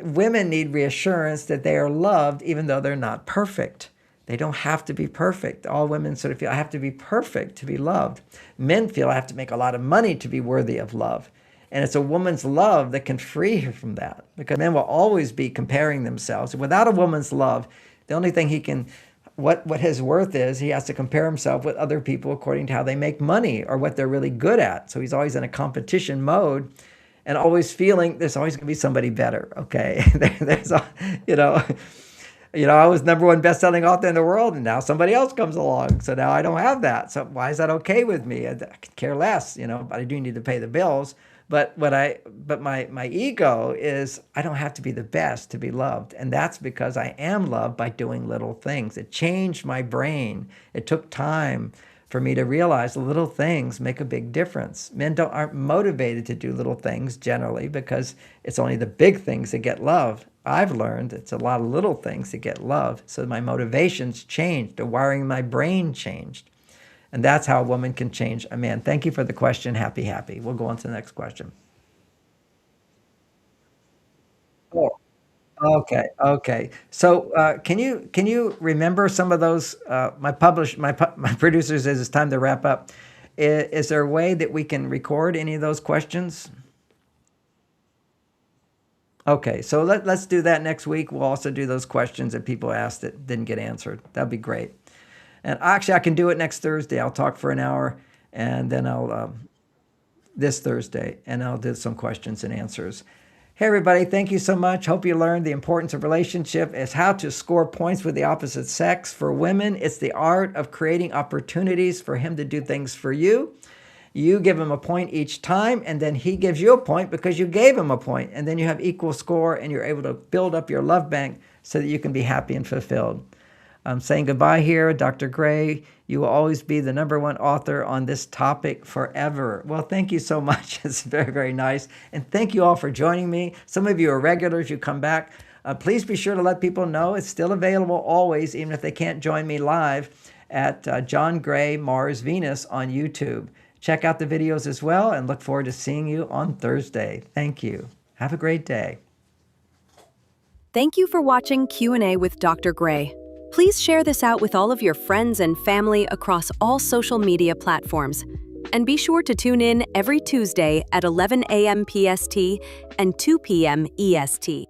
Women need reassurance that they are loved even though they're not perfect. They don't have to be perfect. All women sort of feel, I have to be perfect to be loved. Men feel I have to make a lot of money to be worthy of love. And it's a woman's love that can free her from that, because men will always be comparing themselves. Without a woman's love, the only thing he can, what his worth is, he has to compare himself with other people according to how they make money or what they're really good at. So he's always in a competition mode and always feeling there's always going to be somebody better, okay? I was #1 best-selling author in the world, and now somebody else comes along. So now I don't have that. So why is that okay with me? I could care less, but I do need to pay the bills. But my ego is I don't have to be the best to be loved. And that's because I am loved by doing little things. It changed my brain. It took time for me to realize the little things make a big difference. Men aren't motivated to do little things generally because it's only the big things that get love. I've learned it's a lot of little things that get love. So my motivations changed. The wiring of my brain changed. And that's how a woman can change a man. Thank you for the question. Happy. We'll go on to the next question. Oh, okay. So can you remember some of those? My producer says it's time to wrap up. Is there a way that we can record any of those questions? Okay, so let's do that next week. We'll also do those questions that people asked that didn't get answered. That'd be great. And actually, I can do it next Thursday. I'll talk for an hour, and then this Thursday, and I'll do some questions and answers. Hey, everybody, thank you so much. Hope you learned the importance of relationship is how to score points with the opposite sex. For women, it's the art of creating opportunities for him to do things for you. You give him a point each time, and then he gives you a point because you gave him a point. And then you have equal score, and you're able to build up your love bank so that you can be happy and fulfilled. I'm saying goodbye here. Dr. Gray, you will always be the #1 author on this topic forever. Well, thank you so much. It's very, very nice. And thank you all for joining me. Some of you are regulars. You come back. Please be sure to let people know it's still available always, even if they can't join me live, at John Gray, Mars, Venus on YouTube. Check out the videos as well, and look forward to seeing you on Thursday. Thank you. Have a great day. Thank you for watching Q&A with Dr. Gray. Please share this out with all of your friends and family across all social media platforms. And be sure to tune in every Tuesday at 11 a.m. PST and 2 p.m. EST.